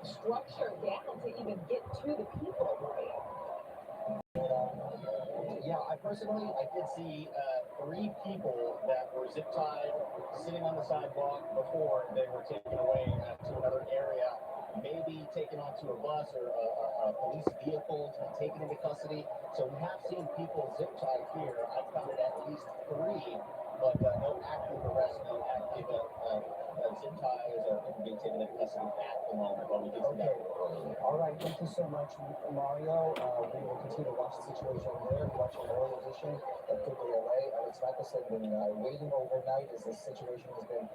structure down to even get to the people, right? Yeah, I did see three people that were zip tied sitting on the sidewalk before they were taken away to another area, maybe taken onto a bus or a police vehicle to be taken into custody. So we have seen people zip tied here. I counted at least three, but no active arrest, no active zip ties or people being taken into custody at the moment. But we did see that. All right, thank you so much, Mario. We will continue to watch the situation there. We're watching an early edition of Good Day LA. It's like I said, been waiting overnight as this situation has been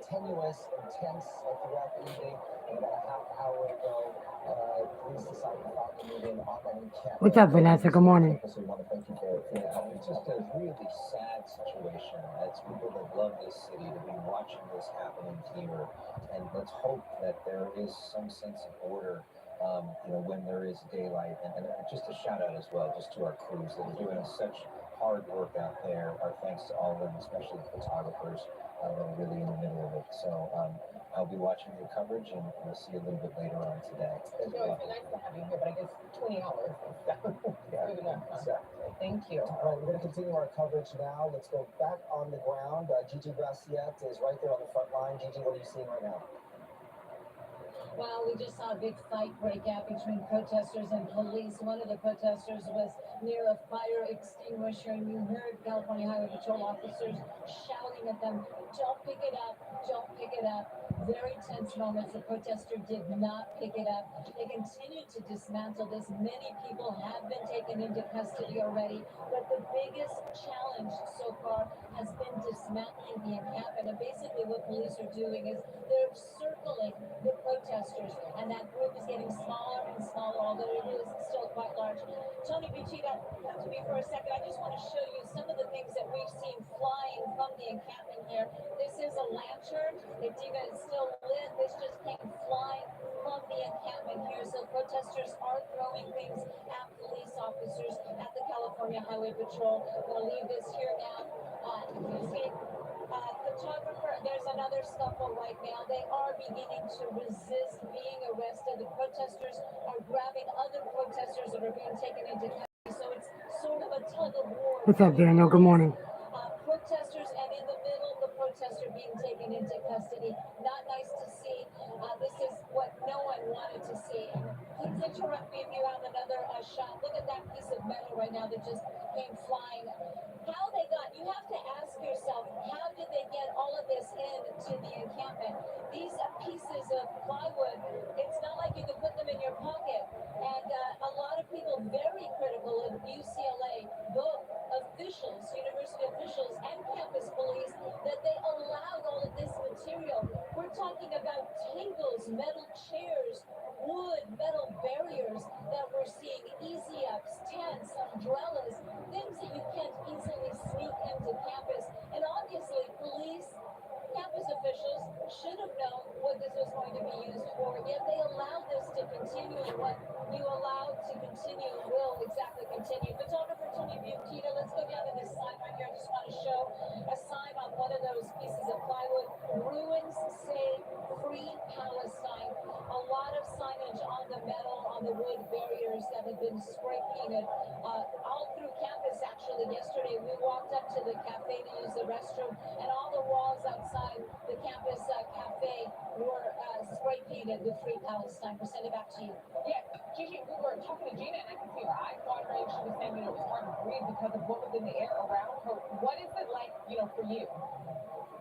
tenuous, intense throughout the evening. And about a half hour ago, police decided to finally move in on that encampment. What's up, Vanessa? Good morning. So we want to thank you for It's just a really sad situation. It's people that love this city to be watching this happening here, and let's hope that there is some sense of order. When there is daylight, and just a shout out as well, just to our crews that are doing such hard work out there. Our thanks to all of them, especially the photographers that are really in the middle of it. So I'll be watching your coverage, and we'll see you a little bit later on today. It's been nice to have you here, but I guess 20 hours is good enough. Exactly. Thank you. All right, we're going to continue our coverage now. Let's go back on the ground. Gigi Graciette is right there on the front line. Gigi, what are you seeing right now? Well, we just saw a big fight break out between protesters and police. One of the protesters was near a fire extinguisher, and you heard California Highway Patrol officers shouting at them, "Don't pick it up, don't pick it up." Very tense moments. The protester did not pick it up. They continued to dismantle this. Many people have been taken into custody already, but the biggest challenge so far has been dismantling the encampment. And basically what police are doing is they're circling the protesters, and that group is getting smaller and smaller, although it is still quite large. Tony Bichita, come to me for a second. I just want to show you some of the things that we've seen flying from the encampment here. This is a lantern. It's even still lit. This just came flying from the encampment here. So protesters are throwing things at police officers at the California Highway Patrol. We'll leave this here now. You see, photographer, there's another scuffle right now. They are beginning to resist being arrested. The protesters are grabbing other protesters that are being taken into custody. So it's sort of a tug of war. What's up, Daniel? Good morning. Protesters, and in the middle, the protester being taken into custody. Not nice to see. This is what no one wanted to see. And please interrupt me if you have another shot. Look at that piece of metal right now that just came flying. How they got, you have to ask yourself, how did they get all of this into the encampment? These pieces of plywood, it's not like you can put them in your pocket. And a lot of people very critical of UCLA, both officials, university officials, and campus police, that they allowed all of this material. We're talking about tables, metal chairs, wood, metal barriers that we're seeing, easy-ups, tents, umbrellas, things that you can't easily sneak into campus. And obviously, police, campus officials should have known what this was going to be used for, yet they allowed this to continue. What you allowed to continue will exactly continue. Photographer Tony Buchita, let's go down to this sign right here. I just want to show a sign on one of those pieces of plywood. Ruins say Free Palestine. A lot of signage on the metal, on the wood barriers that have been spray painted all through campus. Actually, yesterday we walked up to the cafe to use the restroom, and all the walls outside the campus cafe were spray painted with Free Palestine. We'll send it back to you. Yeah, Gigi, we were talking to Gina, and I could see her eyes watering. She was saying, it was hard to breathe because of what was in the air around her. What is it like, for you?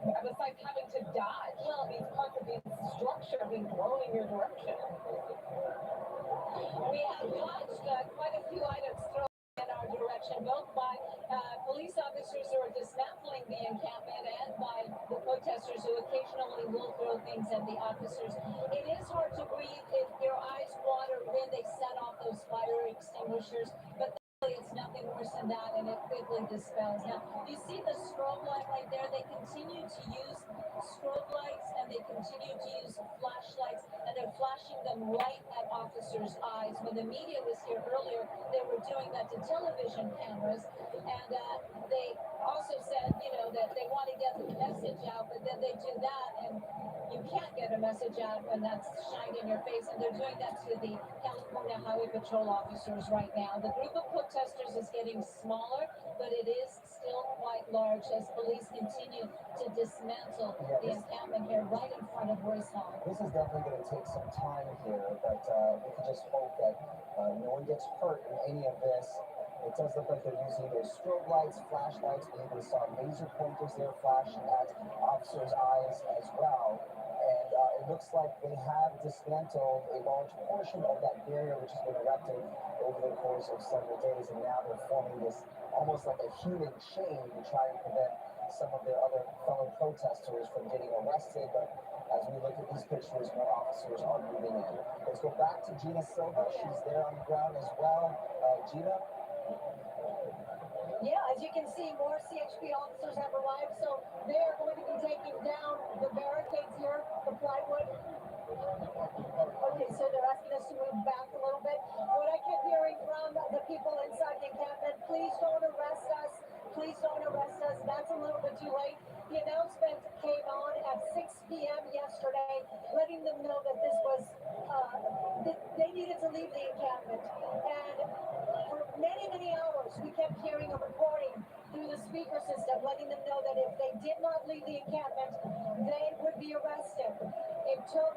Besides having to dodge these parts of this structure being blown in your direction. We have dodged quite a few items thrown in our direction, both by police officers who are dismantling the encampment and by the protesters who occasionally will throw things at the officers. It is hard to breathe if your eyes water when they set off those fire extinguishers, but it's nothing worse than that, and it quickly dispels. Now, you see the strobe light right there? They continue to use strobe lights, and they continue to use flashlights, and they're flashing them right at officers' eyes. When the media was here earlier, they were doing that to television cameras, and they also said, that they want to get the message out, but then they do that, and you can't get a message out when that's shined in your face, and they're doing that to the California Highway Patrol officers right now. The group of protesters is getting smaller, but it is still quite large as police continue to dismantle the encampment here right in front of Royce Hall. This is definitely going to take some time here, but we can just hope that no one gets hurt in any of this. It does look like they're using their strobe lights, flashlights. We even saw laser pointers there flashing at officers' eyes as well. And it looks like they have dismantled a large portion of that barrier which has been erected over the course of several days. And now they're forming this almost like a human chain to try and prevent some of their other fellow protesters from getting arrested. But as we look at these pictures, more officers are moving in. Let's go back to Gina Silva. She's there on the ground as well. Gina? Yeah, as you can see, more CHP officers have arrived, so they are going to be taking down the barricades here, the plywood. Okay, so they're asking us to move back a little bit. What I kept hearing from the people inside the encampment, please don't arrest us. Please don't arrest us. That's a little bit too late. The announcement came on at 6 p.m. yesterday, letting them know that this was, they needed to leave the encampment. And for many, many hours, we kept hearing a recording through the speaker system, letting them know that if they did not leave the encampment, they would be arrested. It took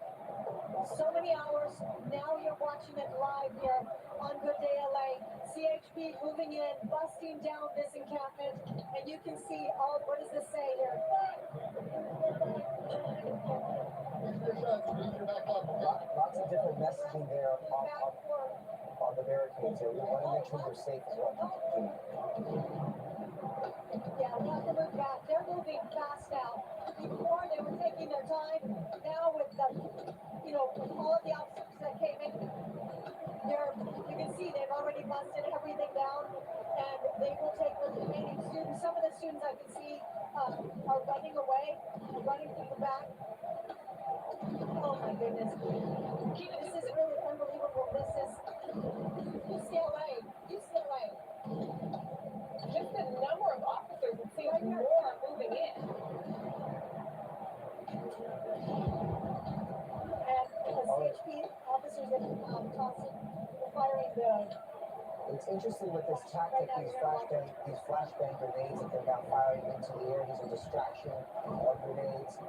so many hours. Now you're watching it live here on Good Day LA. CHP moving in, busting down this encampment, and you can see all. What does this say here? Lots of different messaging there on the barricades here. We want to make sure you're safe as well. Yeah, we have to move back. They're moving fast now. Before they were taking their time. Now with the, all of the officers that came in, you can see they've already busted everything down, and they will take the remaining students. Some of the students I can see are running away, running through the back. Oh my goodness. This is really unbelievable. This is UCLA. UCLA. Just the number of officers, it seems more are moving in. And CHP officers are tossing, firing the. It's interesting with this tactic, these flashbang grenades that they're now firing into the air. These are distraction grenades.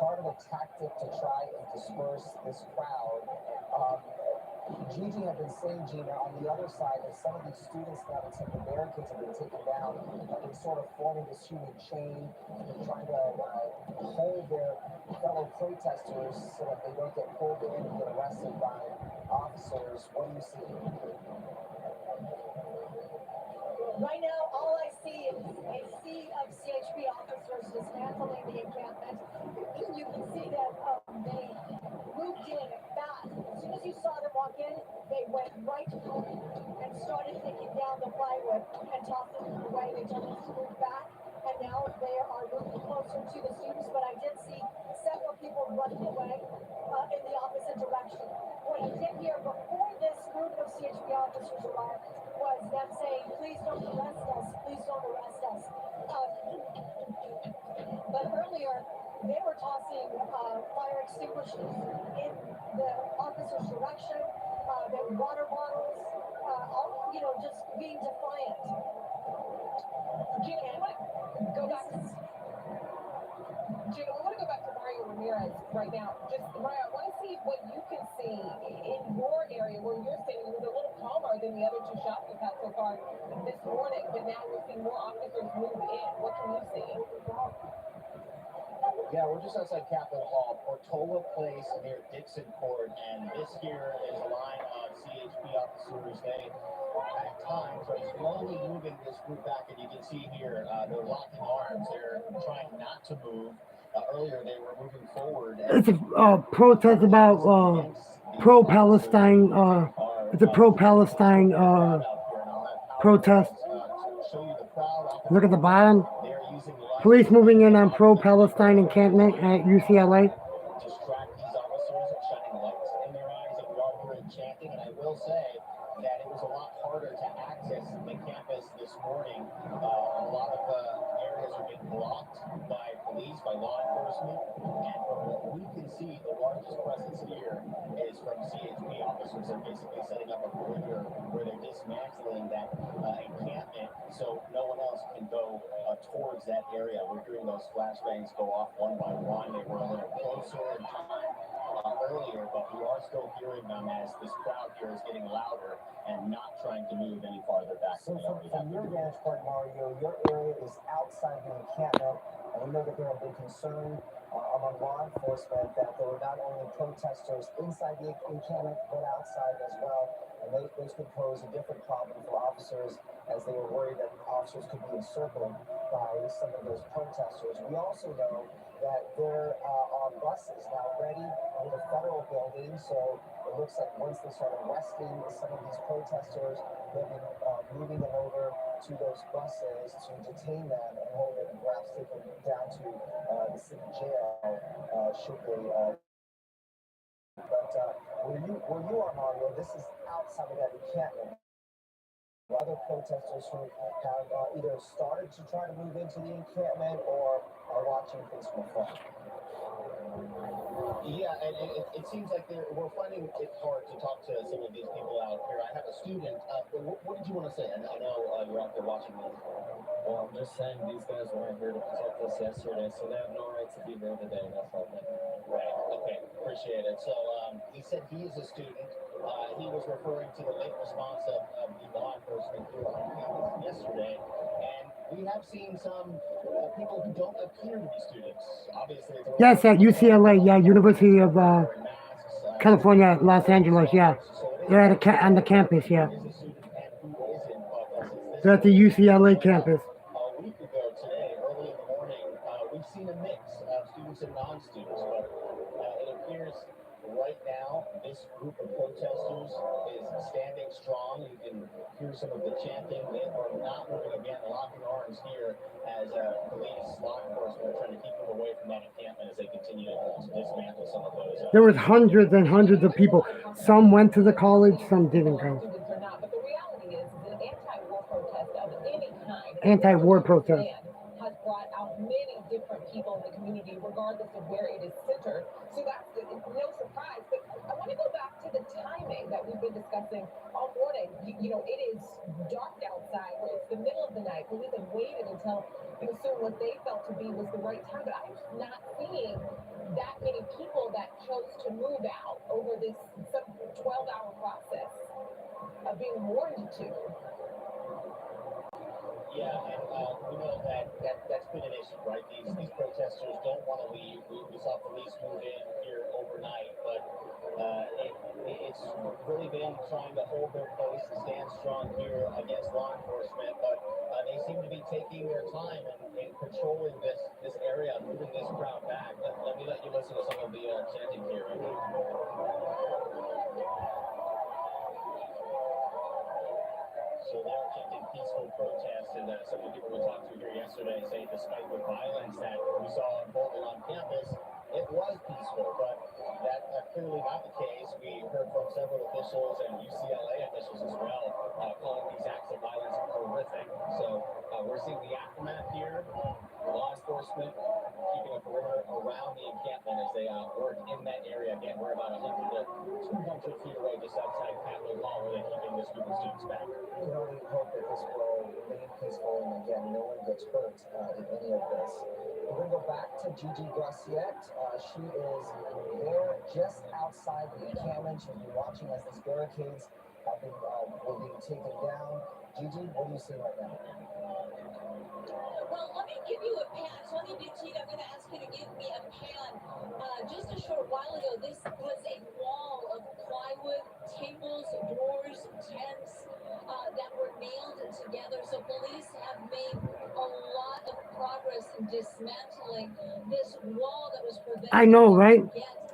Part of a tactic to try and disperse this crowd. Gigi had been saying, Gina, on the other side, that some of these students now that the barricades have been taken down, have been sort of forming this human chain, trying to hold their fellow protesters so that they don't get pulled in and get arrested by officers. What do you see? Right now, all I see is a sea of CHP officers dismantling the encampment. You can see that they moved in fast. As soon as you saw them walk in, they went right through and started taking down the plywood and tossing it away. They told us to move back, and now they are moving closer to the students. But I did see several people running away in the opposite direction. What I did hear before this group of CHP officers arrived was them saying, please don't arrest us, please don't arrest us. But earlier, they were tossing fire extinguishers in the officer's direction, their water bottles, all, just being defiant. Gina, I want to go back to Mario Ramirez right now. Mario, I want to see what you can see in your area where you're sitting. It was a little calmer than the other two shots we've had so far this morning, but now we're seeing more officers move in. What can you see? Yeah, we're just outside Capitol Hall, Portola Place near Dixon Court, and this here is a line of CHP officers. They, at times, are slowly moving this group back, and you can see here they're locking arms. They're trying not to move. Earlier, they were moving forward. It's a protest about pro-Palestine. It's a pro-Palestine protest. Look at the bottom. Police moving in on pro-Palestine encampment at UCLA. Distract these officers, shining lights in their eyes, and we all heard chanting. And I will say, that it was a lot harder to access the campus this morning. A lot of areas are being blocked by police, by law enforcement, and from what we can see, the largest presence here is from CHP officers. Are basically setting up a perimeter where they're dismantling that encampment so no one else can go towards that area. We're hearing those flashbangs go off one by one. They were a little closer in time earlier, but we are still hearing them as this crowd here is getting louder and not trying to move any farther back. So from your vantage point, Mario, your area is outside the encampment, and we know that there have been concern among law enforcement that there were not only protesters inside the encampment but outside as well, and those could pose a different problem for officers as they were worried that officers could be encircled by some of those protesters. We also know that there are buses now ready in the federal building, so it looks like once they start arresting some of these protesters, they'll be moving them over to those buses to detain them and hold them and perhaps take them down to the city jail should they. But where you are, Mario, this is outside of that encampment. Other protesters who have either started to try to move into the encampment or are watching things from afar. Yeah, and it seems like we're finding it hard to talk to some of these people out here. I have a student. What did you want to say? I know you're out there watching this. Well, I'm just saying these guys weren't here to protect us yesterday, so they have no right to be here today. That's all. Right. Okay. Appreciate it. So he said he is a student. He was referring to the late response of the law enforcement here on campus yesterday, and we have seen some people who don't appear to be students. Obviously, Yes, at UCLA, yeah, University of California, Los Angeles, yeah. They're at on the campus, yeah. They're at the UCLA campus. A week ago today, early in the morning, we've seen a mix of students and non-students, but it appears right now this group of protesters is standing strong. You can hear some of the chanting. They are not moving again, locking arms here as police, law enforcement are trying to keep them away from that encampment as they continue to dismantle some of those. There was hundreds and hundreds of people. Some went to the college, some didn't go. Students or not, but the reality is that anti-war protest of any kind, Anti-war protest, has brought out many different people in the community, regardless of where it is centered. So that's no surprise. But I want to go back to the timing that we've been discussing all morning. You know, it is dark outside, where it's the middle of the night. Police have waited until soon what they felt to be was the right time. But I'm just not seeing that many people that chose to move out over this 12-hour process of being warned to. Yeah, and we know that's been an issue, right? These protesters don't want to leave. We saw police move in here overnight, but it's really been trying to hold their place and stand strong here against law enforcement. But they seem to be taking their time and controlling this area, moving this crowd back. Let me let you listen to some of the chanting here. So they're chanting peaceful protest, and some of the people we talked to here yesterday say despite the violence that we saw unfolding on campus, it was peaceful, but that's clearly not the case. We heard from several officials and UCLA officials as well calling these acts of violence horrific. So we're seeing the aftermath here. Law enforcement keeping a perimeter around the encampment as they work in that area. Again, we're about 100 to 200 feet away just outside Capitol Hall where they're keeping this group of students back. We can only hope that this will remain peaceful and again, no one gets hurt in any of this. We're going to go back to Gigi Graciette. She is there just outside the encampment. She's been watching as these barricades have been were being taken down. Gigi, what do you see right now? Well, let me give you a pan. Tony Bicci, I'm going to ask you to give me a pan. Just a short while ago, this was a wall of plywood, tables, drawers, tents that were nailed together. So police have made a lot of progress in dismantling this wall that was preventing. I know, right?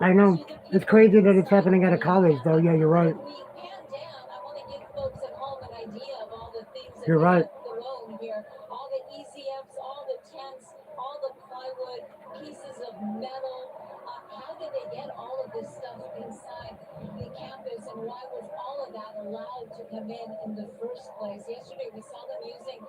I know. It's crazy that it's happening at a college, though. Yeah, you're right. We pan down. I want to give folks at home an idea of all the things that You're right. alone here. All the ECFs, all the tents, all the plywood, pieces of metal. How did they get all of this stuff inside the campus, and why was all of that allowed to come in the first place. Yesterday, we saw them using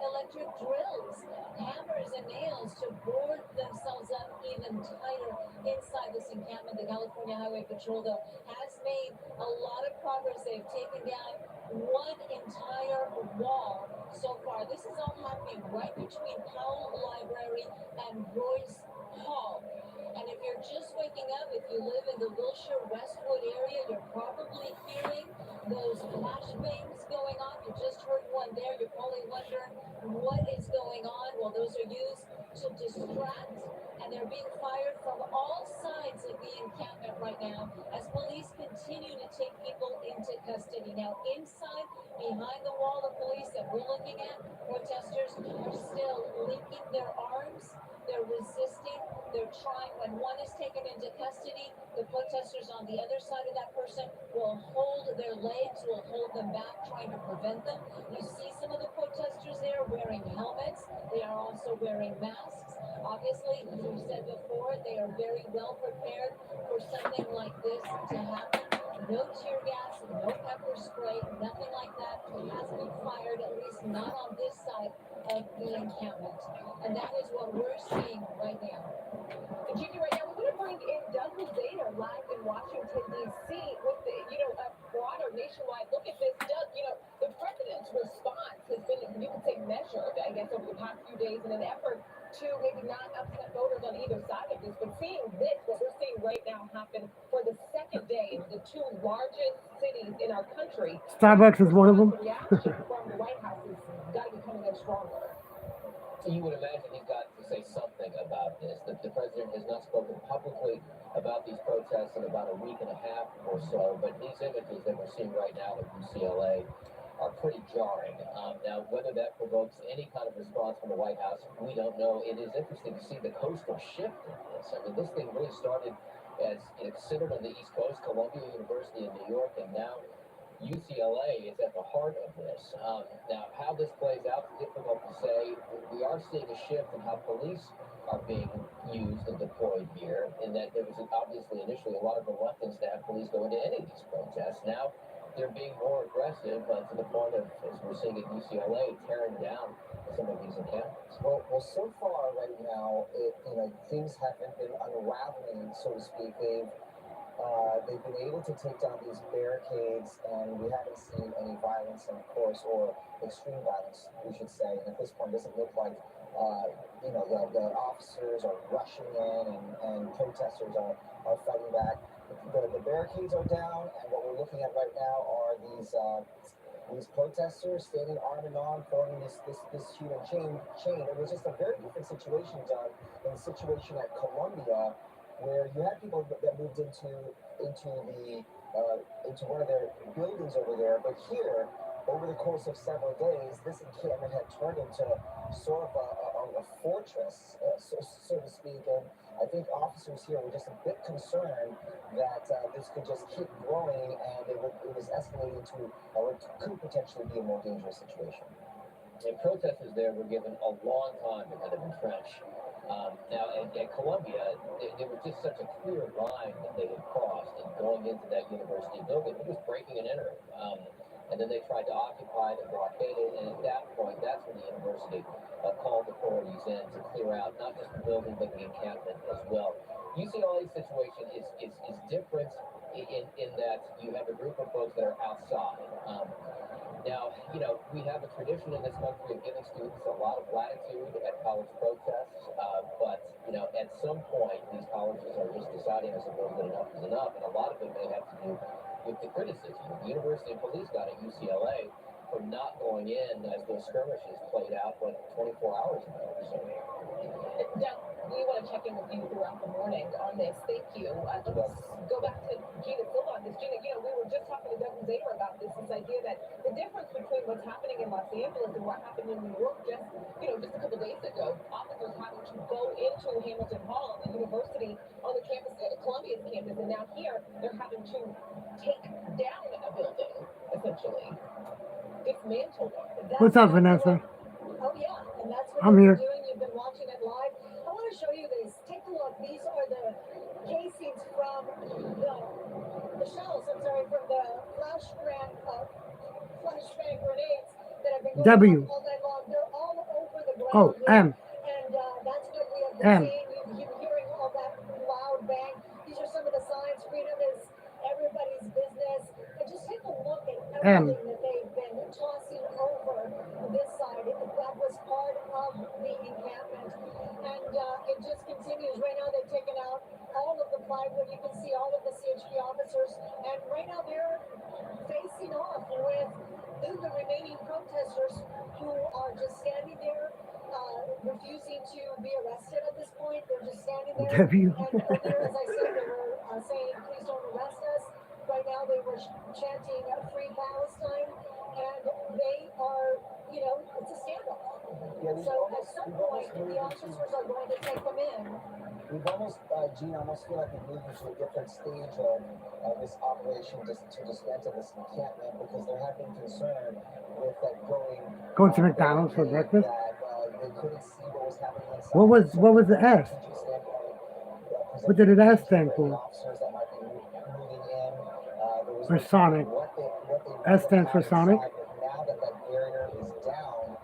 electric drills, hammers, and nails to board themselves up even tighter inside this encampment. The California Highway Patrol, though, has made a lot of progress. They've taken down one entire wall so far. This is all happening right between Powell Library and Royce Hall. And if you're just waking up, if you live in the Wilshire Westwood area, you're probably hearing those flashbangs going on. You just heard one there. You're probably wondering what is going on. Well, those are used to distract, and they're being fired from all sides of the encampment right now as police continue to take people into custody. Now, inside, behind the wall of police that we're looking at, protesters are still linking their arms. They're resisting. They're trying. When one is taken into custody, the protesters on the other side of that person will hold their legs, will hold them back, trying to prevent them. You see some of the protesters there wearing helmets. They are also wearing masks. Obviously, as we've said before, they are very well prepared for something like this to happen. No tear gas, no pepper spray, nothing like that has been fired, at least not on this side of the encampment. And that is what we're seeing right now. Gigi, right now, we're going to bring in Douglas Zader live in Washington, D.C. with the, a broader nationwide look at this. Doug, the president's response has been, you could say, measured, I guess, over the past few days in an effort to maybe not upset voters on either side of this. But seeing this, what we're seeing right now happen for the second day in the two largest cities in our country. Starbucks is one of them. The reaction from the White House has got to be coming in stronger. You would imagine he's got to say something about this. The president has not spoken publicly about these protests in about a week and a half or so, but these images that we're seeing right now at UCLA are pretty jarring. Now, whether that provokes any kind of response from the White House, we don't know. It is interesting to see the coastal shift in this. I mean, this thing really started as it's centered on the East Coast, Columbia University in New York, and now UCLA is at the heart of this. Now, how this plays out is difficult to say. We are seeing a shift in how police are being used and deployed here, in that there was obviously initially a lot of reluctance to have police go into any of these protests. Now, they're being more aggressive to the point of, as we're seeing at UCLA, tearing down some of these encampments. Well, so far right now, things haven't been unraveling, so to speak. They've been able to take down these barricades, and we haven't seen any violence, and of course, or extreme violence, we should say. And at this point, it doesn't look like, the officers are rushing in and protesters are fighting back. The barricades are down, and what we're looking at right now are these protesters standing arm in arm, forming this human chain. It was just a very different situation, Doug, than the situation at Columbia, where you had people that moved into one of their buildings over there, but here, over the course of several days, this encampment had turned into sort of a fortress, so to speak, and I think officers here were just a bit concerned that this could just keep growing, and it was escalating to what could potentially be a more dangerous situation. And protesters there were given a long time to kind of entrench. Now, at Columbia, there was just such a clear line that they had crossed in going into that university building. It was breaking and entering. And then they tried to occupy it and blockade it. And at that point, that's when the university called authorities in to clear out not just the building, but the encampment as well. UCLA's situation is different in that you have a group of folks that are outside. Now, we have a tradition in this country of giving students a lot of latitude at college protests, but, at some point, these colleges are just deciding, I suppose, that enough is enough, and a lot of it may have to do with the criticism. The University of Police got at UCLA for not going in as those skirmishes played out, 24 hours ago or so. Doug, we want to check in with you throughout the morning on this. Thank you. Let's go back to Gina Silva on this. Gina, we were just talking to Douglas Zader about this idea that the difference between what's happening in Los Angeles and what happened in New York just a couple days ago, officers having to go into Hamilton Hall, the university on the campus, Columbia's campus, and now here they're having to take down a building, essentially. Dismantle one. What's up, Vanessa? Oh, yeah, and that's what I'm here. you're doing. You've been watching it live. I want to show you this. Take a look. These are the casings from the shells, I'm sorry, from the flashbang grenades that have been going W. off all night long. They're all over the ground Oh, here. M. And that's what we have been M. seeing. You've been hearing all that loud bang. These are some of the signs. Freedom is everybody's business. And just take a look at M. everything that they've been tossing over this side. That was part of the encampment. And it just continues. Right now, they've taken out all of the plywood. You can see all of the CHP officers. And right now, they're facing off with the remaining protesters who are just standing there, refusing to be arrested at this point. They're just standing there. W. And earlier, as I said, they were saying, please don't arrest us. Right now, they were chanting Free Palestine. And they are, it's a standoff. Yeah, So at some point, the officers are going to take them in. We've almost, Gene, almost feel like we've moved into a different stage of this operation just to dismantle this encampment because there have been concern with that Going to McDonald's for breakfast? that they couldn't see what was happening inside. What was the S? What did it S stand for? Officers that might be moving in. For Sonic. S stands for Sonic. Now that that barrier is down,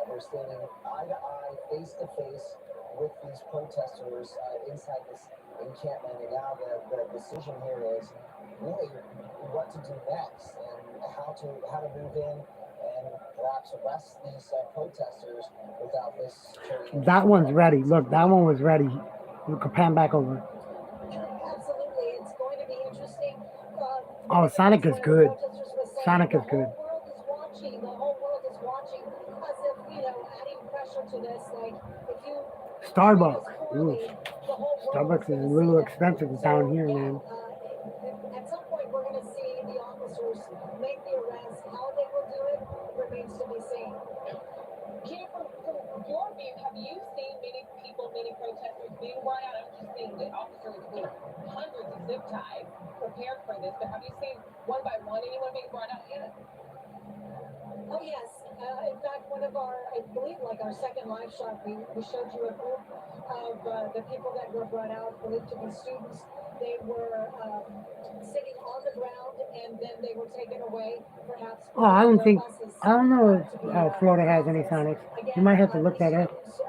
they're standing eye to eye, face to face with these protesters inside this encampment. And now the decision here is really what to do next and how to move in and perhaps arrest these protesters without this turning. That one's ready. Look, that one was ready. You can pan back over. Absolutely, it's going to be interesting. Oh, Sonic is good. Sonic is good. The whole world is watching. The whole world is watching as if, adding pressure to this. Like, if you Starbucks. Ooh. the whole world Starbucks is a gonna little see it. expensive So, down here, yeah, man. At some point, we're going to see the officers make the arrest. How they will do it remains to be seen. Kim, from your view, have you seen many protesters being brought out? I'm just seeing the officers with hundreds of zip ties prepared for this, but have you seen one by one anyone being brought out yet? Oh, yes. In fact, one of I believe, like our second live shot, we showed you a group of the people that were brought out, believed to be students. They were sitting on the ground, and then they were taken away, perhaps. Oh, I don't know if to be, Florida has any Sonics. Again, You might have to look that up. students,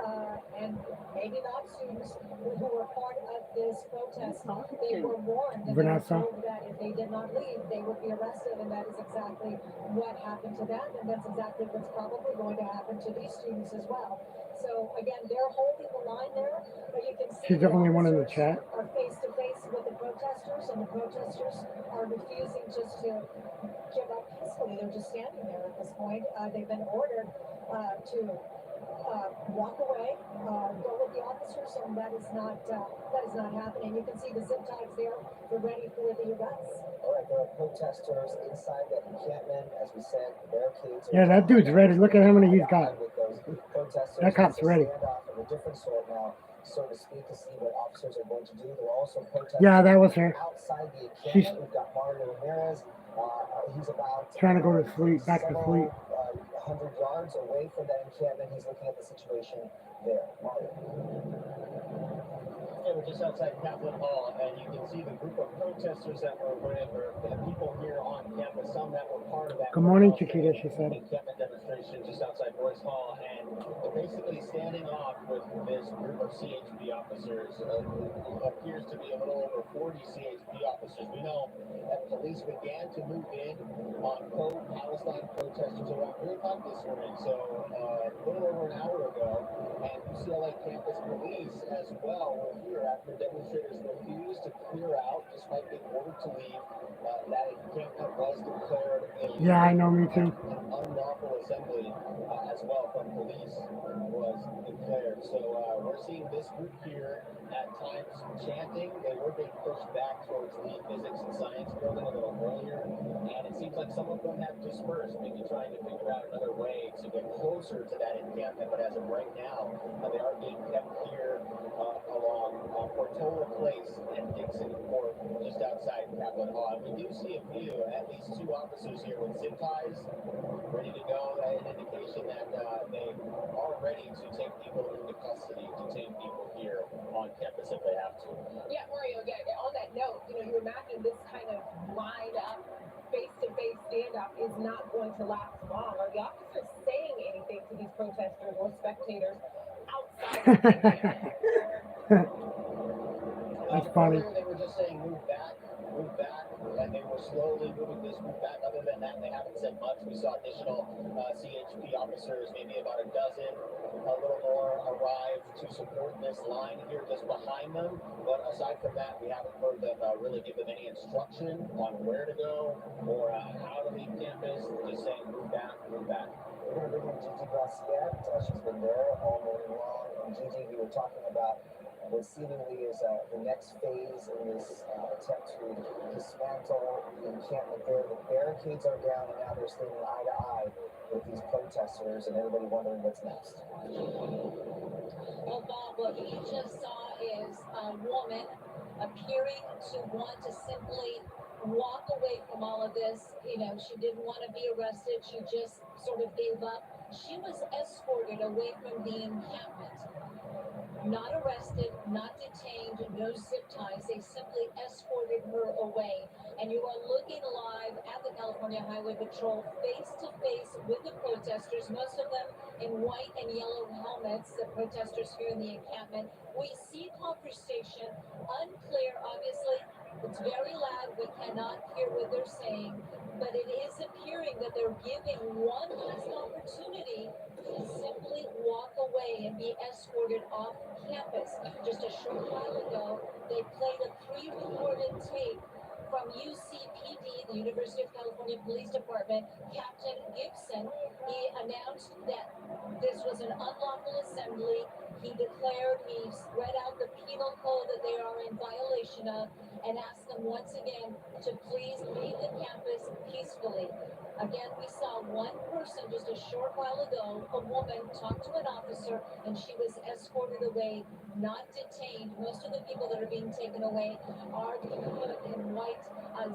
and maybe not students who were part of this protest. They were warned and they were Vanessa. told that if they did not leave, they would be arrested, and that is exactly what happened to them, and that's exactly what's probably going to happen to these students as well. So again, they're holding the line there, but you can see She's the only one in the officers chat. are face to face with the protesters, and the protesters are refusing just to give up peacefully. They're just standing there at this point. They've been ordered to walk away, go with the officers, and that is not happening. You can see the zip ties there. They're ready for the arrest. All right, there are protesters inside that encampment, as we said, the barricades. Yeah, that dude's ready. Look at how many he's got. With those protesters. That cop's It's a ready. standoff of a different sort now, so to speak, to see what officers are going to do. There are also protesters. Yeah, that was her. Outside the encampment, She's we've got Mario Ramirez. He's about trying to go to sleep, back to sleep. 100 yards away from that encampment. He's looking at the situation there. Mario. Yeah, we're just outside Capitol Hall, and you can see the group of protesters that were people here on campus, some that were part of that. Good morning, Chiquita, she said. Encampment demonstration just outside Royce Hall, and they're basically standing off with this group of CHP officers. Who appears to be a little over 40 CHP officers. We know that police began to move in on pro-Palestine protesters around 3 o'clock this morning, so a little over an hour ago, and UCLA campus police as well were here after demonstrators refused to clear out despite being ordered to leave. That encampment was declared illegal. Yeah, I know, me too. An unlawful assembly as well from police was declared. So we're seeing this group here at times chanting. They were being pushed back towards the physics and science building a little earlier, and it seems like some of them have dispersed, maybe trying to figure out another way to get closer to that encampment. But as of right now, they are being kept here along Portola Place and Dixon Court, just outside Capitol Hall. And we do see a few, at least 2 officers here with zip ties, ready to go. An indication that they are ready to take people into custody, detain people here on campus if they have to. Yeah, Mario, again, on that note, you imagine this kind of lined up not going to last long. Are the officers saying anything to these protesters or spectators outside of the encampment? That's funny. Earlier they were just saying move back, and they were slowly moving this move back. Other than that, they haven't said much. We saw additional CHP officers, maybe about a dozen, a little more, arrive to support this line here just behind them. But aside from that, we haven't heard them really give them any instruction on where to go or how to leave campus. Just saying move back, move back. We're going to bring in Gigi Garcia. She's been there all morning long. And Gigi, we were talking about what seemingly is the next phase in this attempt to dismantle the encampment there. The barricades are down, and now they're standing eye to eye with these protesters, and everybody wondering what's next. Well, Bob, what we just saw is a woman appearing to want to simply walk away from all of this. You know, she didn't want to be arrested. She just sort of gave up. She was escorted away from the encampment. Not arrested, not detained, no zip ties. They simply escorted her away. And you are looking live at the California Highway Patrol face to face with the protesters, most of them in white and yellow helmets, the protesters here in the encampment. We see conversation, unclear, obviously. It's very loud. We cannot hear what they're saying. But it is appearing that they're giving one last opportunity to simply walk away and be escorted off campus. Just a short while ago, they played a pre-recorded tape from UCPD, the University of California Police Department. Captain Gibson, he announced that this was an unlawful assembly. He declared, he read out the penal code that they are in violation of and asked them once again to please leave the campus peacefully. Again, we saw one person just a short while ago, a woman, talk to an officer, and she was escorted away, not detained. Most of the people that are being taken away are being put in white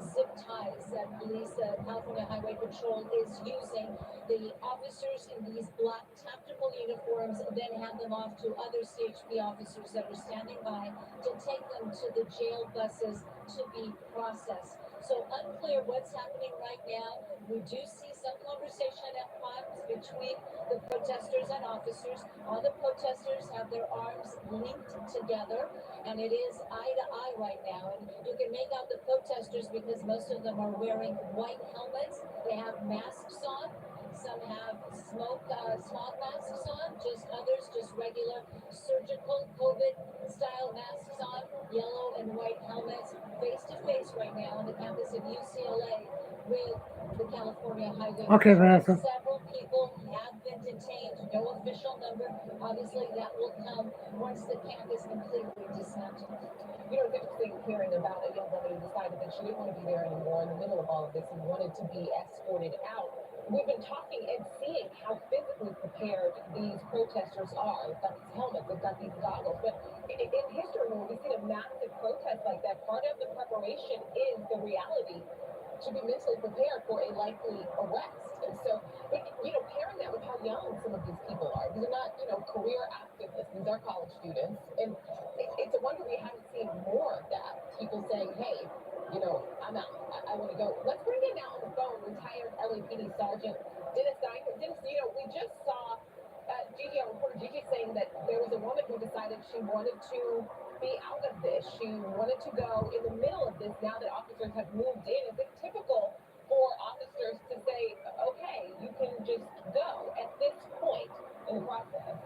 zip ties that police, California Highway Patrol is using. The officers in these black tactical uniforms then hand them off to other CHP officers that are standing by to take them to the jail buses to be processed. So unclear what's happening right now. We do see some conversation at times between the protesters and officers. All the protesters have their arms linked together, and it is eye to eye right now. And you can make out the protesters because most of them are wearing white helmets. They have masks on. Some have smog masks on, just others just regular surgical COVID-style masks on, yellow and white helmets, face to face right now on the campus of UCLA with the California Highway. Okay, Vanessa. Several people have been detained, no official number. Obviously, that will come once the camp is completely dismantled. You know, it's interesting hearing about a young woman who decided that she didn't want to be there anymore in the middle of all of this and wanted to be escorted out. We've been talking and seeing how physically prepared these protesters are. They've got these helmets, they've got these goggles. But in history, when we've seen a massive protest like that, part of the preparation is the reality to be mentally prepared for a likely arrest. And so, you know, pairing that with how young some of these people are. These are not, you know, career activists. These are college students. And it's a wonder we haven't seen more of that. People saying, hey, you know, I'm out. I want to go. Let's bring in now on the phone retired LAPD Sergeant Dennis Diner. Dennis, you know, we just saw Gigi, our reporter Gigi, saying that there was a woman who decided she wanted to be out of this. She wanted to go in the middle of this now that officers have moved in. Is it typical for officers to say, okay, you can just go at this point in the process?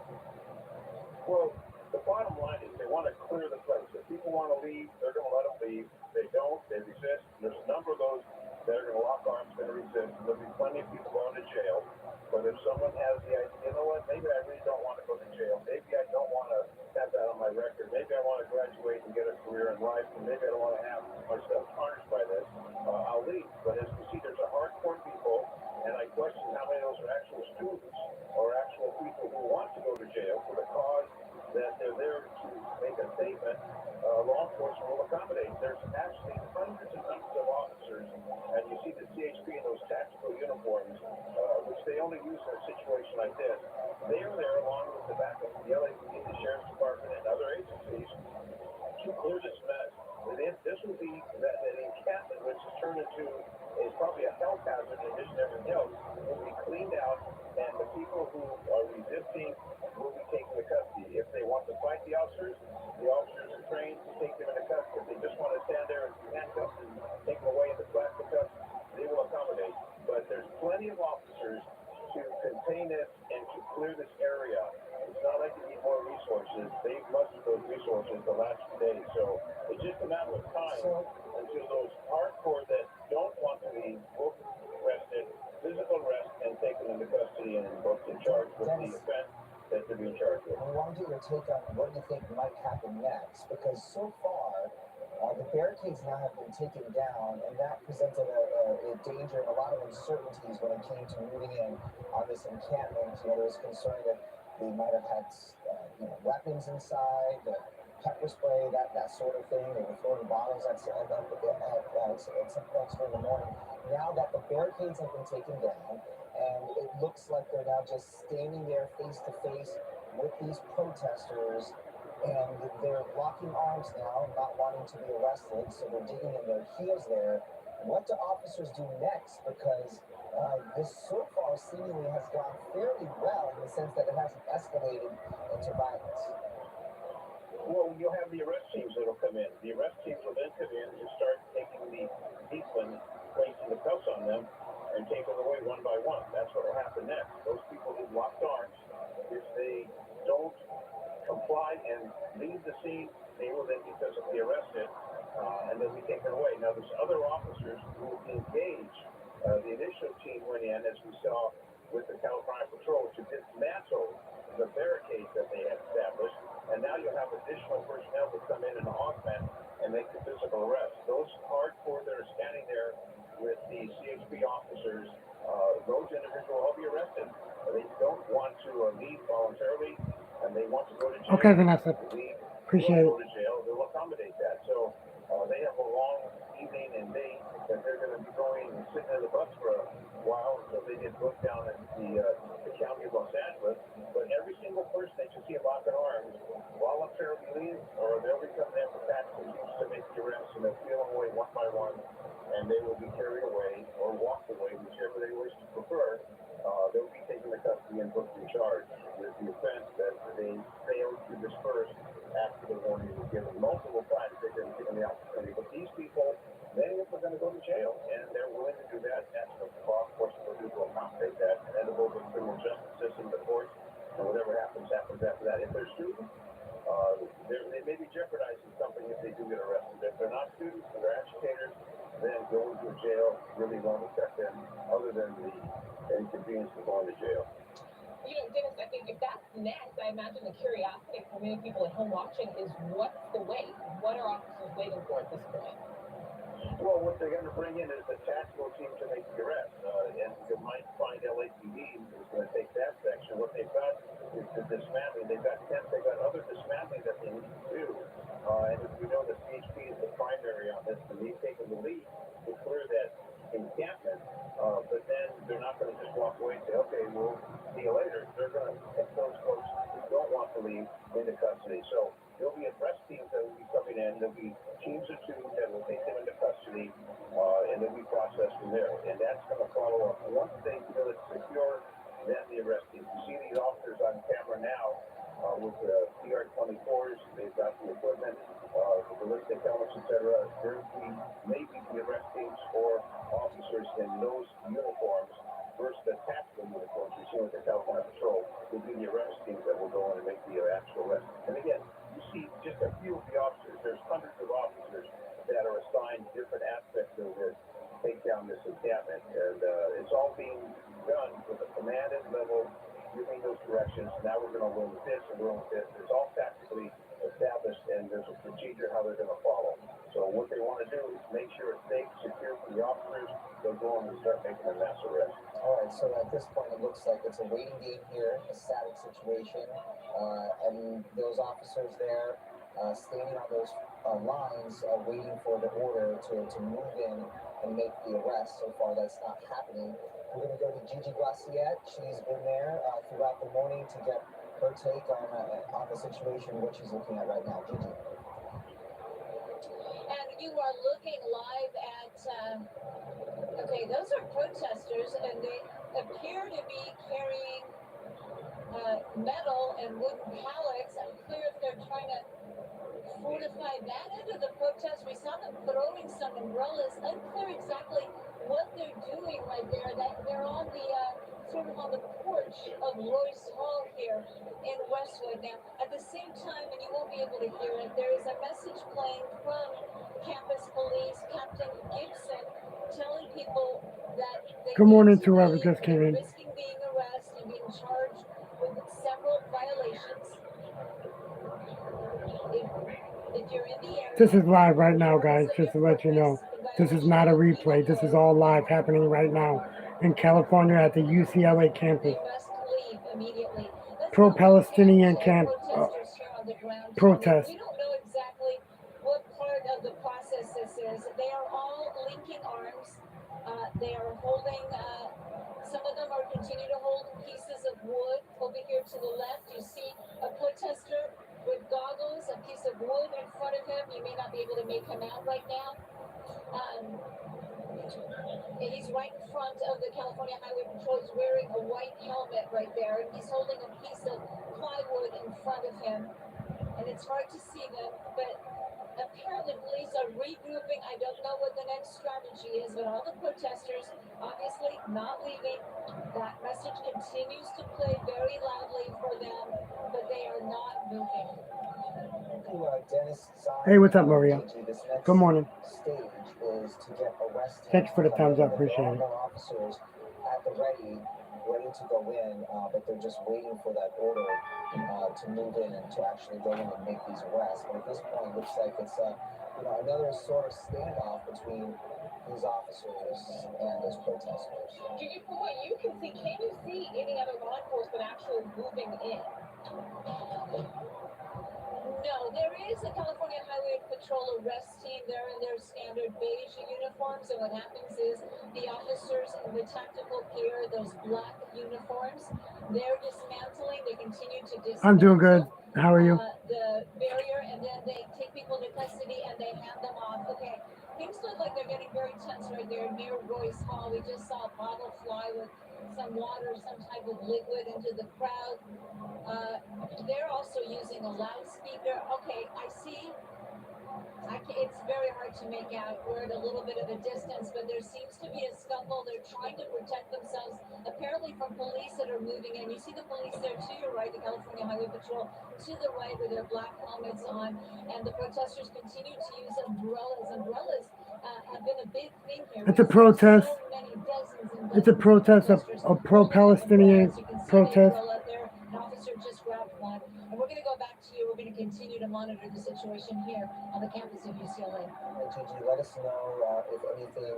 Well, the bottom line is they want to clear the place. If people want to leave, they're going to let them leave. They don't, they resist. There's a number of those that are going to lock arms, going to resist. There'll be plenty of people going to jail. But if someone has the idea, you know what, maybe I really don't want to go to jail. Maybe I don't want to have that on my record. Maybe I want to graduate and get a career in life. And maybe I don't want to have myself tarnished by this. I'll leave. But as we see, there's a hardcore people, and I question how many of those are actual students or actual people who want to go to jail for the cause that they're there to make a statement. Law enforcement will accommodate. There's actually hundreds and hundreds of officers, and you see the CHP in those tactical uniforms, which they only use in a situation like this. They are there along with the backup of the LAPD, the Sheriff's Department, and other agencies to clear this mess. This would be that encampment, which has turned into is probably a health hazard in addition to everything else, will be cleaned out, and the people who are resisting will be taken into custody. If they want to fight the officers are trained to take them into custody. If they just want to stand there and be handcuffed and take them away in the plastic cuffs, they will accommodate. But there's plenty of officers to contain this and to clear this area. It's not like they need more resources. They've mustered those resources the last few days. So it's just a matter of time until those hardcore that don't want to leave will be arrested, physical arrest, and taken into custody and booked in charge with the offense that they're being charged with. I want to get your take on what you think might happen next, because so far the barricades now have been taken down, and that presented a danger and a lot of uncertainties when it came to moving in on this encampment. You know, there was concern that they might have had weapons inside, pepper spray, that sort of thing. They were throwing bottles at some points during the morning. Now that the barricades have been taken down, and it looks like they're now just standing there face to face with these protesters, and they're locking arms now, not wanting to be arrested, so they're digging in their heels there. What do officers do next? Because this so far seemingly has gone fairly well in the sense that it hasn't escalated into violence. Well, you'll have the arrest teams that will come in. The arrest teams will then come in and start taking the people and placing the cuffs on them and taking them away one by one. That's what will happen next. Those people who locked arms, if they don't comply and leave the scene, they will then be physically arrested and they'll be taken away. Now, there's other officers who will engage. The initial team went in, as we saw with the California Patrol, to dismantle the barricades that they had established, and now you'll have additional personnel to come in and augment and make the physical arrest. Those hardcore that are standing there with the CHP officers, those individuals will be arrested. They don't want to leave voluntarily, and they want to go to jail. Okay, Vanessa. Appreciate it. Go to jail. They'll accommodate that. So they have a long evening and day that they're going to be going and sitting in the bus for a while until they get booked down at the county of Los Angeles. But every single person that you see locking arms voluntarily leave, or they'll be coming in for taxes to make the arrest, and they'll peel them away one by one, and they will be carried away or walked away, whichever they wish to prefer. They'll be taken into custody and booked in charge with the offense that they failed to disperse after the warning was given. Multiple times they've been given the opportunity, but these people, many of them are going to go to jail, and they're willing to do that. That's what the law enforcement will do to accommodate that, and then they'll go to the criminal justice system, the courts, and whatever happens after that. If they're students, they may be jeopardizing something if they do get arrested. If they're not students, if they're educators, then going to jail really won't affect them, other than the inconvenience of going to jail. You know, Dennis, I think if that's next, I imagine the curiosity for many people at home watching is what's the wait? What are officers waiting for at this point? Well, what they're going to bring in is the tactical team to make the arrest, and you might find LAPD is going to take that section. What they've got is the dismantling. They've got other dismantling that they need to do, and as we know, the CHP is the primary on this, and they've taken the lead to clear that encampment, but then they're not going to just walk away and say, okay, we'll see you later. They're going to take those folks who don't want to leave into custody. So there'll be arrest teams that will be coming in. There'll be teams of two that will take them into custody, and they'll be processed from there. And that's going to follow up. Once they feel it's secure, then the arrest teams. You see these officers on camera now with the PR-24s. They've got the equipment, the ballistic helmets, etc. There's maybe the arrest teams for officers in those uniforms versus the tactical uniforms you see with the California Patrol will be the arrest teams that will go in and make the actual arrest. And again, you see just a few of the officers. There's hundreds of officers that are assigned different aspects of this, take down this encampment, and it's all being done with a commanded level, giving those directions. Now we're going to roll with this and roll with this. It's all tactically established, and there's a procedure how they're going to follow. So what they want to do is make sure it's safe, secure for the officers. They'll go on and start making a mass arrest. All right, so at this point, it looks like it's a waiting game here, a static situation, and those officers there standing on those lines, waiting for the order to move in and make the arrest. So far, that's not happening. We're going to go to Gigi Glaciette. She's been there throughout the morning to get her take on the situation, what she's looking at right now. Gigi. And you are looking live at, okay, those are protesters, and they appear to be carrying metal and wooden pallets. Unclear if they're trying to fortify that end of the protest. We saw them throwing some umbrellas. Unclear exactly what they're doing right there. That they're on the sort of on the porch of Royce Hall here in Westwood. Now, at the same time, and you won't be able to hear it, there is a message playing from campus police, Captain Gibson, telling people that they Good morning need to whoever leave. just came They're in. risking being arrested and being charged with several violations. If you're in the area, This is live right now, guys, just to let you know. This is not a replay. This is all live happening right now in California at the UCLA campus. they must leave immediately. Let's go Pro-Palestinian ahead to camp protesters here on the ground. protest. We don't know exactly what part of the process this is. They are all linking arms. They are holding, some of them are continuing to hold pieces of wood. Over here to the left, you see a protester with goggles, a piece of wood in front of him. You may not be able to make him out right now. He's right in front of the California Highway Patrol. He's wearing a white helmet right there, and he's holding a piece of plywood in front of him. And it's hard to see them, but apparently police are regrouping. I don't know what the next strategy is, but all the protesters obviously not leaving. That message continues to play very loudly for them, but they are not moving. Dennis, Hey, what's up, Maria? This next Good morning. stage is to get arrested. Thanks for the thumbs up. Appreciate There are it. more officers at the ready to go in, but they're just waiting for that order to move in and to actually go in and make these arrests. But at this point, it looks like it's another sort of standoff between these officers and those protesters. From what you can see, can you see any other law enforcement actually moving in? No, there is a California Highway Patrol arrest team. They're in their standard beige uniforms, and what happens is the officers in the tactical gear, those black uniforms, they're dismantling. They continue to dismantle. I'm doing good. How are you? The barrier, and then they take people into custody and they hand them off. Okay, things look like they're getting very tense right there near Royce Hall. We just saw a bottle fly with some water, some type of liquid into the crowd. They're also using a loudspeaker. Okay, I see. It's very hard to make out. We're at a little bit of a distance, but there seems to be a scuffle. They're trying to protect themselves, apparently from police that are moving in. You see the police there to your right, the California Highway Patrol to the right with their black helmets on, and the protesters continue to use umbrellas. Umbrellas have been a big thing here. It's a protest. So many dozens It's a protest, a pro-Palestinian protest. An officer just grabbed one. And we're going to go back to you. We're going to continue to monitor the situation here on the campus of UCLA. Gigi, let us know if anything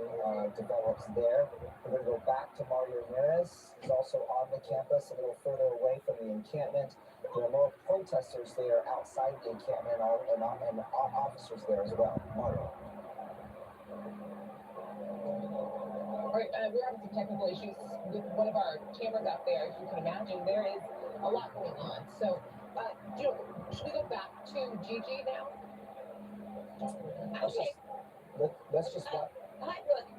develops there. We're going to go back to Mario Ramirez. He's also on the campus, a little further away from the encampment. There are more protesters there outside the encampment and officers there as well. Mario. All right, we're having some technical issues with one of our cameras out there. As you can imagine, there is a lot going on. So, should we go back to Gigi now? Okay. Let's just Hi, Brooke.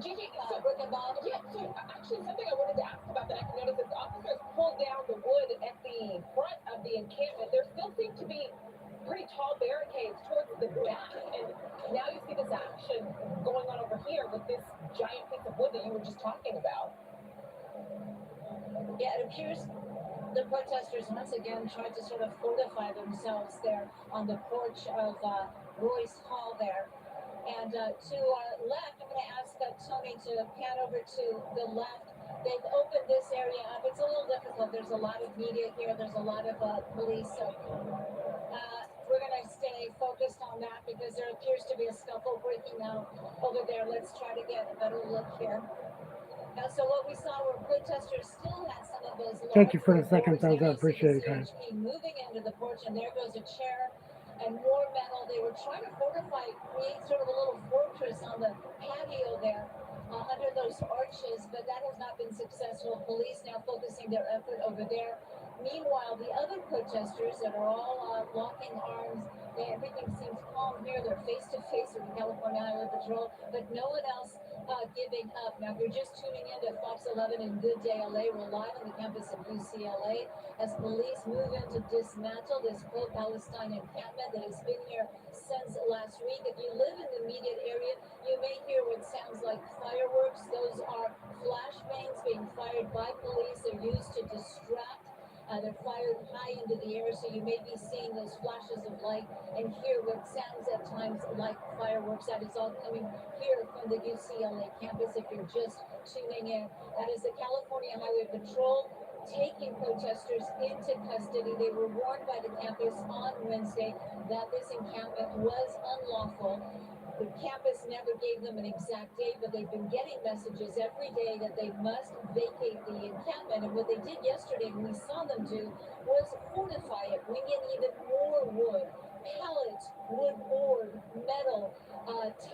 Gigi, Brooke and Bob. yeah, so actually something I wanted to ask about that I noticed is officers pulled down the wood at the front of the encampment. There still seem to be pretty tall barricades towards the back, and now you see this action going on over here with this giant piece of wood that you were just talking about. Yeah, it appears the protesters once again tried to sort of fortify themselves there on the porch of Royce Hall there. And to our left, I'm going to ask Tony to pan over to the left. They've opened this area up. It's a little difficult. There's a lot of media here. There's a lot of police. So we're going to stay focused on that because there appears to be a scuffle breaking out over there. Let's try to get a better look here. So what we saw were protesters still had some of those. Thank you for the second thumbs up. Appreciate it, guys. Moving into the porch, and there goes a chair and more metal. They were trying to fortify, create sort of a little fortress on the patio there under those arches, but that has not been successful. Police now focusing their effort over there. Meanwhile, the other protesters that are all locking arms, everything seems calm here. They're face to face with the California Highway Patrol, but no one else giving up. Now, if you're just tuning in to Fox 11 and Good Day LA, we're live on the campus of UCLA as police move in to dismantle this pro-Palestine encampment that has been here since last week. If you live in the immediate area, you may hear what sounds like fireworks. Those are flashbangs being fired by police. They're used to distract. They're fired high into the air, so you may be seeing those flashes of light and hear what sounds at times like fireworks. That is all coming here from the UCLA campus if you're just tuning in. That is the California Highway Patrol taking protesters into custody. They were warned by the campus on Wednesday that this encampment was unlawful. The campus never gave them an exact date, but they've been getting messages every day that they must vacate the encampment. And what they did yesterday, when we saw them do, was fortify it, bring in even more wood, pallets, wood board, metal,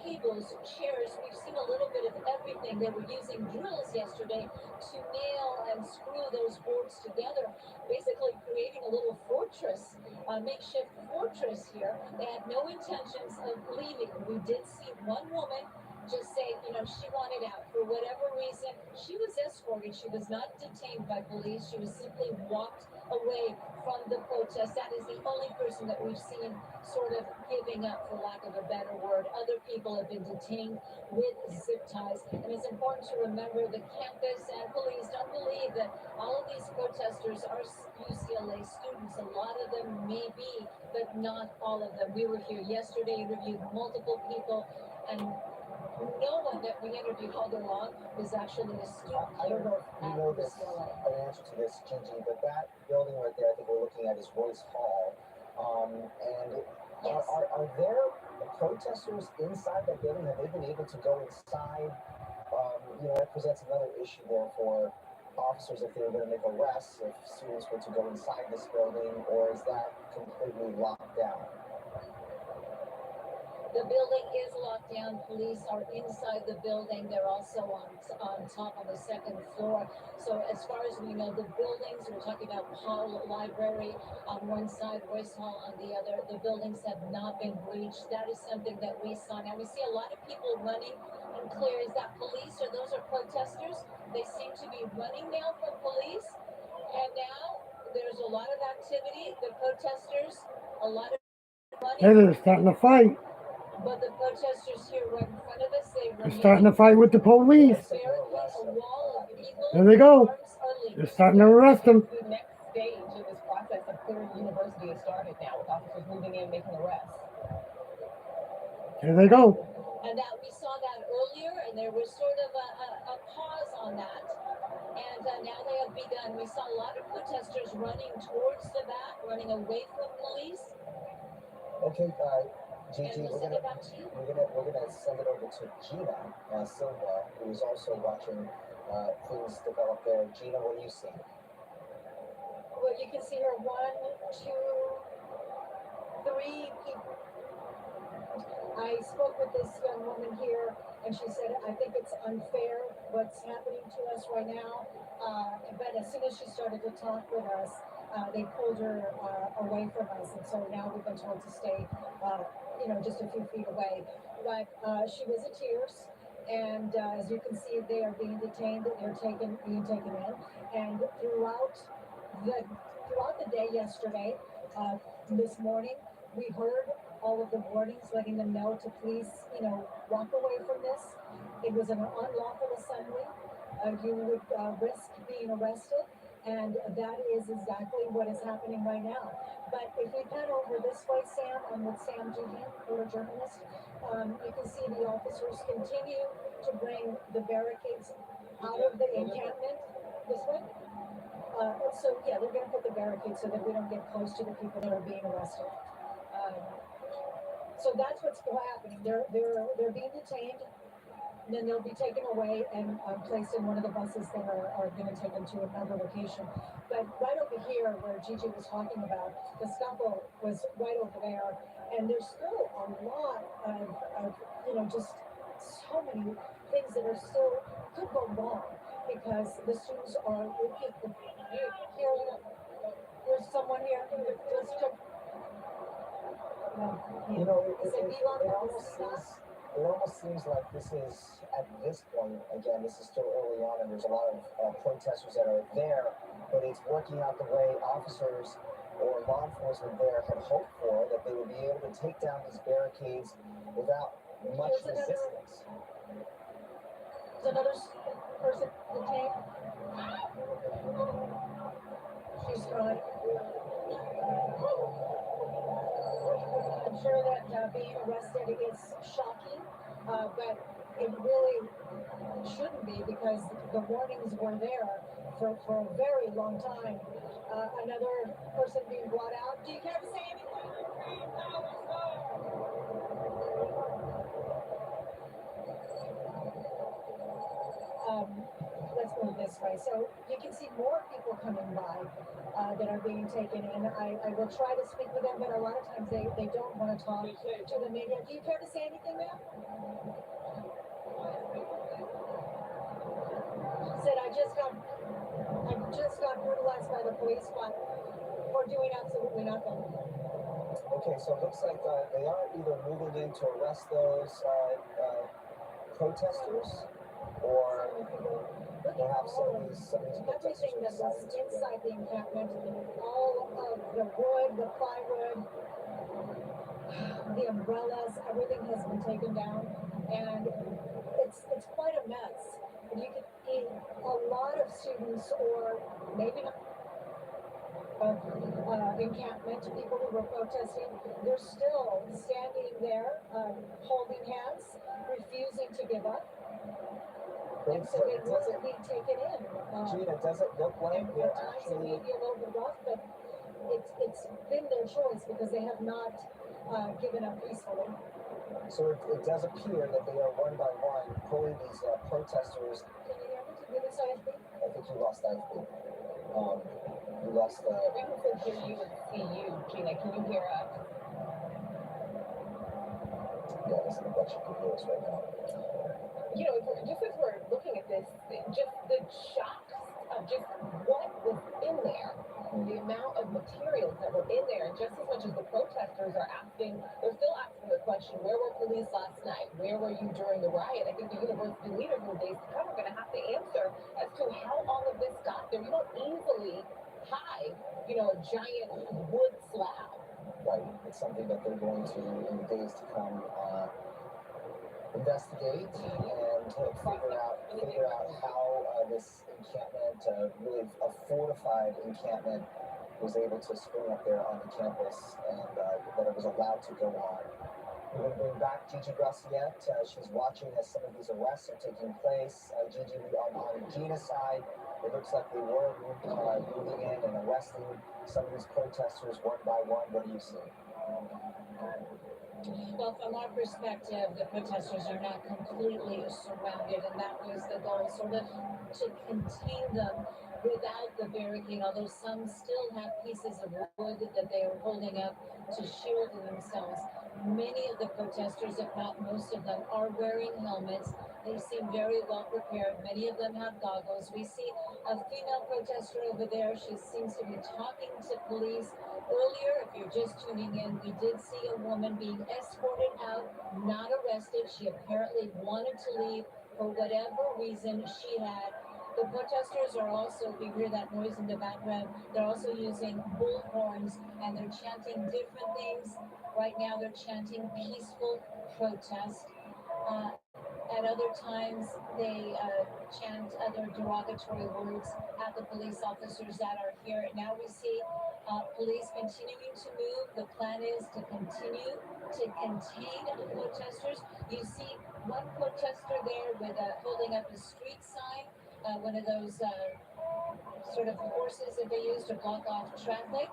tables, chairs. We've seen a little bit of everything. They were using drills yesterday to nail and screw those boards together, basically creating a little fortress, a makeshift fortress here. They had no intentions of leaving. We did see one woman just say, she wanted out for whatever reason. She was escorted. She was not detained by police. She was simply walked away from the protest. That is the only person that we've seen sort of giving up, for lack of a better word. Other people have been detained with zip ties. And it's important to remember the campus and police don't believe that all of these protesters are UCLA students. A lot of them may be, but not all of them. We were here yesterday, interviewed multiple people, and no one that we interviewed all day long was actually a student. I don't know if you know this, an answer to this, Gigi, but that building right there, I think we're looking at is Royce Hall. And Yes. are there protesters inside that building? Have they been able to go inside? That presents another issue there for officers if they were going to make arrests if students were to go inside this building, or is that completely locked down? The building is locked down. Police are inside the building. They're also on top on the second floor. So as far as we know, the buildings, we're talking about Hall Library on one side, Royce Hall on the other. The buildings have not been breached. That is something that we saw. Now we see a lot of people running and clear. Is that police or those are protesters? They seem to be running now from police. And now there's a lot of activity. The protesters, a lot of running. Hey, they're starting to fight. But the protesters here right in front of us, They're starting to fight with the police. There they go. They're starting to arrest them. The next stage of this process of clearing the university has started now, with officers moving in, making arrests. Here they go. And that we saw that earlier, and there was sort of a pause on that. And now they have begun. We saw a lot of protesters running towards the back, running away from police. Okay, Gigi, And we'll send it back to you. we're gonna send it over to Gina Silva, who is also watching things develop there. Gina, what are you seeing? Well, you can see her 1, 2, 3 people. I spoke with this young woman here, and she said, I think it's unfair what's happening to us right now. But as soon as she started to talk with us, they pulled her away from us. And so now we've been told to stay, just a few feet away. But she was in tears. And as you can see, they are being detained. They're being taken in. And throughout the day yesterday, this morning, we heard all of the warnings letting them know to please, walk away from this. It was an unlawful assembly. You would risk being arrested. And that is exactly what is happening right now. But if we head over this way, Sam, I'm with Sam Dugan, photojournalist. You can see the officers continue to bring the barricades out of the encampment. This way. They're going to put the barricades so that we don't get close to the people that are being arrested. So that's what's happening. They're being detained. And then they'll be taken away and placed in one of the buses that are going to take them to another location. But right over here, where Gigi was talking about, the scuffle was right over there. And there's still a lot of just so many things that are still could go wrong because the students are. There's someone here. Let's check. You know, it almost seems like this is, at this point, again, this is still early on, and there's a lot of protesters that are there, but it's working out the way officers or law enforcement there had hoped for, that they would be able to take down these barricades without much resistance. There's another person that came. She's crying. I'm sure that being arrested is shocking, but it really shouldn't be because the warnings were there for a very long time. Another person being brought out. Do you care to say anything? Let's put it this way. So you can see more people coming by that are being taken in. I will try to speak with them, but a lot of times they don't want to talk to the media. Do you care to say anything, ma'am? Said I just got brutalized by the police, but we're doing absolutely nothing. Okay, so it looks like they are either moving in to arrest those protesters, or perhaps some of these protesters Everything that was inside the encampment, all of the wood, the plywood, the umbrellas, everything has been taken down, and it's quite a mess. And you can see a lot of students, or maybe not, encampment, people who were protesting, they're still standing there, holding hands, refusing to give up. And so they won't be taken in. Gina, does it look like they're actually... It may be a little bit rough, but it's been their choice because they have not given up peacefully. So it does appear that they are one by one pulling these protesters. Can you hear me? Did you lose IFB? I think you lost IFB. You lost the... We can still hear you and see you, Gina. Can you hear us? Yeah, I think that you can hear us right now. You know, just as we're looking at this, just the shocks of just what was in there, the amount of materials that were in there, and just as much as the protesters are asking, they're still asking the question, where were police last night? Where were you during the riot? I think the university leaders in the days to come are going to have to answer as to how all of this got there. You don't easily hide, a giant wood slab. Right, it's something that they're going to, in the days to come, investigate and figure out how this encampment, really a fortified encampment, was able to spring up there on the campus, and that it was allowed to go on. We're going to bring back Gigi Graciette. She's watching as some of these arrests are taking place. Gigi, on Gina's side, it looks like they were moving in and arresting some of these protesters one by one. What do you see? Well, from our perspective, the protesters are not completely surrounded, and that was the goal, sort of to contain them without the barricade, although some still have pieces of wood that they are holding up to shield themselves. Many of the protesters, if not most of them, are wearing helmets. They seem very well prepared. Many of them have goggles. We see a female protester over there. She seems to be talking to police. Earlier, if you're just tuning in, we did see a woman being escorted out, not arrested. She apparently wanted to leave for whatever reason she had. The protesters are also, if you hear that noise in the background, they're also using bullhorns and they're chanting different things. Right now, they're chanting peaceful protest. At other times, they chant other derogatory words at the police officers that are here. Now we see police continuing to move. The plan is to continue to contain the protesters. You see one protester there with holding up a street sign, one of those sort of horses that they use to block off traffic.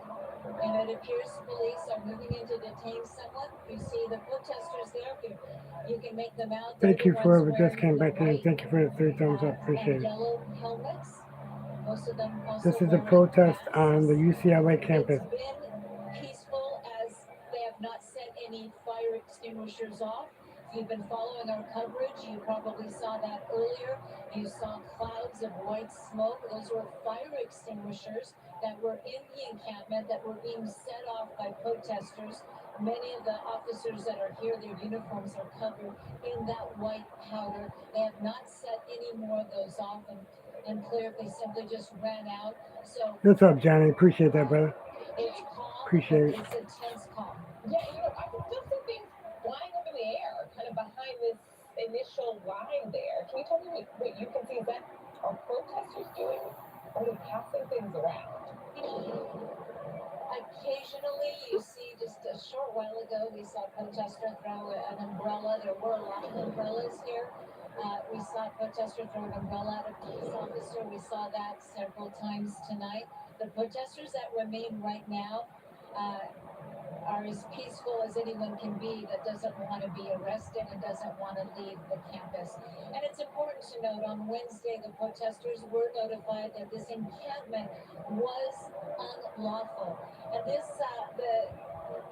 And it appears police are moving in to detain someone. You see the protesters there. You can make them out. Thank you for whoever just came back in. Thank you for the 3 thumbs up. Appreciate it. Yellow helmets. Most of them also This is a protest on the UCLA campus. It's been peaceful as they have not set any fire extinguishers off. If you've been following our coverage, you probably saw that earlier. You saw clouds of white smoke. Those were fire extinguishers that were in the encampment that were being set off by protesters. Many of the officers that are here, their uniforms are covered in that white powder. They have not set any more of those off and clear. They simply just ran out. So What's up, Johnny? Appreciate that, brother. it's calm, Appreciate but it. it's a tense calm. Yeah, I can still see things flying up in the air, kind of behind this initial line there. Can you tell me what you can see? Is that are protesters doing? Or are they passing things around? Occasionally, you see, just a short while ago, we saw a protester throw an umbrella. There were a lot of umbrellas here. We saw a protester throw an umbrella at a police officer. We saw that several times tonight. The protesters that remain right now are as peaceful as anyone can be that doesn't want to be arrested and doesn't want to leave the campus. And it's important to note on Wednesday, the protesters were notified that this encampment was unlawful. And the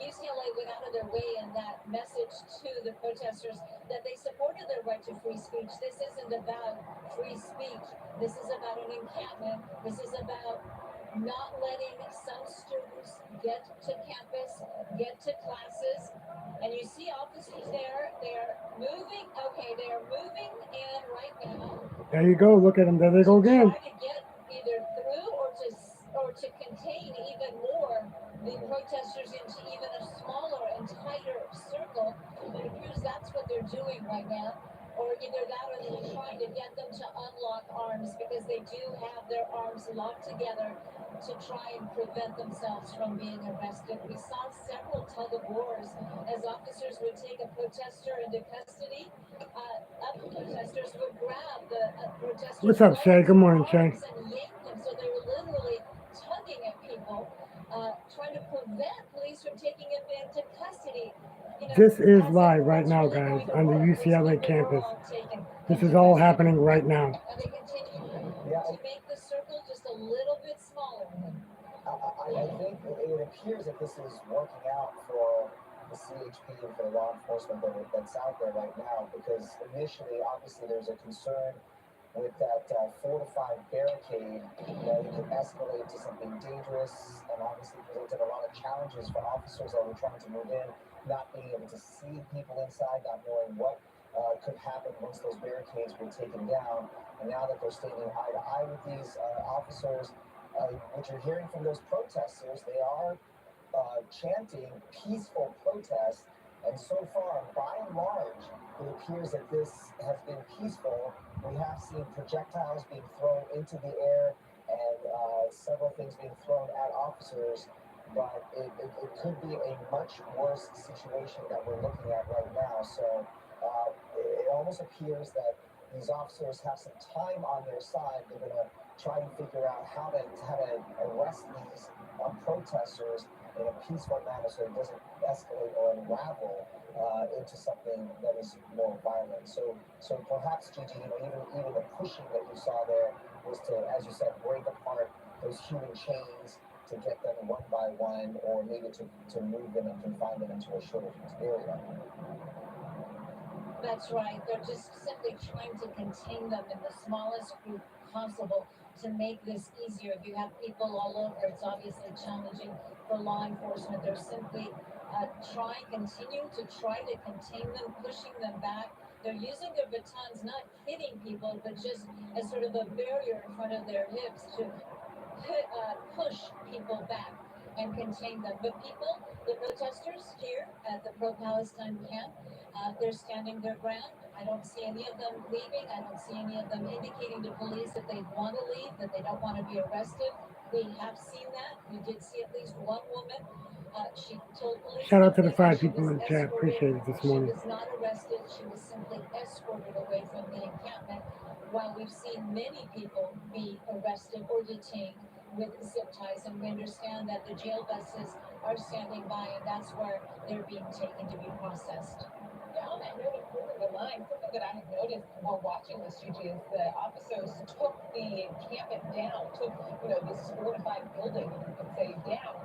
UCLA went out of their way in that message to the protesters that they supported their right to free speech. This isn't about free speech. This is about an encampment. This is about not letting some students get to campus, get to classes. And you see officers there, they're moving. Okay, they are moving in right now. There you go. Look at them. There they go again. Try to get either through or to contain even more the protesters into even a smaller and tighter circle. It appears that's what they're doing right now. Or either that or they're trying to get them to unlock arms because they do have their arms locked together to try and prevent themselves from being arrested. We saw several tug of wars as officers would take a protester into custody. Other protesters would grab the protesters. What's up, Shay? Good morning, Shay. And yank them, so they were literally tugging at people, trying to prevent police from taking them into custody. This is live right now, guys, on the UCLA campus. This is all happening right now. And they continue to make the circle just a little bit smaller. I think it appears that this is working out for the CHP and for the law enforcement that's out there right now, because initially, obviously, there's a concern with that fortified barricade that it could escalate to something dangerous, and obviously presented a lot of challenges for officers that were trying to move in, not being able to see people inside, not knowing what could happen once those barricades were taken down. And now that they're standing eye to eye with these officers, what you're hearing from those protesters, they are chanting peaceful protest. And so far, by and large, it appears that this has been peaceful. We have seen projectiles being thrown into the air and several things being thrown at officers, but it could be a much worse situation that we're looking at right now. So it almost appears that these officers have some time on their side. They're going to try and figure out how to arrest these protesters in a peaceful manner so it doesn't escalate or unravel into something that is more violent. So perhaps, Gigi, even the pushing that you saw there was to, as you said, break apart those human chains to get them one by one, or maybe to move them and confine them into a shorter area. That's right. They're just simply trying to contain them in the smallest group possible to make this easier. If you have people all over, it's obviously challenging for law enforcement. They're simply continue to contain them, pushing them back. They're using their batons, not hitting people, but just as sort of a barrier in front of their hips to push people back and contain them. But people, the protesters here at the pro-Palestine camp, they're standing their ground. I don't see any of them leaving. I don't see any of them indicating to police that they want to leave, that they don't want to be arrested. We have seen that. We did see at least one woman. She told police. Shout out to the 5 people in the chat. Appreciate it this morning. She was not arrested. She was simply escorted away from the encampment. While we've seen many people be arrested or detained with zip ties, and we understand that the jail buses are standing by, and that's where they're being taken to be processed. Yeah, on that note of moving the line, something that I have noticed while watching this, Gigi, is the officers took the encampment down, took this fortified building, you could say, down.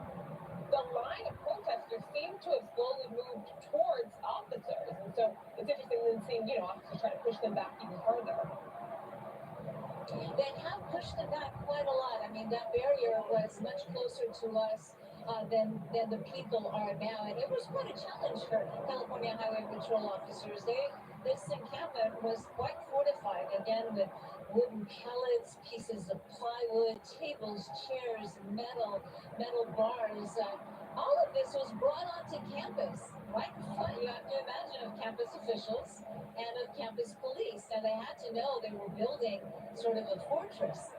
The line of protesters protesters seem to have slowly moved towards officers. And so it's interesting then seeing, officers try to push them back even further. They have pushed them back quite a lot. I mean, that barrier was much closer to us than the people are now, and it was quite a challenge for California Highway Patrol officers. This encampment was quite fortified, again with wooden pallets, pieces of plywood, tables, chairs, metal bars. All of this was brought onto campus, right in front. You have to imagine of campus officials and of campus police, and they had to know they were building sort of a fortress.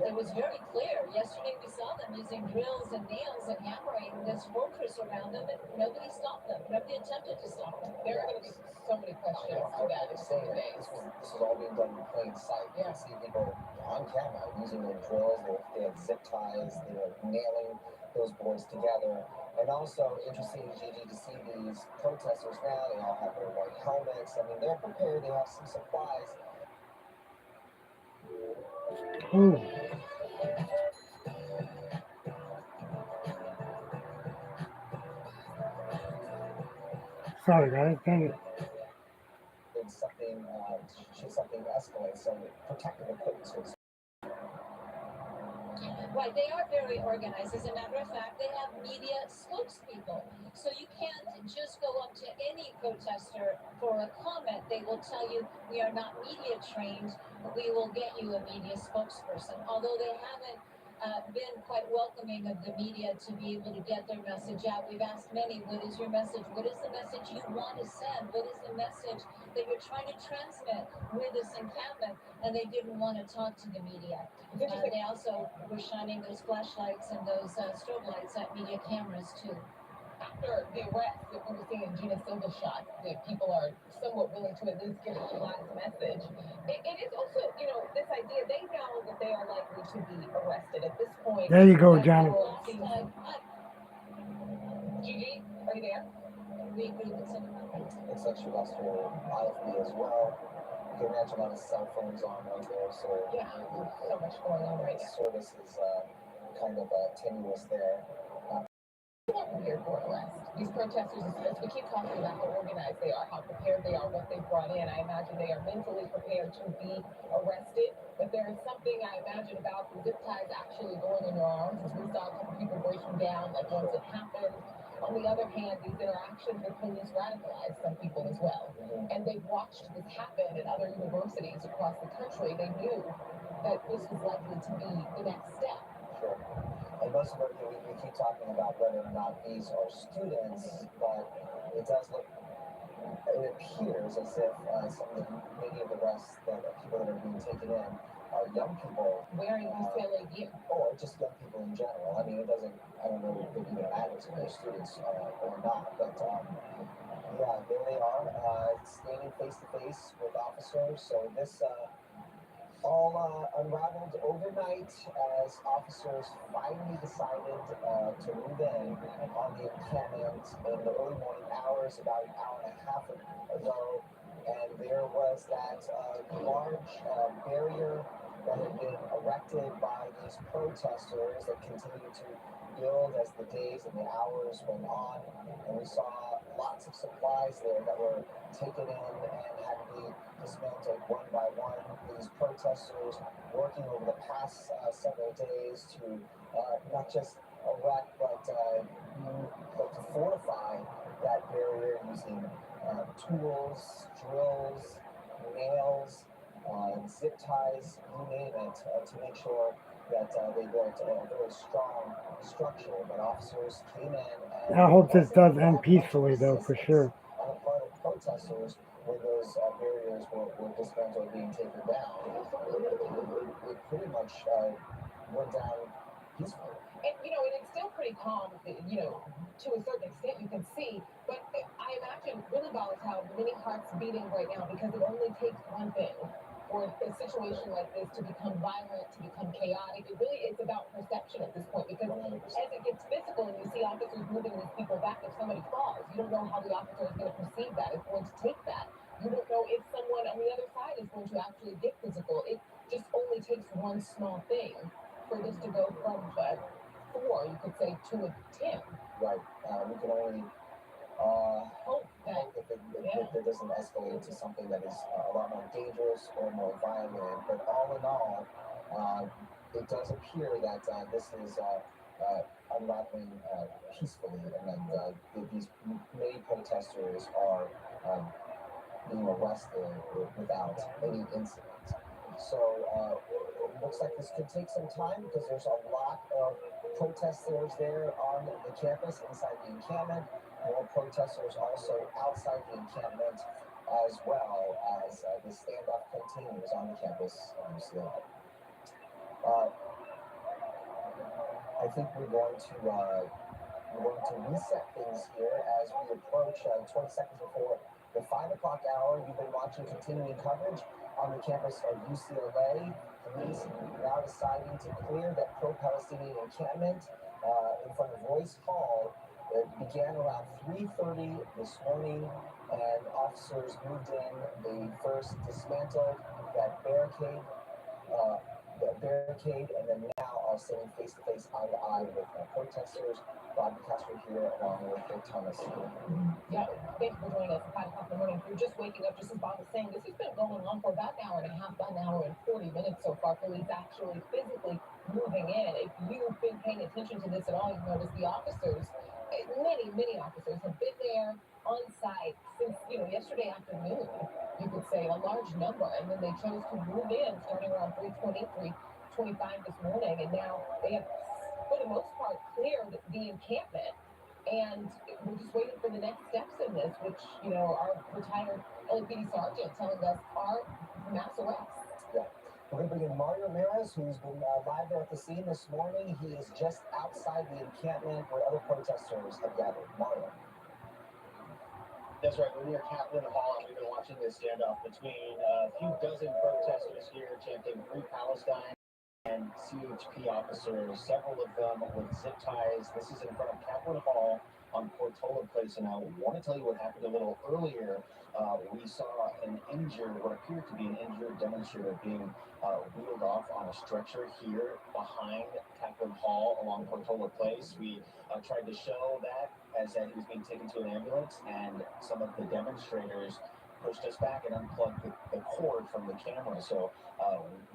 It was very clear. Yesterday we saw them using drills and nails and hammering this fortress around them, and nobody stopped them. Nobody attempted to stop them. There are going to be so many questions to that in saying days. this was all being done in plain sight. You can see people on camera using their drills. They had zip ties. They were nailing those boards together. And also interesting, Gigi, to see these protesters now. They all have their white helmets. I mean, they're prepared. They have some supplies. Ooh. Sorry, guys. Dang it. Should something escalate, so protective equipment. Right, they are very organized. As a matter of fact, they have media spokespeople. So you can't just go up to any protester for a comment. They will tell you, we are not media trained, but we will get you a media spokesperson. Although they haven't been quite welcoming of the media to be able to get their message out. We've asked many, what is your message? What is the message you want to send? What is the message that you're trying to transmit with this encampment? And they didn't want to talk to the media. They also were shining those flashlights and those strobe lights at media cameras too. After the arrest that we were seeing in Gina Silva's shot, that people are somewhat willing to at least get a July's message. It is also, this idea, they know that they are likely to be arrested at this point. There you go, Johnny. Gigi, are you there? Looks like she lost her IFB as well. You can imagine a lot of cell phones on right there, so yeah, so much going on right now. Service is kind of tenuous there. Prepared for arrest. These protesters, as we keep talking about how organized they are, how prepared they are, what they've brought in, I imagine they are mentally prepared to be arrested. But there is something I imagine about the zip ties actually going in your arms, as we saw a couple people breaking down, like once it happened. On the other hand, these interactions with police radicalize some people as well. And they've watched this happen at other universities across the country. They knew that this was likely to be the next step. Sure. And most of it, we keep talking about whether or not these are students, but it does look, it appears as if many of the rest that people that are being taken in are young people wearing UCLA gear, or just young people in general. I mean, I don't know if it even matters if they're students or not, but yeah, there they are, standing face to face with officers. So this all unraveled overnight as officers finally decided to move in on the encampment in the early morning hours, about an hour and a half ago. And there was that large barrier that had been erected by these protesters that continued to build as the days and the hours went on. And we saw lots of supplies there that were taken in and had to be dismantled one by one. These protesters working over the past several days to not just erect but to fortify that barrier using tools, drills, nails, zip ties, you name it, to make sure that they built a very strong structure. But officers came in and I hope this does end peacefully, though, for sure. On the part of protesters, when those barriers were dismantled, being taken down, it pretty much went down peacefully. And it's still pretty calm, to a certain extent you can see, but I imagine really volatile, many hearts beating right now, because it only takes one thing for a situation like this to become violent, to become chaotic. It really is about perception at this point, because as it gets physical and you see officers moving these people back, if somebody falls, you don't know how the officer is going to perceive that, is going to take that. You don't know if someone on the other side is going to actually get physical. It just only takes one small thing for this to go from 4, you could say, to a 10. Right. We can only Hope that hope that that doesn't escalate into something that is a lot more dangerous or more violent. But all in all, it does appear that this is unraveling peacefully, and that these many protesters are being arrested without any incident. So it looks like this could take some time because there's a lot of protesters there on the campus inside the encampment. More protesters also outside the encampment, as well as the standoff continues on the campus of UCLA. I think we're going to reset things here as we approach 20 seconds before the 5 o'clock hour. You've been watching continuing coverage on the campus of UCLA. Police now deciding to clear that pro-Palestinian encampment in front of Royce Hall. It began around 3:30 this morning, and officers moved in. They first dismantled that barricade, and then now are sitting face to face, eye to eye with protesters. Bob Castro here, along with Thomas. Yeah, thank you for joining us at 5 o'clock in the morning. If you're just waking up, just as Bob was saying, this has been going on for about an hour and a half, about an hour and 40 minutes so far. Police actually physically moving in. If you've been paying attention to this at all, you've noticed the officers, many officers have been there on site since, yesterday afternoon, you could say, a large number. And then they chose to move in starting around 3:20, 3:25 this morning. And now they have, for the most part, cleared the encampment. And we're just waiting for the next steps in this, which, our retired LAPD sergeant telling us are mass arrests. Yeah. We're going to bring in Mario Ramirez, who's been live there at the scene this morning. He is just outside the encampment where other protesters have gathered. Mario. That's right. We're near Kaplan Hall, and we've been watching this standoff between a few dozen protesters here chanting "Free Palestine" and CHP officers, several of them with zip ties. This is in front of Kaplan Hall on Portola Place, and I want to tell you what happened a little earlier. We saw what appeared to be an injured demonstrator being wheeled off on a stretcher here behind Kaplan Hall along Portola Place. We tried to show that as he was being taken to an ambulance, and some of the demonstrators pushed us back and unplugged the cord from the camera. So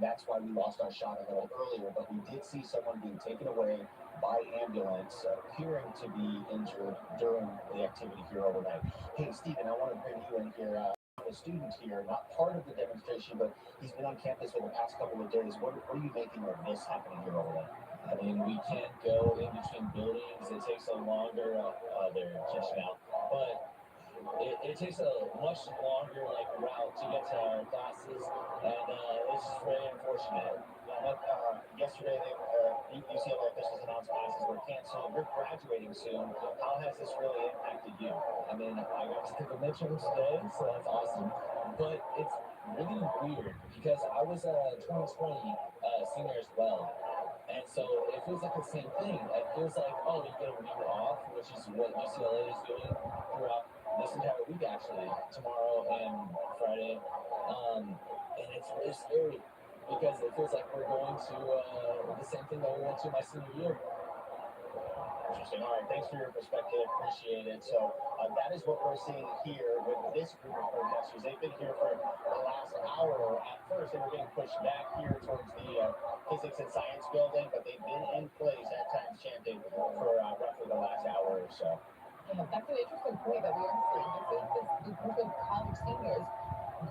that's why we lost our shot a little earlier. But we did see someone being taken away by ambulance, appearing to be injured during the activity here overnight. Hey, Stephen, I want to bring you in here. A student here, not part of the demonstration, but he's been on campus for the past couple of days. What are you making of this happening here overnight? I mean, we can't go in between buildings. It takes a longer, they're just now, but it takes a much longer route to get to our classes, and it's just very unfortunate. Yesterday, UCLA officials announced classes were canceled. You're graduating soon. How has this really impacted you? I mean, I got to take a midterm today, so that's awesome. But it's really weird because I was a 2020 senior as well. And so it feels like the same thing. It feels like, oh, you get a week off, which is what UCLA is doing throughout this entire week, actually, tomorrow and Friday. And it's really scary because it feels like we're going to the same thing that we went to my senior year. Interesting. All right. Thanks for your perspective. Appreciate it. So that is what we're seeing here with this group of protesters. They've been here for the last hour. At first, they were being pushed back here towards the physics and science building, but they've been in place at times chanting for roughly the last hour or so. Yeah, that's an interesting point that we are seeing. This group of college seniors,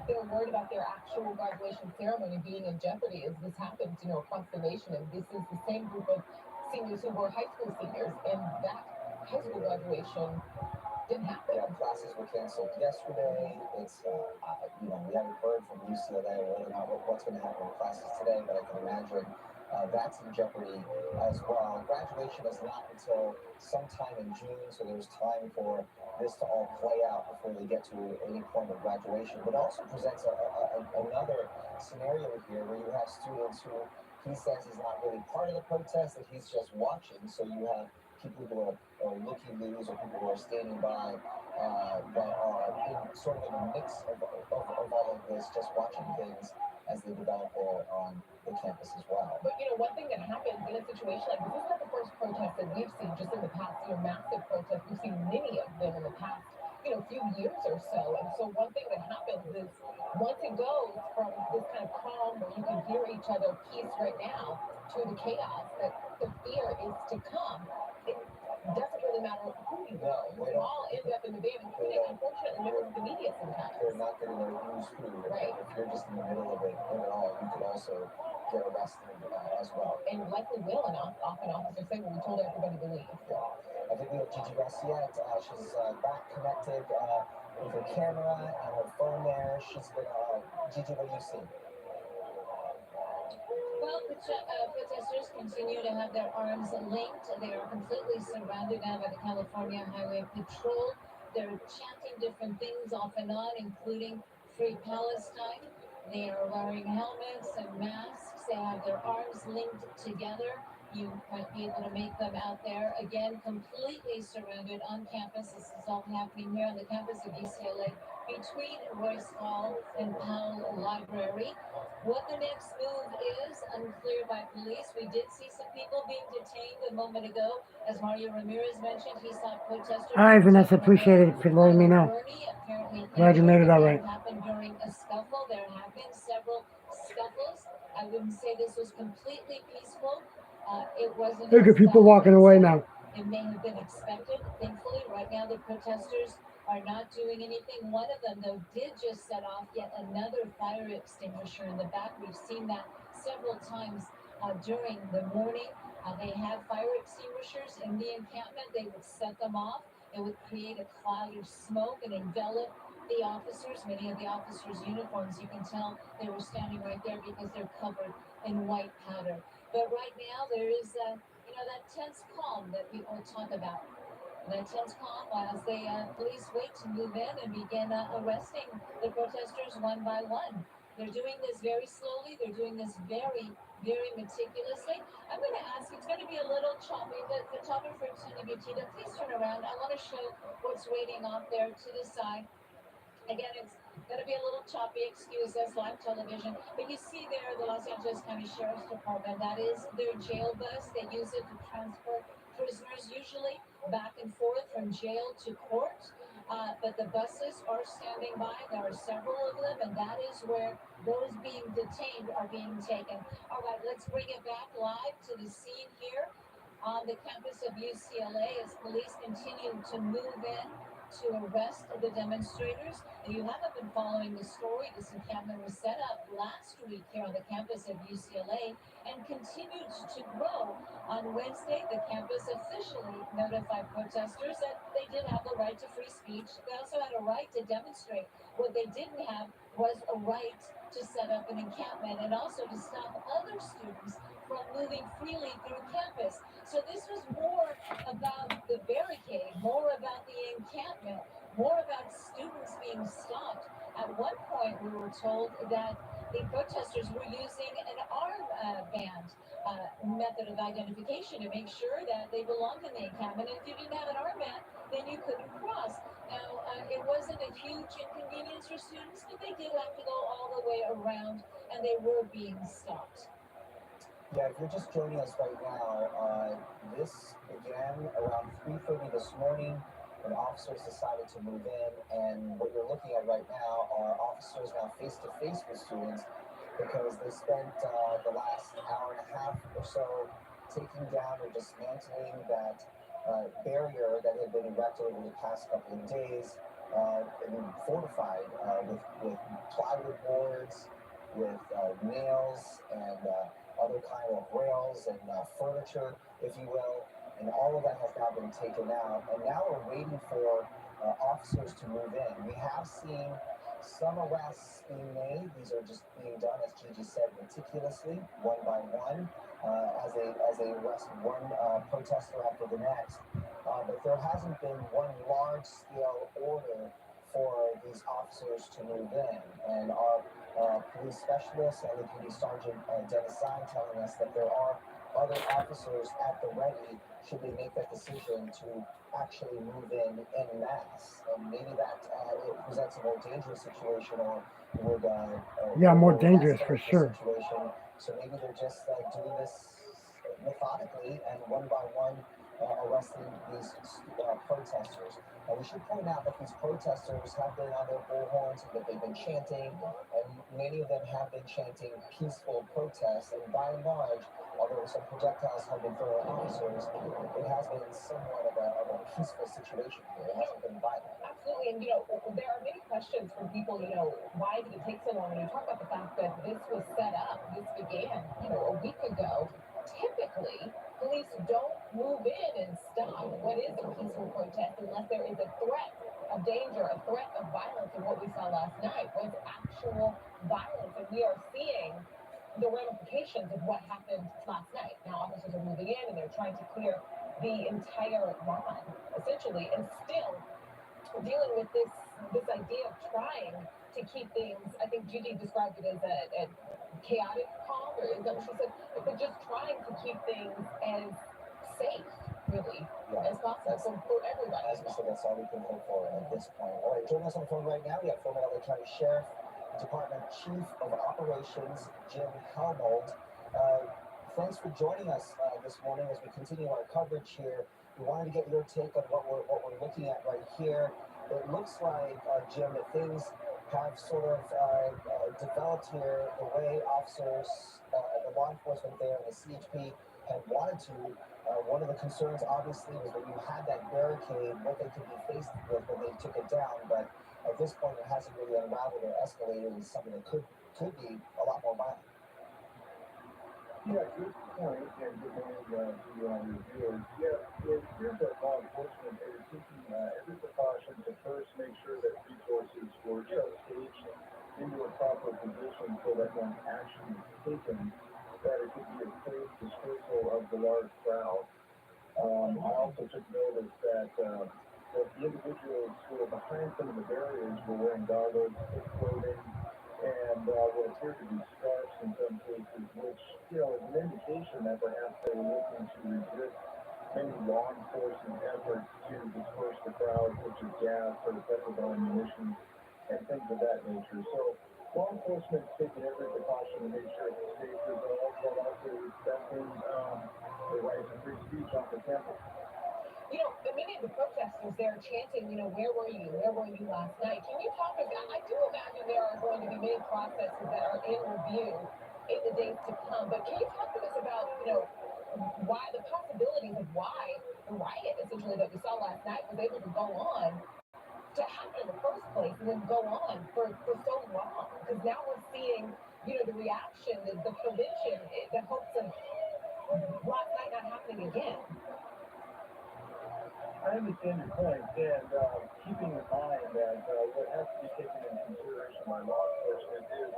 they're worried about their actual graduation ceremony being in jeopardy as this happens, across the nation. And this is the same group of seniors who were high school seniors, and that high school graduation didn't happen. Yeah, classes were canceled yesterday. It's, we haven't heard from UCLA whether or not what's going to happen with classes today, but I can imagine that's in jeopardy as well. Graduation is not until sometime in June, so there's time for this to all play out before they get to any point of graduation. But it also presents another scenario here where you have students who he says he's not really part of the protest, that he's just watching. So you have people who are looky-loos, or people who are standing by that are in sort of in a mix of all of this, just watching things as they develop. or on the campus as well. But one thing that happens in a situation like this is not the first protest that we've seen just in the past, massive protests. We've seen many of them in the past, few years or so. And so one thing that happens is once it goes from this kind of calm where you can hear each other peace right now to the chaos that the fear is to come, it doesn't really matter who you are. We all end up in the van, including, unfortunately, members of the media sometimes. They're not getting their news food. Right. If you're just in the middle of it at all, you could also get arrested as well. And likely will, and often officers say, well, we told everybody to leave. Yeah. I think we have Gigi Rassiette. She's back connected with her camera and her phone there. She's been, Gigi, what do you see? Well, protesters continue to have their arms linked. They are completely surrounded now by the California Highway Patrol. They're chanting different things off and on, including Free Palestine. They are wearing helmets and masks. They have their arms linked together. You might be able to make them out there. Again, completely surrounded on campus. This is all happening here on the campus of UCLA between Royce Hall and Powell Library. What the next move is, unclear by police. We did see some people being detained a moment ago. As Mario Ramirez mentioned, he saw protesters. All right, Vanessa, appreciate it for letting me know. Glad you made it all right. Happened during a scuffle. There have been several scuffles. I wouldn't say this was completely peaceful. It wasn't. Look at people walking away now. It may have been expected. Thankfully, right now the protesters are not doing anything. One of them, though, did just set off yet another fire extinguisher in the back. We've seen that several times during the morning. They had fire extinguishers in the encampment. They would set them off. It would create a cloud of smoke and envelop the officers. Many of the officers' uniforms, you can tell they were standing right there because they're covered in white powder. But right now there is, that tense calm that people talk about. That tense calm as the police wait to move in and begin arresting the protesters one by one. They're doing this very slowly. They're doing this very, very meticulously. I'm going to ask, it's going to be a little choppy. The photographer, Tony Butita, please turn around. I want to show what's waiting off there to the side. Again, it's going to be a little choppy, excuse us, live television. But you see there the Los Angeles County Sheriff's Department. That is their jail bus. They use it to transport prisoners, usually back and forth from jail to court. But the buses are standing by. There are several of them, and that is where those being detained are being taken. All right, let's bring it back live to the scene here on the campus of UCLA as police continue to move in to arrest the demonstrators. If you haven't been following the story, this encampment was set up last week here on the campus of UCLA and continued to grow. On Wednesday, the campus officially notified protesters that they did have the right to free speech. They also had a right to demonstrate. What they didn't have was a right to set up an encampment and also to stop other students from moving freely through campus. So this was more about the barricade, more about the encampment, more about students being stopped. At one point, we were told that the protesters were using an armband method of identification to make sure that they belonged in the encampment. And if you didn't have an armband, then you couldn't cross. Now, it wasn't a huge inconvenience for students, but they did have to go all the way around, and they were being stopped. Yeah, if you're just joining us right now, this began around 3:30 this morning when officers decided to move in. And what you're looking at right now are officers now face to face with students because they spent the last hour and a half or so taking down or dismantling that barrier that had been erected over the past couple of days and fortified with plywood boards, with nails and other kind of rails and furniture, if you will, and all of that has now been taken out. And now we're waiting for officers to move in. We have seen some arrests being made. These are just being done, as Gigi said, meticulously, one by one, as they arrest one protester after the next. But there hasn't been one large-scale order for these officers to move in. And our police specialist, LAPD Sergeant Dennis Zine, telling us that there are other officers at the ready should they make that decision to actually move in masse. And maybe that it presents a more dangerous situation or would Yeah, more dangerous for escalate the sure. situation. So maybe they're just doing this methodically and one by one arresting these protesters. We should point out that these protesters have been on their bullhorns and that they've been chanting, and many of them have been chanting peaceful protests. And by and large, although some projectiles have been thrown at officers, it has been somewhat of a peaceful situation here. It hasn't been violent. Absolutely, and there are many questions from people. Why did it take so long? And you talk about the fact that this was set up, this began, a week ago. Typically, police don't move in and stop what is a peaceful protest unless there is a threat of danger, a threat of violence. And what we saw last night was actual violence, and we are seeing the ramifications of what happened last night. Now, officers are moving in and they're trying to clear the entire line, essentially, and still dealing with this idea of trying to keep things. I think Gigi described it as a chaotic calm, or is that what she said? But just trying to keep things as safe, really, as possible for everybody. As we said, that's all we can hope for at this point. All right, joining us on the phone right now, we have former LA County Sheriff Department Chief of Operations, Jim Helmold. Thanks for joining us this morning as we continue our coverage here. We wanted to get your take on what we're looking at right here. It looks like, Jim, that things have sort of developed here the way officers, the law enforcement there, and the CHP had wanted to. One of the concerns, obviously, was that you had that barricade, what they could be faced with when they took it down. But at this point, it hasn't really unraveled or escalated into something that could be a lot more violent. Yeah, good point, and good morning to your viewers. Yeah, it appears that law enforcement is taking every precaution to first make sure that resources were staged into a proper position so that when action is taken, that it could be a safe dispersal of the large crowd. I also took notice that the individuals who were behind some of the barriers were wearing goggles, thick clothing, and what appeared to be scarves in some cases, which is an indication that perhaps they were looking to resist any law enforcement efforts to disperse the crowd, such as gas or pepper ammunition and things of that nature. So law enforcement is taking every precaution to make sure it's safe as well, while also respecting the right to free speech on the campus. Many of the protesters there chanting, where were you? Where were you last night? Can you talk about, I do imagine there are going to be many processes that are in review in the days to come, but can you talk to us about, why the possibilities of why the riot, essentially, that we saw last night was able to go on to happen in the first place and then go on for so long? Because now we're seeing, the reaction, the prevention, the hopes of last night not happening again. I understand your point, and keeping in mind that what has to be taken into consideration by law enforcement is,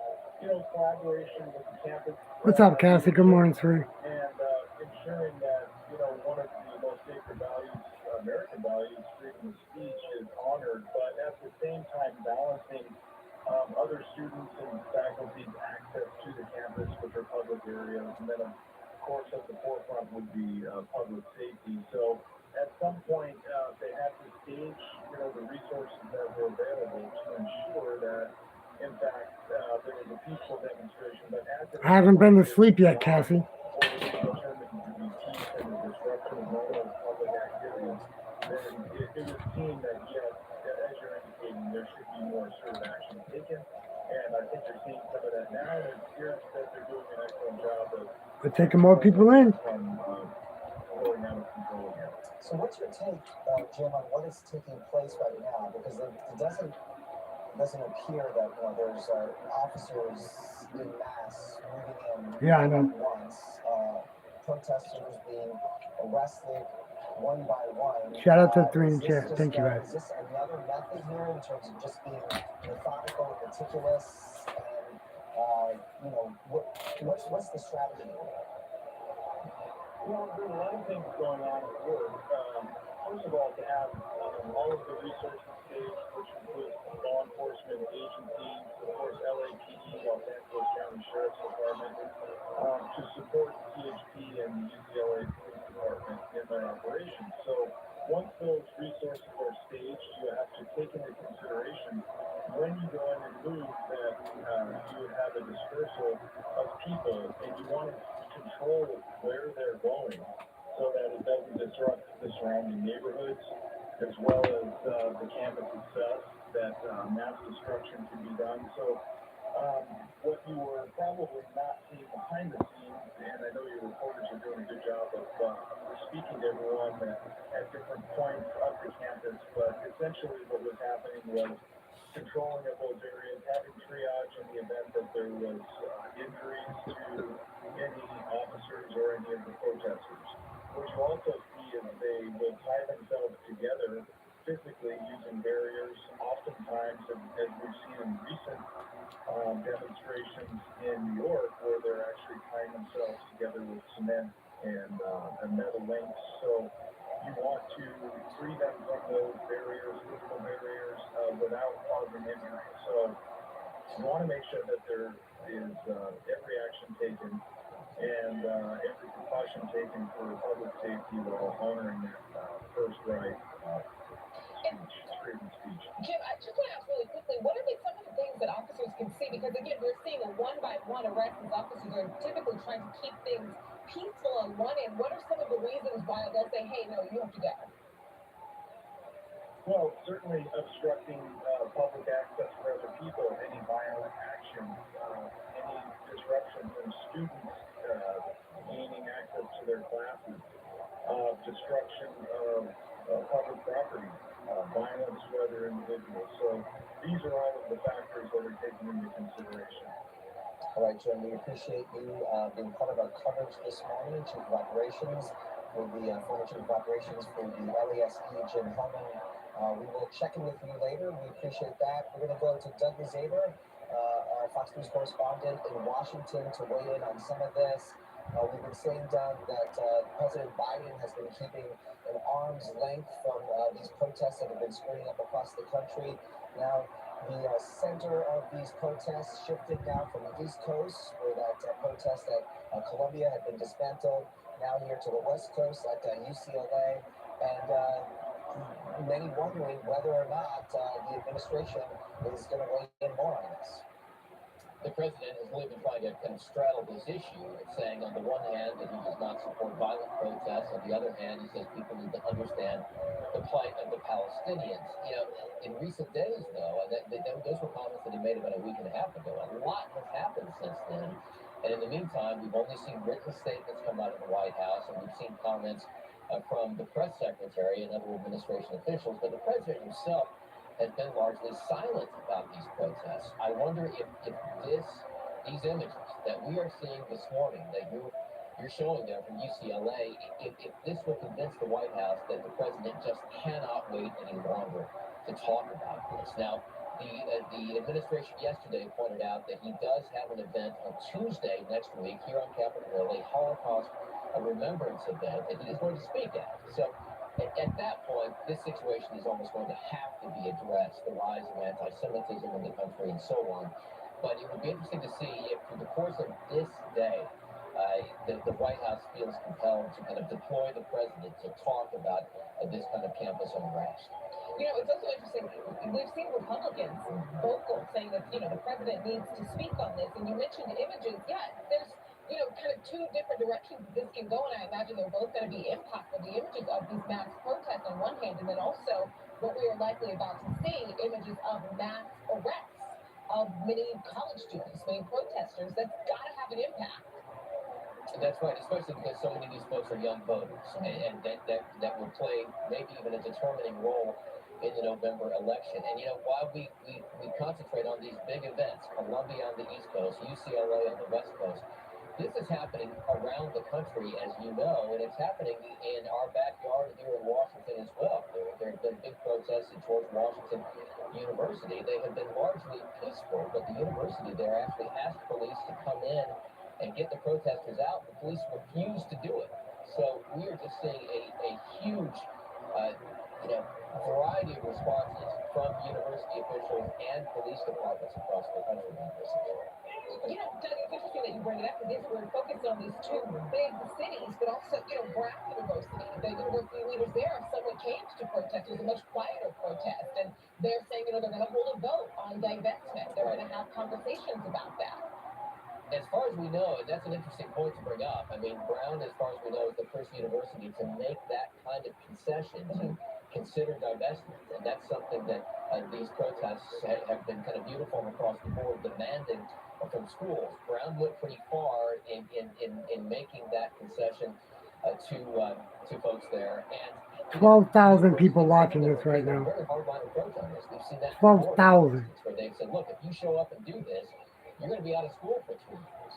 collaboration with the campus. What's up, Cassie? Good morning, sir. And ensuring that, one of the most sacred values, American values, freedom of speech, is honored, but at the same time balancing other students and faculty's access to the campus, which are public areas, and then, of course, at the forefront would be public safety. So at some point, they had to stage, the resources that were available to ensure that, in fact, there was a peaceful demonstration. But as I haven't been to sleep yet, Cassie. determined to be peace and the disruption of normal public activities, then it would seem that, yes, as you're indicating, there should be more assertive action taken. And I think you're seeing some of that now, and it appears that they're doing an excellent job of We're taking more people in. going out of control again. So what's your take, Jim, on what is taking place right now? Because it doesn't appear that there's officers in mass moving in Yeah, I know. at once, protesters being arrested one by one. Shout out to the 3 in Is the this chat. just, Thank you, guys. Is this another method here in terms of just being methodical, meticulous, and what's the strategy here? Well, there's a lot of things going on at work. First of all, to have all of the resources staged, which include law enforcement agencies, of course, LAPD, Los Angeles County Sheriff's Department, to support CHP and the UCLA Police Department in their operations. So once those resources are staged, you have to take into consideration when you go in and move that you would have a dispersal of people, and you want to control where they're going so that it doesn't disrupt the surrounding neighborhoods as well as the campus itself, that mass destruction can be done. So what you were probably not seeing behind the scenes, and I know your reporters are doing a good job of speaking to everyone at different points of the campus, but essentially what was happening was controlling of those areas, having triage in the event that there was injuries to any officers or any of the protesters. What you also see is they will tie themselves together physically using barriers, oftentimes, as we've seen in recent demonstrations in New York, where they're actually tying themselves together with cement and metal links. So you want to free them from those barriers, physical barriers, without causing injury. So you want to make sure that there is every action taken and every precaution taken for public safety while honoring that first right freedom of speech. Jim, I just want to ask really quickly, what are some of the things that officers can see? Because again, we're seeing a one-by-one arrest as officers are typically trying to keep things peaceful on one end. What are some of the reasons why they'll say, hey, no, you have to go? Well, certainly obstructing public access for other people, any violent action, any disruption from students gaining access to their classes, destruction of public property, violence to other individuals. So these are all of the factors that are taken into consideration. All right, Jim, we appreciate you being part of our coverage this morning. Chief of Operations for the former Chief of Operations for the LASE, Jim Hellman. We will check in with you later. We appreciate that. We're going to go to Doug Zaber, our Fox News correspondent in Washington, to weigh in on some of this. We've been saying, Doug, that President Biden has been keeping an arm's length from these protests that have been springing up across the country. Now, the center of these protests shifted now from the East Coast, where that protest at Columbia had been dismantled, now here to the West Coast at UCLA, and many wondering whether or not the administration is going to weigh in more on this. The president has really been trying to kind of straddle this issue, saying on the one hand that he does not support violent protests, on the other hand he says people need to understand the plight of the Palestinians. You know, in recent days, though, those were comments that he made about a week and a half ago. A lot has happened since then, and in the meantime, we've only seen written statements come out of the White House, and we've seen comments from the press secretary and other administration officials, but the president himself has been largely silent about these protests. I wonder if these images that we are seeing this morning, that you're showing there from UCLA, if this will convince the White House that the president just cannot wait any longer to talk about this. Now, the administration yesterday pointed out that he does have an event on Tuesday next week here on Capitol Hill, a Holocaust remembrance event that he is going to speak at. So at that point, this situation is almost going to have to be addressed, the rise of anti-Semitism in the country and so on. But it would be interesting to see if through the course of this day, the White House feels compelled to kind of deploy the president to talk about this kind of campus unrest. You know, it's also interesting. We've seen Republicans vocal saying that, the president needs to speak on this. And you mentioned images. Yeah, there's, kind of two different directions this can go. And I imagine they're both going to be impactful. The images of these mass protests on one hand, and then also what we are likely about to see, images of mass arrests of many college students, many protesters. That's got to have an impact. That's right, especially because so many of these folks are young voters, and that will play maybe even a determining role in the November election. And while we concentrate on these big events, Columbia on the East Coast, UCLA on the West Coast, this is happening around the country, as you know, and it's happening in our backyard here in Washington as well. There have been big protests at George Washington University. They have been largely peaceful, but the university there actually asked police to come in and get the protesters out. The police refused to do it. So we are just seeing a huge, variety of responses from university officials and police departments across the country on this issue. You know, Doug, it's interesting that you bring it up because we're focused on these two big cities, but also, Brown University, the university leaders there have somewhat changed to protest. It was a much quieter protest, and they're saying, they're going to hold a vote on divestment. They're going to have conversations about that. As far as we know, and that's an interesting point to bring up. I mean, Brown, as far as we know, is the first university to make that kind of concession to consider divestment, and that's something that these protests have been kind of uniform across the board, demanding from schools. Brown went pretty far in making that concession to folks there, and 12,000 people watching this right now. very hard-line approach on this. We've seen that 12,000. where they've said, look, if you show up and do this, you're going to be out of school for 2 years.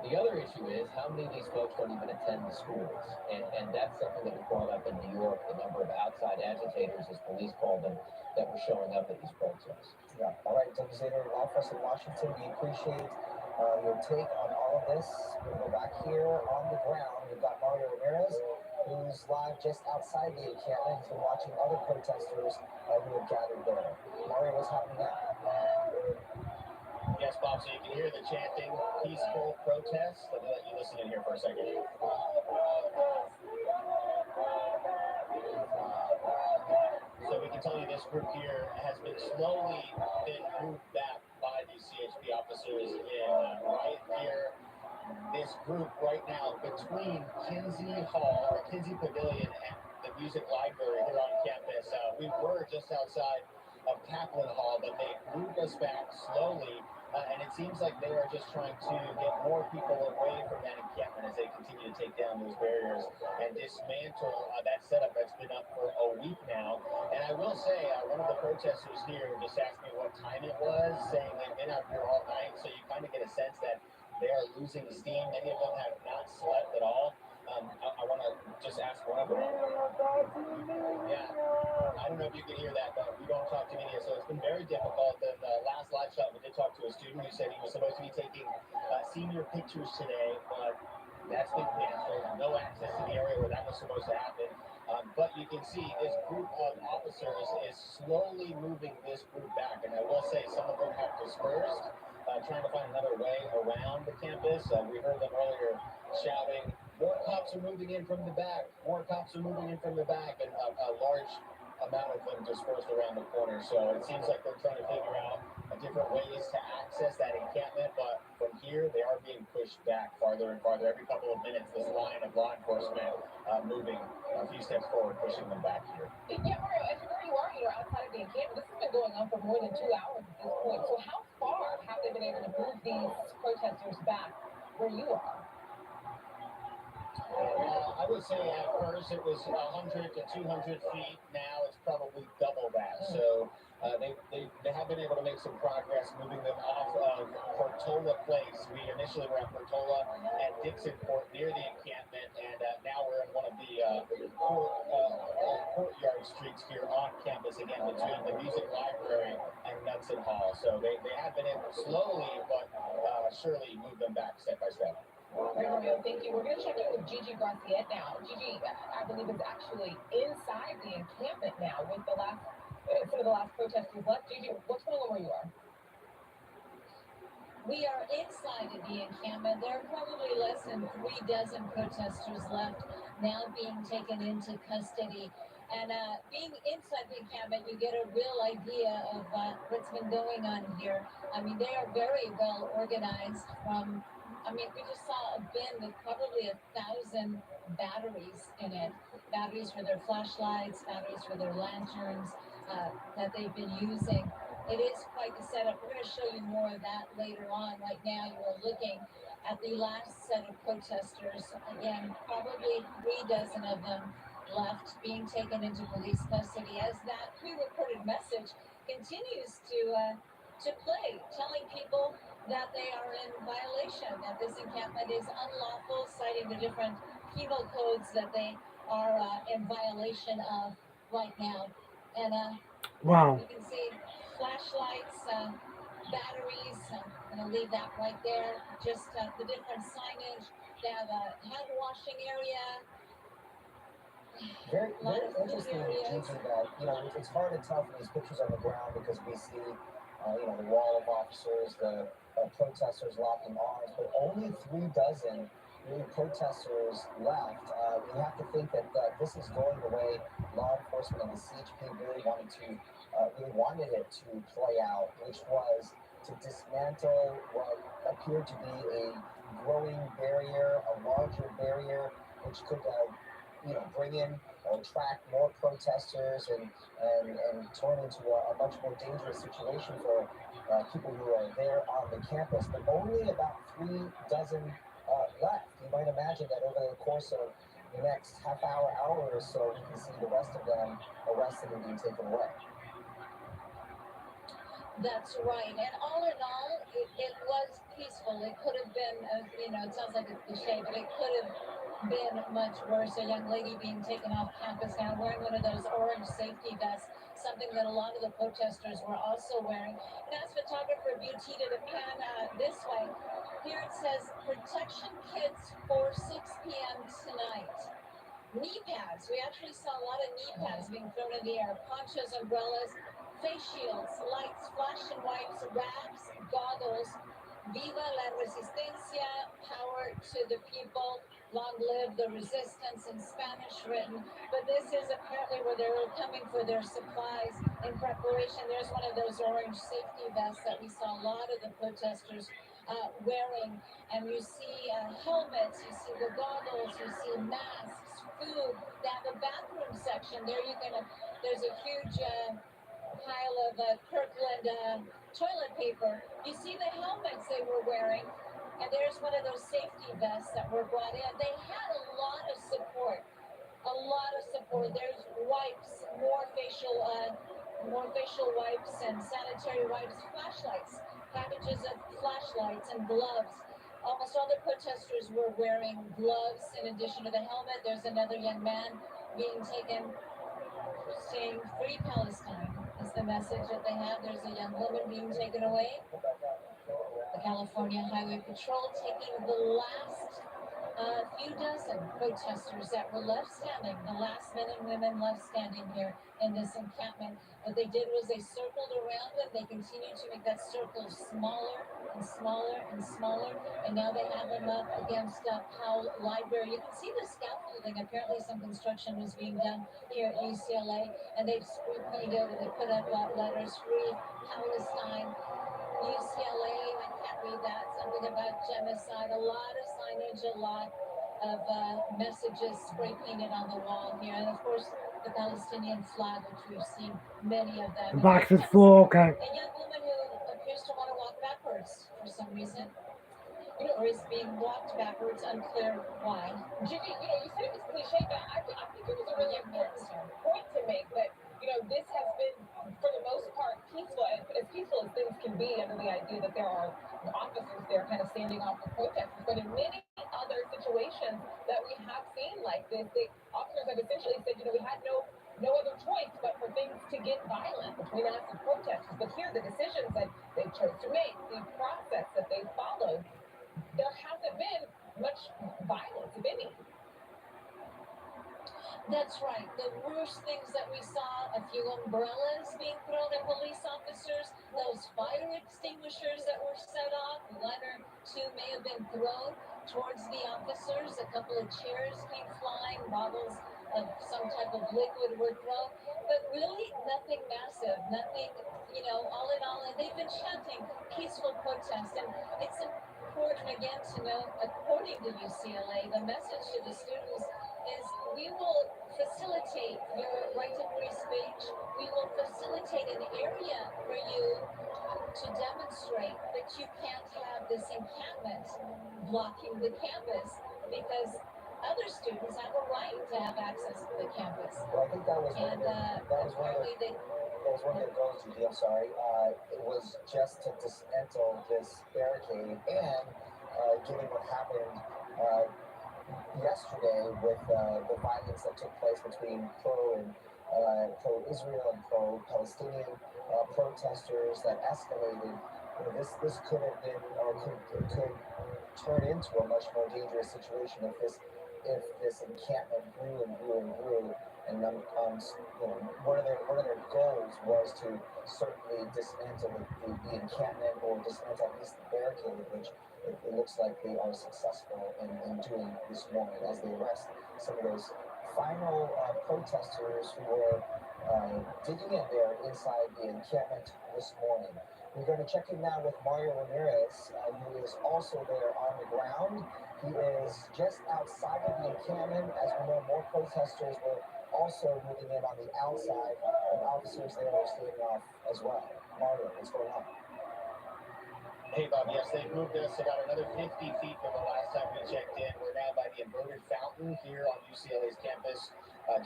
The other issue is how many of these folks don't even attend the schools. And that's something that was brought up in New York, the number of outside agitators, as police called them, that were showing up at these protests. Yeah. All right, Doug Zader, law for us in Washington. We appreciate your take on all of this. We're going to go back here on the ground. We've got Mario Ramirez, who's live just outside the encampment. He's been watching other protesters who have gathered there. Mario, what's happening now? Yes, Bob, so you can hear the chanting, peaceful protest. Let me let you listen in here for a second. So we can tell you this group here has been slowly moved back by these CHP officers in right here. This group right now between Kinsey Hall, or Kinsey Pavilion, and the Music Library here on campus. We were just outside of Kaplan Hall, but they moved us back slowly. And it seems like they are just trying to get more people away from that encampment as they continue to take down those barriers and dismantle that setup that's been up for a week now. And I will say, one of the protesters here just asked me what time it was, saying they've been out here all night. So you kind of get a sense that they are losing steam. Many of them have not slept at all. I want to just ask one of them. Yeah, I don't know if you can hear that, but we don't talk to media, so it's been very difficult. And the last live shot, we did talk to a student who said he was supposed to be taking senior pictures today, but that's been canceled. No access to the area where that was supposed to happen. But you can see this group of officers is slowly moving this group back, and I will say some of them have dispersed, trying to find another way around the campus. We heard them earlier shouting, "More cops are moving in from the back. More cops are moving in from the back," and a large amount of them dispersed around the corner. So it seems like they're trying to figure out different ways to access that encampment, but from here they are being pushed back farther and farther. Every couple of minutes, this line of law enforcement moving a few steps forward, pushing them back here. Yeah, Mario, as where you are, outside of the encampment. This has been going on for more than 2 hours at this point. So how far have they been able to move these protesters back where you are? I would say at first it was 100 to 200 feet. Now it's probably double that. So they have been able to make some progress moving them off of Portola Place. We initially were at Portola and Dixon Court near the encampment, and now we're in one of the courtyard streets here on campus again between the Music Library and Knudsen Hall. So they have been able to slowly but surely move them back step by step. Mario, thank you. We're going to check in with Gigi Garcia now. Gigi, I believe, is actually inside the encampment now with the last, some of the last protesters left. Gigi, what's going on where you are? We are inside of the encampment. There are probably less than 3 dozen protesters left now being taken into custody. And being inside the encampment, you get a real idea of what's been going on here. I mean, they are very well organized we just saw a bin with probably 1,000 batteries in it. Batteries for their flashlights, batteries for their lanterns that they've been using. It is quite the setup. We're going to show you more of that later on. Right now, you are looking at the last set of protesters. Again, probably 3 dozen of them left being taken into police custody as that pre-recorded message continues to play, telling people that they are in violation, that this encampment is unlawful, citing the different penal codes that they are in violation of right now. And Wow. you can see flashlights, batteries. I'm going to leave that right there. Just the different signage. They have a hand washing area. Very interesting, Gigi, that, it's hard to tell from these pictures on the ground because we see the wall of officers, the protesters locking arms, but only 36 really protesters left. You have to think that this is going the way law enforcement and the CHP really wanted it to play out, which was to dismantle what appeared to be a growing barrier, a larger barrier, which could bring in or attract more protesters and turn into a much more dangerous situation for people who are there on the campus. But only about 36 left. You might imagine that over the course of the next hour or so, we can see the rest of them arrested and being taken away. That's right. And all in all, it was peaceful. It could have been, it sounds like a cliche, but it could have been much worse. A young lady being taken off campus now wearing one of those orange safety vests, something that a lot of the protesters were also wearing. And as photographer Beauty to the pan this way, here it says, protection kits for 6 p.m. tonight. Knee pads. We actually saw a lot of knee pads being thrown in the air. Ponchos, umbrellas, face shields, lights, flash and wipes, wraps, goggles. Viva la resistencia, power to the people. Long live the resistance in Spanish written. But this is apparently where they were coming for their supplies in preparation. There's one of those orange safety vests that we saw a lot of the protesters wearing. And you see helmets, you see the goggles, you see masks, food. They have a bathroom section. There's a huge pile of Kirkland toilet paper. You see the helmets they were wearing, and there's one of those safety vests that were brought in. They had a lot of support. A lot of support. There's wipes, more facial wipes and sanitary wipes, flashlights, packages of flashlights and gloves. Almost all the protesters were wearing gloves in addition to the helmet. There's another young man being taken, saying Free Palestine is the message that they have. There's a young woman being taken away. The California Highway Patrol taking the last few dozen protesters that were left standing, the last men and women left standing here in this encampment. What they did was they circled around them. They continued to make that circle smaller and smaller and smaller. And now they have them up against Powell Library. You can see the scaffolding. Apparently some construction was being done here at UCLA. And they've spray painted and they put up letters, Free Palestine, UCLA. I can't read that. Something about genocide. A lot of signage, a lot of messages spray painted on the wall here. And of course, the Palestinian flag, which we've seen many of them. The box is full, okay. A young woman who appears to want to walk backwards for some reason. Or is being walked backwards, unclear why. Jimmy, you said it was cliche, but I think it was a really important point to make that, this has been, for the most part, peaceful, as peaceful as things can be under the idea that there are officers there kind of standing off the protesters. But in many other situations that we have seen like this, the officers have essentially said, we had no other choice but for things to get violent between us and protesters. But here, the decisions that they chose to make, the process that they followed, there hasn't been much violence, if any. That's right. The worst things that we saw, a few umbrellas being thrown at police officers, those fire extinguishers that were set off, one or two may have been thrown towards the officers, a couple of chairs came flying, bottles of some type of liquid were thrown, but really nothing massive, nothing, all in all, and they've been chanting peaceful protest, and it's important again to know, according to UCLA, the message to the students is we will facilitate your right to free speech. We will facilitate an area for you to demonstrate, but you can't have this encampment blocking the campus because other students have a right to have access to the campus. Well, I think that was one of their goals, Judy. I'm sorry. It was just to dismantle this barricade, and given what happened yesterday with the violence that took place between pro-Israel and pro-Palestinian protesters that escalated, this could have been, or could turn into a much more dangerous situation if this if this encampment grew and grew and grew, and then one of their goals was to certainly dismantle the encampment or dismantle at least the barricade, which it looks like they are successful in doing this morning as they arrest some of those final protesters who were digging in there inside the encampment this morning. We're going to check in now with Mario Ramirez, who is also there on the ground. He is just outside of the encampment. As we know, more protesters were also moving in on the outside, and officers there are standing off as well. Mario, what's going on? Hey, Bob, yes, they've moved us about another 50 feet from the last time we checked in. We're now by the inverted fountain here on UCLA's campus,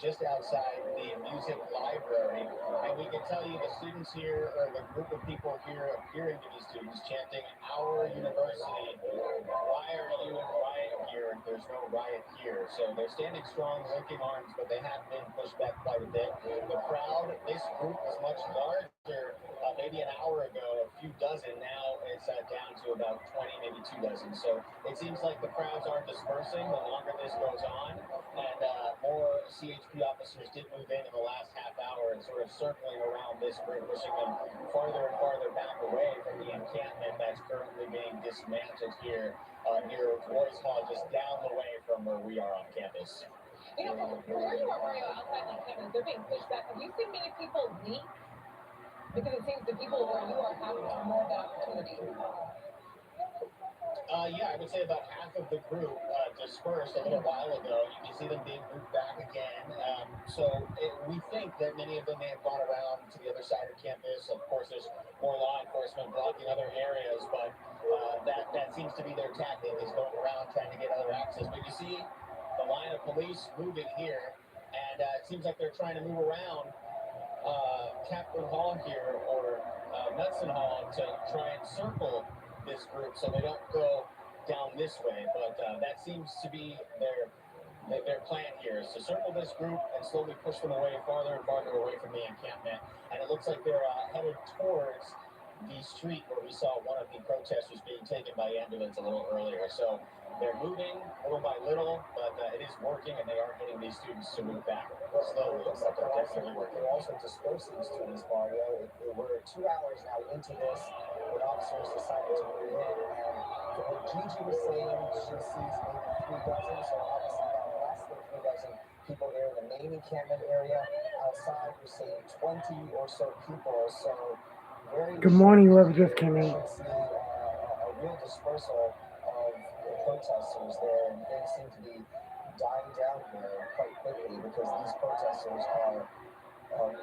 just outside the music library. And we can tell you the students here, or the group of people here appearing to be students, chanting, "Our university. Why are you in riot here? There's no riot here." So they're standing strong, linking arms, but they have been pushed back quite a bit. The crowd, this group is much larger. Maybe an hour ago, a few dozen. Now it's down to about 20, maybe 2 dozen. So it seems like the crowds are dispersing the longer this goes on. And more CHP officers did move in the last half hour and sort of circling around this group, pushing them farther and farther back away from the encampment that's currently being dismantled here near Royce Hall, just down the way from where we are on campus. You know, from where you are, Mario, outside the campus, they're being pushed back. Have you seen many people leave? Because it seems the people where you are have more of that opportunity. Yeah, I would say about half of the group dispersed a little while ago. You can see them being grouped back again. We think that many of them may have gone around to the other side of campus. Of course, there's more law enforcement blocking other areas, but that seems to be their tactic, is going around trying to get other access. But you see the line of police moving here, and it seems like they're trying to move around Kaplan Hall here, or Knudsen Hall, to try and circle this group so they don't go down this way. But that seems to be their plan here, is to circle this group and slowly push them away, farther and farther away from the encampment. And it looks like they're headed towards the street where we saw one of the protesters being taken by ambulance a little earlier. So they're moving little by little, but it is working, and they are getting these students to move back slowly. Looks like they're also dispersing students, Mario. We're 2 hours now into this when officers decided to move in, and from what Gigi was saying, she sees maybe 3 dozen, so obviously not less than 3 dozen people there in the main encampment area. Outside, we're seeing 20 or so people, so very Good morning, whoever just came in. should see a real dispersal of the protesters there, and things seem to be dying down here quite quickly because these protesters are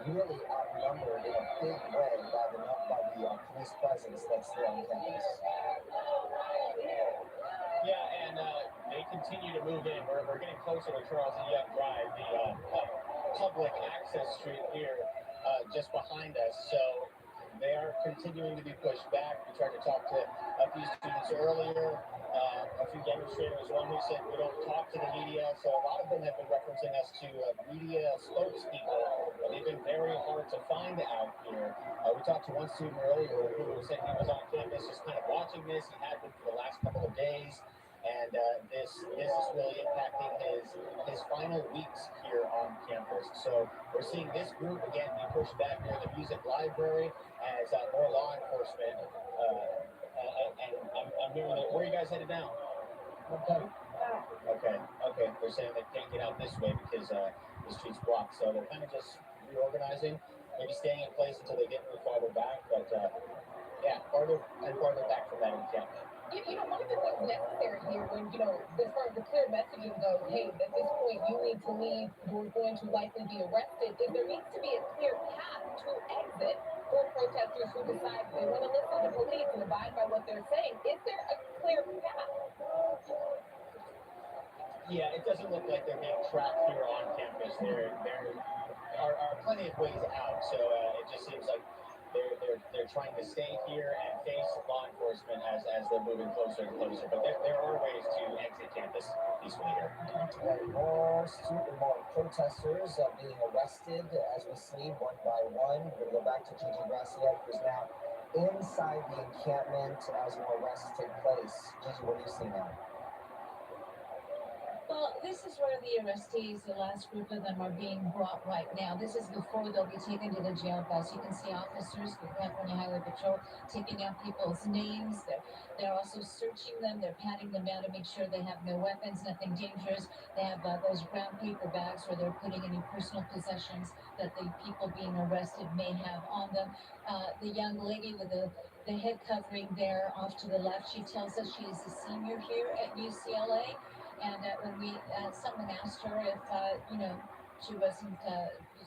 really outnumbered in a big way by the police presence that's there on campus. Yeah, and they continue to move in. We're getting closer to Charles E. Young Drive, the public access street here just behind us. So they are continuing to be pushed back. We tried to talk to a few students earlier, a few demonstrators, one who said we don't talk to the media. So a lot of them have been referencing us to media spokespeople, but they've been very hard to find out here. We talked to one student earlier who said he was on campus just kind of watching this. He had been for the last couple of days. And this is really impacting his final weeks here on campus. So we're seeing this group again be pushed back near the music library as more law enforcement. And I'm hearing that. Where are you guys headed now? Okay. They're saying they can't get out this way because the street's blocked. So they're kind of just reorganizing, maybe staying in place until they get moved farther back. But yeah, farther and farther back from that encampment. You know, one of the things necessary here when, as far as the clear messaging goes, hey, at this point you need to leave, you're going to likely be arrested, is there needs to be a clear path to exit for protesters who decide they want to listen to police and abide by what they're saying. Is there a clear path? Yeah, it doesn't look like they're being trapped here on campus. There are plenty of ways out, so it just seems like they're trying to stay here and face law enforcement as they're moving closer and closer. But there are ways to exit campus peacefully here. And more protesters being arrested as we see one by one. We're going to go back to Gigi Graciette, who's now inside the encampment as more arrests take place. Gigi, what do you see now? Well, this is where the arrestees, the last group of them, are being brought right now. This is before they'll be taken to the jail bus. You can see officers with California Highway Patrol taking out people's names. They're also searching them. They're patting them down to make sure they have no weapons, nothing dangerous. They have those brown paper bags where they're putting any personal possessions that the people being arrested may have on them. The young lady with the head covering there off to the left, she tells us she is a senior here at UCLA. And when someone asked her if, she wasn't,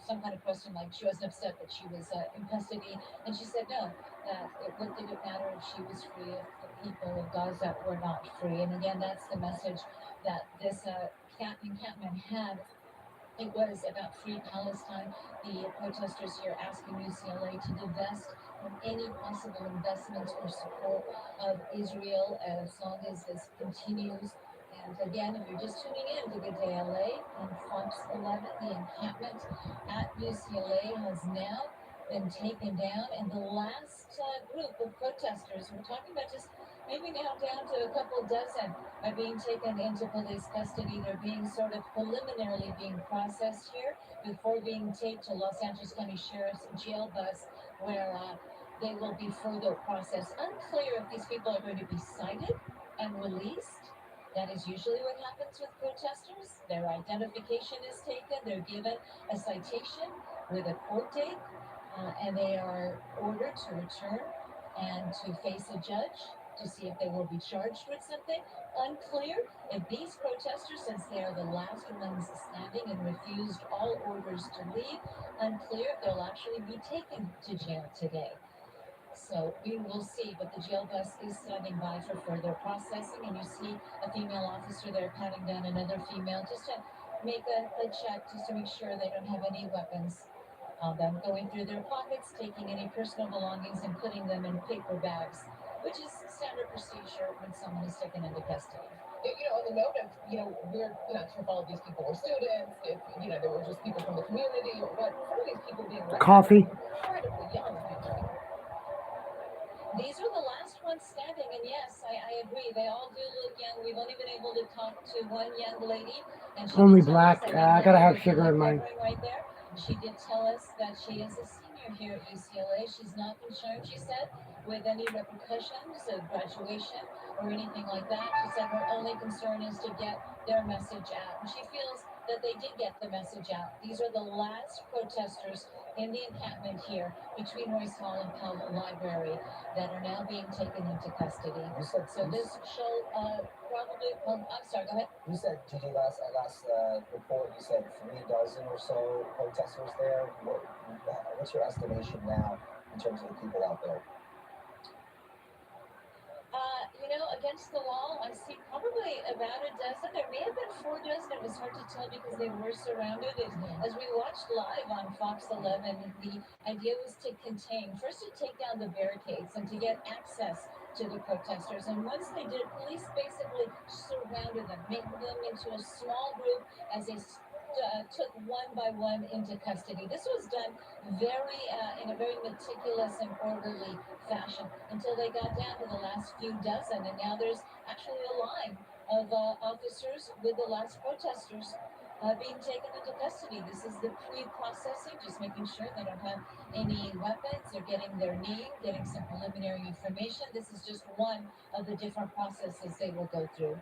some kind of question like she wasn't upset that she was in custody, and she said no, that what did it matter if she was free if the people of Gaza were not free? And again, that's the message that this encampment had. It was about free Palestine. The protesters here asking UCLA to divest from any possible investments or support of Israel as long as this continues. And again, if you're just tuning in to Good Day LA and Fox 11, the encampment at UCLA has now been taken down. And the last group of protesters, we're talking about just maybe now down to a couple dozen, are being taken into police custody. They're being sort of preliminarily being processed here before being taken to Los Angeles County Sheriff's jail bus, where they will be further processed. Unclear if these people are going to be cited and released. That is usually what happens with protesters. Their identification is taken, they're given a citation with a court date, and they are ordered to return and to face a judge to see if they will be charged with something. Unclear if these protesters, since they are the last ones standing and refused all orders to leave, unclear if they'll actually be taken to jail today. So we will see, but the jail bus is standing by for further processing, and you see a female officer there patting down another female just to make a check, just to make sure they don't have any weapons on them, going through their pockets, taking any personal belongings and putting them in paper bags, which is standard procedure when someone is taken into custody. On the note of, we're not sure if all of these people were students, if, they were just people from the community or what, some of these people being arrested Coffee. incredibly young. These are the last ones standing, and yes, I agree. They all do look young. We've only been able to talk to one young lady, and she Only did tell us black. that I gotta have sugar in mine. right there. She did tell us that she is a senior here at UCLA. She's not concerned, she said, with any repercussions of graduation or anything like that. She said her only concern is to get their message out, and she feels that they did get the message out. These are the last protesters in the encampment here between Royce Hall and Pell Library that are now being taken into custody. So this show probably. I'm sorry. Go ahead. You said, Gigi, last report, you said 3 dozen or so protesters there. What's your estimation now in terms of the people out there? Against the wall, I see probably about a dozen. There may have been 4 dozen. It was hard to tell because they were surrounded. As we watched live on Fox 11, the idea was to contain, first to take down the barricades and to get access to the protesters. And once they did, police basically surrounded them, making them into a small group as they took one by one into custody. This was done in a very meticulous and orderly fashion until they got down to the last few dozen, and now there's actually a line of officers with the last protesters being taken into custody. This is the pre-processing, just making sure they don't have any weapons. They're getting their name, getting some preliminary information. This is just one of the different processes they will go through.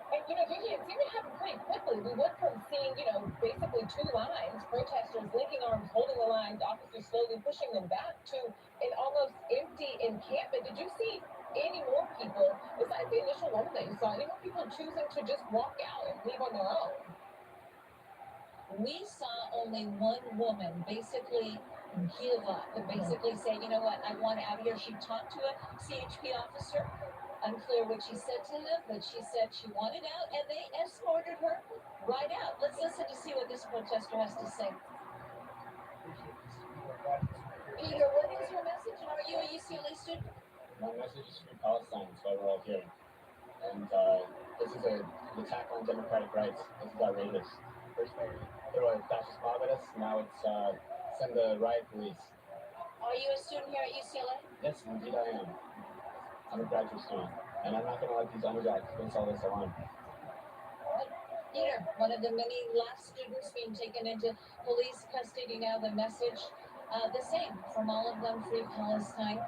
And, Gigi, it seemed to happen pretty quickly. We went from seeing, basically 2 lines, protesters linking arms, holding the lines, officers slowly pushing them back, to an almost empty encampment. Did you see any more people, besides the initial woman that you saw, any more people choosing to just walk out and leave on their own? We saw only one woman basically give up, and basically say, you know what, I want out of here. She talked to a CHP officer. Unclear what she said to him, but she said she wanted out, and they escorted her right out. Let's listen to see what this protester has to say. Peter, what is your message? Are you a UCLA student? My message is free Palestine. That's why we're all here. And this is an attack on democratic rights. This is outrageous. First they threw a fascist mob at us. Now it's send the riot police. Are you a student here at UCLA? Yes, indeed I am. I'm a graduate student, and I'm not going to let these underdogs face all this alone. Peter, one of the many last students being taken into police custody now. The message, the same from all of them: free Palestine,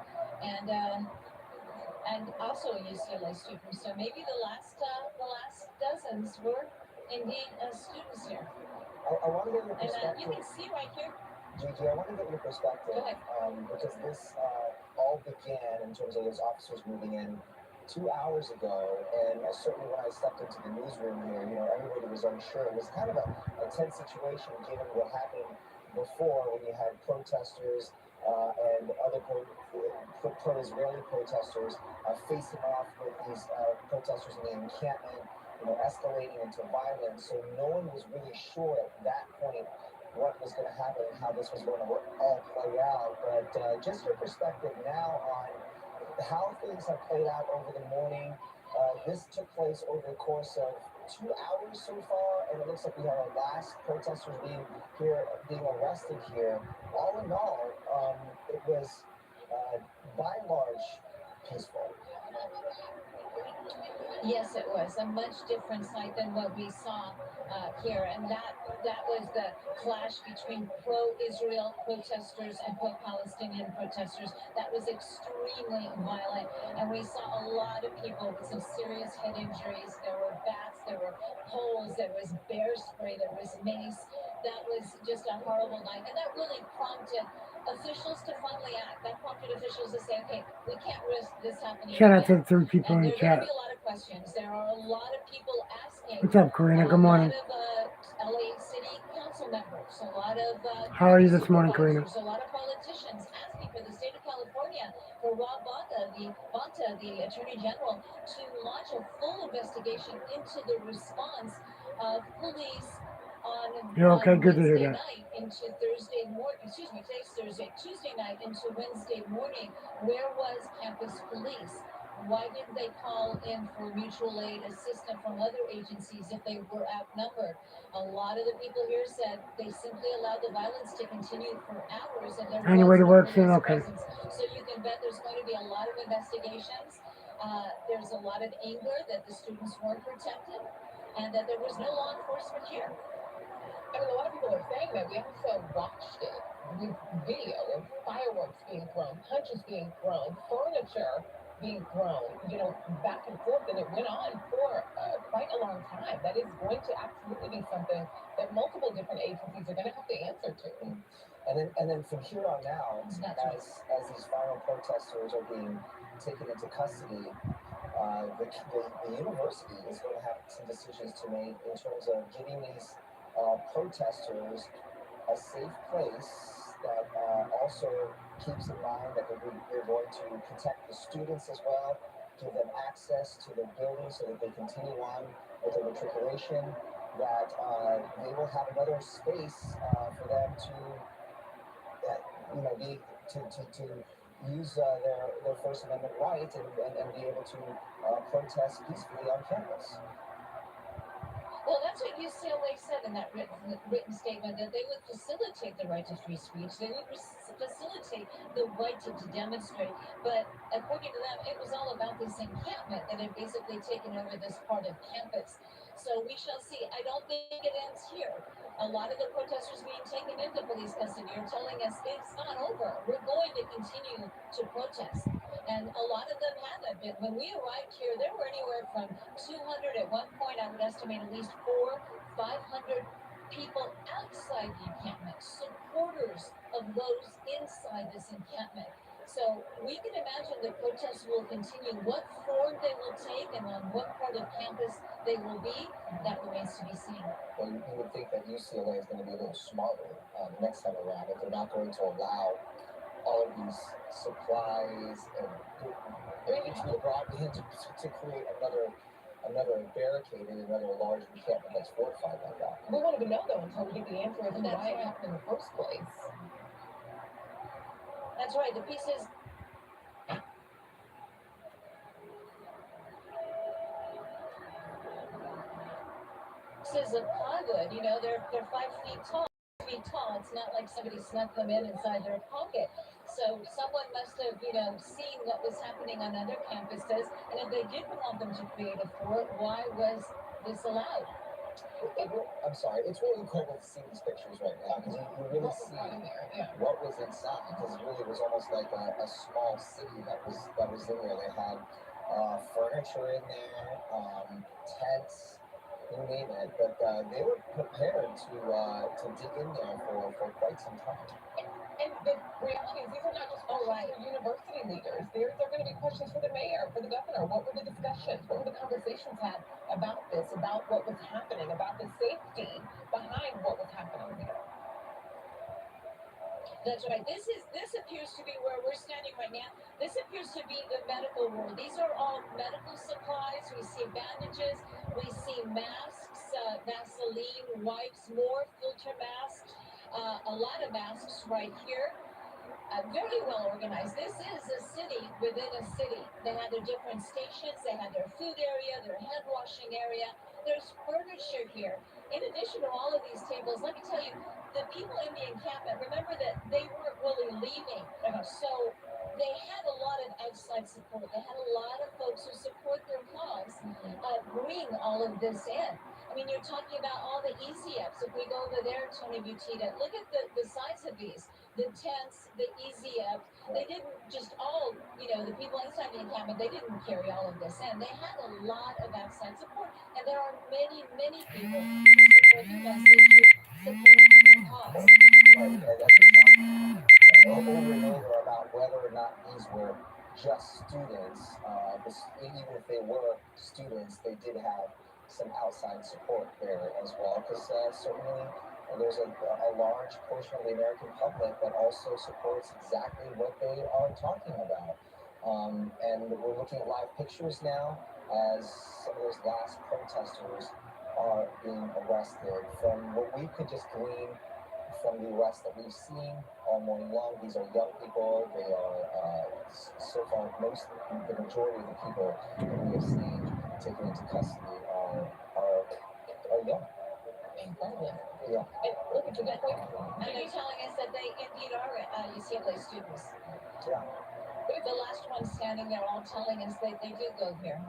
and also a UCLA student. So maybe the last dozens were indeed students here. I want to get your And perspective. you can see right here. Gigi, I want to get your perspective because this all began in terms of those officers moving in 2 hours ago, and certainly when I stepped into the newsroom here, everybody was unsure. It was kind of a tense situation given what happened before when you had protesters and other pro-Israeli protesters facing off with these protesters in the encampment, escalating into violence. So no one was really sure at that point what was going to happen and how this was going to all play out. But just your perspective now on how things have played out over the morning. This took place over the course of 2 hours so far, and it looks like we have our last protesters being arrested here. All in all, it was by and large peaceful. Yes, it was a much different sight than what we saw here, and that was the clash between pro-Israel protesters and pro-Palestinian protesters. That was extremely violent, and we saw a lot of people with some serious head injuries. There were bats, there were poles, there was bear spray, there was mace. That was just a horrible night, and that really prompted officials to finally act. That prompted officials to say, okay, we can't risk this happening Shout out to again. the 3 people And in the there are going chat. to be a lot of questions. There are a lot of people asking. What's up, Karina? Good morning. A lot of LA City Council members, a lot of how are you this morning, Karina? a lot of politicians asking for the state of California, for Rob Bonta, the Attorney General, to launch a full investigation into the response of police on You're okay? Good to hear Wednesday that. night into Thursday morning. Excuse me, today's Thursday. Tuesday night into Wednesday morning. Where was campus police? Why didn't they call in for mutual aid assistance from other agencies if they were outnumbered? A lot of the people here said they simply allowed the violence to continue for hours, and there Anyway to was no work police soon? Okay. presence. So you can bet there's going to be a lot of investigations. There's a lot of anger that the students weren't protected, and that there was no law enforcement here. I mean, a lot of people are saying that we also watched it with video of fireworks being thrown, punches being thrown, furniture being thrown, back and forth, and it went on for quite a long time. That is going to absolutely be something that multiple different agencies are going to have to answer to. And then from here on out, as these final protesters are being taken into custody, the university is going to have some decisions to make in terms of giving these protesters a safe place that also keeps in mind that they're going to protect the students as well, give them access to the building so that they continue on with their matriculation, that they will have another space for them to use their First Amendment right and be able to protest peacefully on campus. Well, that's what UCLA said in that written statement, that they would facilitate the right to free speech. They would facilitate the right to demonstrate. But according to them, it was all about this encampment that had basically taken over this part of campus. So we shall see. I don't think it ends here. A lot of the protesters being taken into police custody are telling us it's not over. We're going to continue to protest. And a lot of them haven't been. When we arrived here, there were anywhere from 200 at one point. I would estimate at least 500 people outside the encampment, supporters of those inside this encampment. So we can imagine the protests will continue. What form they will take and on what part of campus they will be, that remains to be seen. Well, you would think that UCLA is going to be a little smarter next time around, if they're not going to allow all of these supplies and to be brought in to create another barricade and another large encampment that's fortified like that. We won't even know though until we get the answer as to why it happened in the first place. That's right. The pieces. Pieces of plywood, they're 5 feet tall. It's not like somebody snuck them inside their pocket. So someone must have, seen what was happening on other campuses. And if they didn't want them to create a fort, why was this allowed? I'm sorry. It's really incredible to see these pictures right now because you really see what was inside. Because really, it was almost like a small city that was in there. They had furniture in there, tents, you name it. But they were prepared to dig in there for quite some time. And the reality is, these are not just questions for university leaders. They're going to be questions for the mayor, for the governor. What were the discussions? What were the conversations had about this, about what was happening, about the safety behind what was happening here? That's right. This appears to be where we're standing right now. This appears to be the medical ward. These are all medical supplies. We see bandages. We see masks, Vaseline, wipes, more filter masks. A lot of masks right here. Very well organized. This is a city within a city. They had their different stations. They had their food area, their hand washing area. There's furniture here. In addition to all of these tables, let me tell you, the people in the encampment, remember that they weren't really leaving. So they had a lot of outside support. They had a lot of folks who support their cause bring all of this in. I mean, you're talking about all the easy ups. If we go over there, Tony Butita, look at the size of these. The tents, the easy ups. They didn't just all, the people inside the encampment, they didn't carry all of this in. They had a lot of outside support. And there are many, many people who support the message, who support their cause. Right, and that's been talking over and over about whether or not these were just students. Even if they were students, they did have some outside support there as well, because certainly there's a large portion of the American public that also supports exactly what they are talking about. And we're looking at live pictures now as some of those last protesters are being arrested. From what we could just glean from the arrests that we've seen all morning long, these are young people. They are, so far, the majority of the people that we have seen taken into custody are young. Incredible. Yeah. And look at the good point. And they're telling us that they indeed are UCLA students. Yeah. The last one standing there all telling us that they did go here.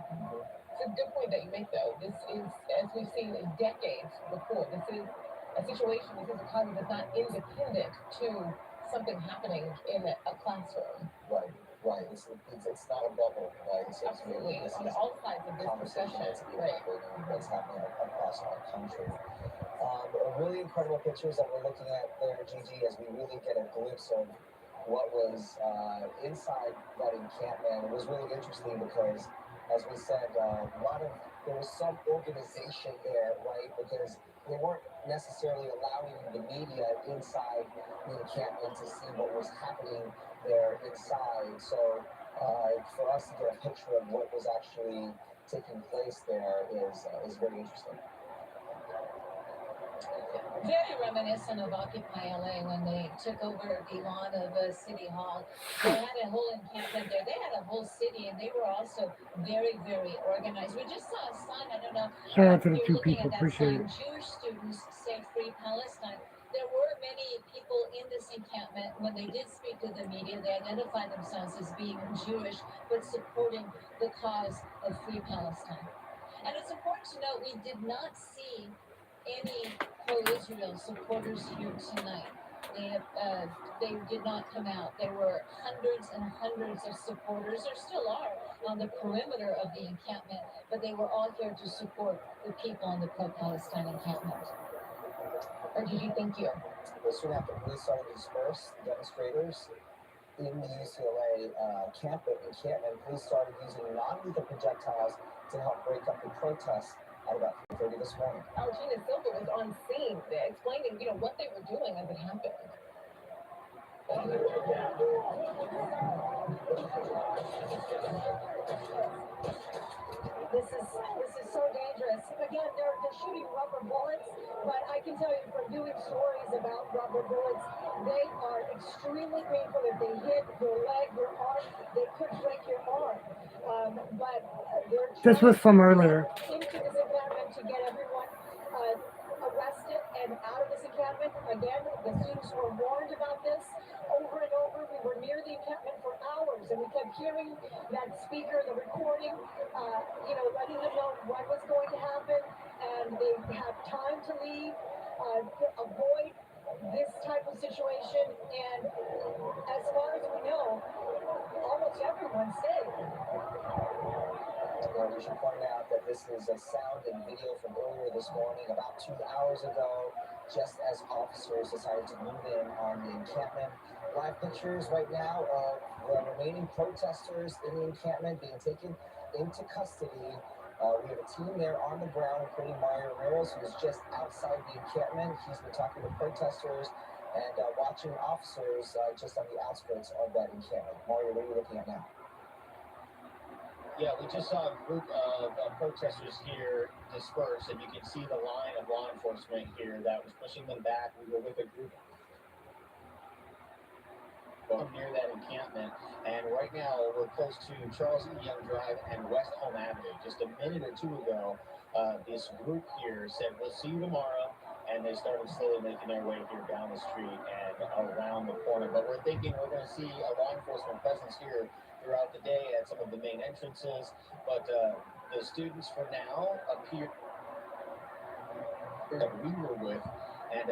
It's a good point that you make, though. This is, as we've seen decades before, this is a situation, this is a cause that's not independent to something happening in a classroom. Right. It's not a bubble, right? Absolutely. This On is all sides of this conversation discussion. that's happening, that's happening across our country. Really incredible pictures that we're looking at there, Gigi, as we really get a glimpse of what was inside that encampment. It was really interesting because, as we said, there was some organization there, right? Because they weren't necessarily allowing the media inside the encampment to see what was happening there inside. So for us to get a picture of what was actually taking place there is very interesting. Very reminiscent of Occupy LA when they took over the lawn of City Hall. They had a whole encampment there. They had a whole city, and they were also very, very organized. We just saw a sign. I don't know. Shout out to the You're two looking people. at that Appreciate sign. it. Jewish students say Free Palestine. There were many people in this encampment. When they did speak to the media, they identified themselves as being Jewish, but supporting the cause of Free Palestine. And it's important to note we did not see any pro-Israel supporters here tonight. They did not come out. There were hundreds and hundreds of supporters. There still are on the perimeter of the encampment, but they were all here to support the people in the pro-Palestine encampment. Or did you think you? Soon after police started to disperse demonstrators in the UCLA encampment, police started using non-lethal projectiles to help break up the protests at about 3:30 this morning. Our Gina Silva was on scene explaining, what they were doing as it happened. This is so dangerous. Again, they're shooting rubber bullets, but I can tell you from doing stories about rubber bullets, they are extremely painful. If they hit your leg, your arm, they could break your arm. But they're This was from earlier. into this encampment to get everyone arrested and out of this encampment. Again, the students were warned about this over and over. We were near the encampment for hours, and we kept hearing that speaker, the recording, letting them know what was going to happen, and they have time to leave to avoid this type of situation. And as far as we know, almost everyone's safe. Well, we should point out that this is a sound and video from earlier this morning, about 2 hours ago, just as officers decided to move in on the encampment. Live pictures right now of the remaining protesters in the encampment being taken into custody. We have a team there on the ground, including Mario Ramirez, who is just outside the encampment. He's been talking to protesters and watching officers just on the outskirts of that encampment. Mario, what are you looking at now? Yeah, we just saw a group of protesters here disperse, and you can see the line of law enforcement here that was pushing them back. We were with a group near that encampment, and right now we're close to Charles E. Young Drive and West Home Avenue. Just a minute or two ago, this group here said, "We'll see you tomorrow," and they started slowly making their way here down the street and around the corner. But we're thinking we're going to see a law enforcement presence here throughout the day at some of the main entrances. But the students for now appear that we were with, and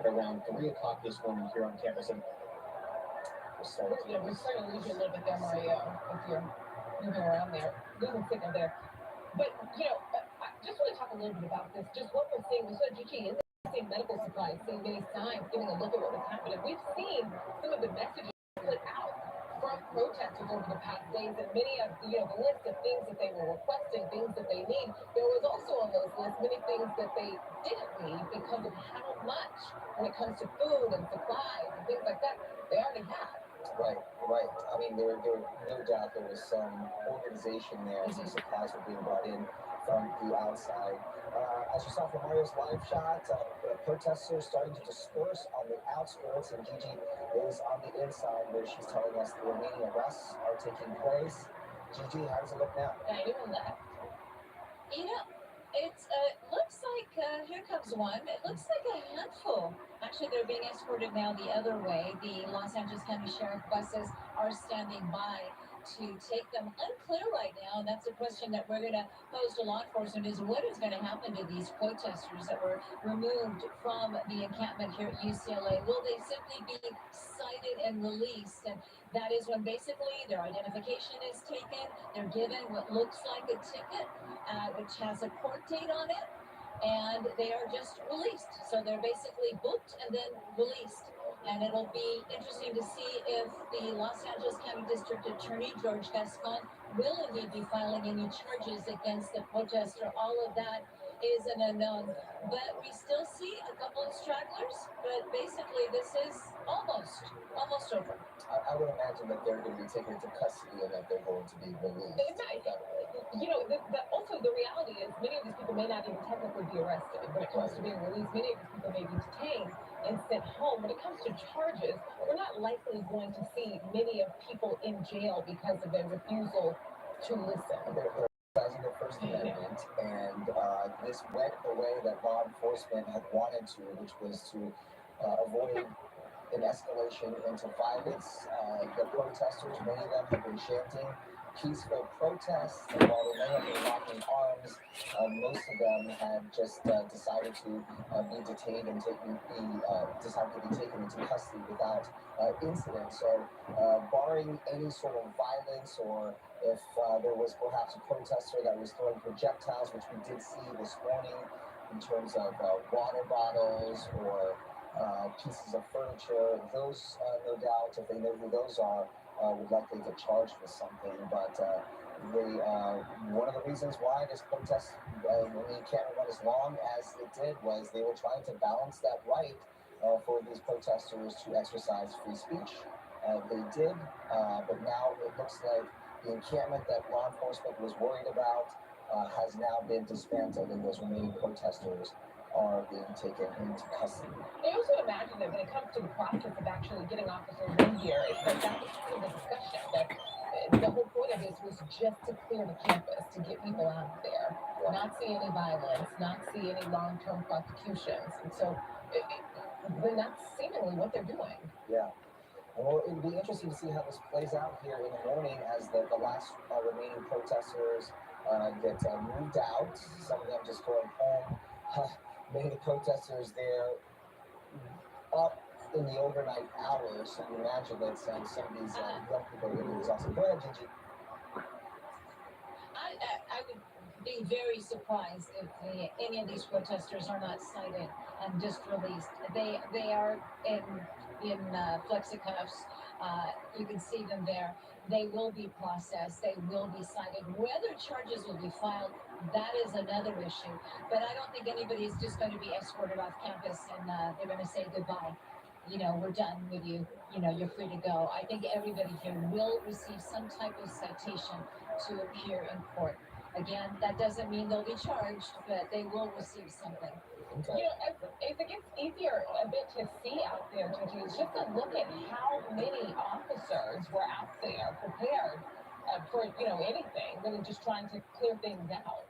around 3 o'clock this morning here on campus. And We're starting to lose you a little bit there, Mario, if you're moving around there, losing signal there. But, I just want to talk a little bit about this. Just what we're seeing, we saw Gigi in the same medical supplies, seeing many signs, giving a look at what was happening. We've seen some of the messages put out from protesters over the past days, and many of, the list of things that they were requesting, things that they need. There was also on those lists many things that they didn't need because of how much, when it comes to food and supplies and things like that, they already had. Right. I mean, there no doubt there was some organization there. Some supplies were being brought in from the outside. As you saw from Mario's live shot, protesters starting to disperse on the outskirts, and Gigi is on the inside where she's telling us the remaining arrests are taking place. Gigi, how does it look now? Anyone left? It looks like, here comes one. It looks like a handful. Actually, they're being escorted now the other way. The Los Angeles County Sheriff buses are standing by to take them. Unclear right now, and that's a question that we're going to pose to law enforcement, is what is going to happen to these protesters that were removed from the encampment here at UCLA? Will they simply be cited and released? And that is when basically their identification is taken. They're given what looks like a ticket, which has a court date on it, and they are just released. So they're basically booked and then released. And it'll be interesting to see if the Los Angeles County District Attorney, George Gascon, will indeed be filing any charges against the protester. All of that is an unknown. But we still see a couple of stragglers, but basically this is almost over. I would imagine that they're going to be taken into custody and that they're going to be released. They might. Also the reality is many of these people may not even technically be arrested. When it comes to being released, many of these people may be detained and sent home. When it comes to charges, we're not likely going to see many of people in jail because of their refusal to listen. They're exercising their First Amendment, and this went the way that law enforcement had wanted to, which was to avoid an escalation into violence. The protesters, many of them have been chanting peaceful protests, and while they may have been locking arms, most of them had just decided to be detained and decided to be taken into custody without incident. So, barring any sort of violence, or if there was perhaps a protester that was throwing projectiles, which we did see this morning in terms of water bottles or pieces of furniture, those, no doubt, if they know who those are, would likely get charged with something. But one of the reasons why this protest in the encampment went as long as it did was they were trying to balance that right for these protesters to exercise free speech. They did, but now it looks like the encampment that law enforcement was worried about has now been dismantled, and those remaining protesters are being taken into custody. I also imagine that when it comes to the process of actually getting officers in here, it's that was part of the discussion. That the whole point of this was just to clear the campus, to get people out of there, not see any violence, not see any long-term prosecutions. And so then that's seemingly what they're doing. Yeah. Well, it would be interesting to see how this plays out here in the morning as the last remaining protesters get moved out. Some of them just going home. Many of the protesters there up in the overnight hours. So you imagine that some of these young people are really exhausted. Go ahead, Gigi. I would be very surprised if any of these protesters are not cited and just released. They are in flexicuffs. You can see them there. They will be processed. They will be cited. Whether charges will be filed, that is another issue. But I don't think anybody is just going to be escorted off campus and they're going to say goodbye. You know, we're done with you. You know, you're free to go. I think everybody here will receive some type of citation to appear in court. Again, that doesn't mean they'll be charged, but they will receive something. Okay. You know, as it gets easier a bit to see out there, Gigi, is just to look at how many officers were out there prepared for, you know, anything, really just trying to clear things out.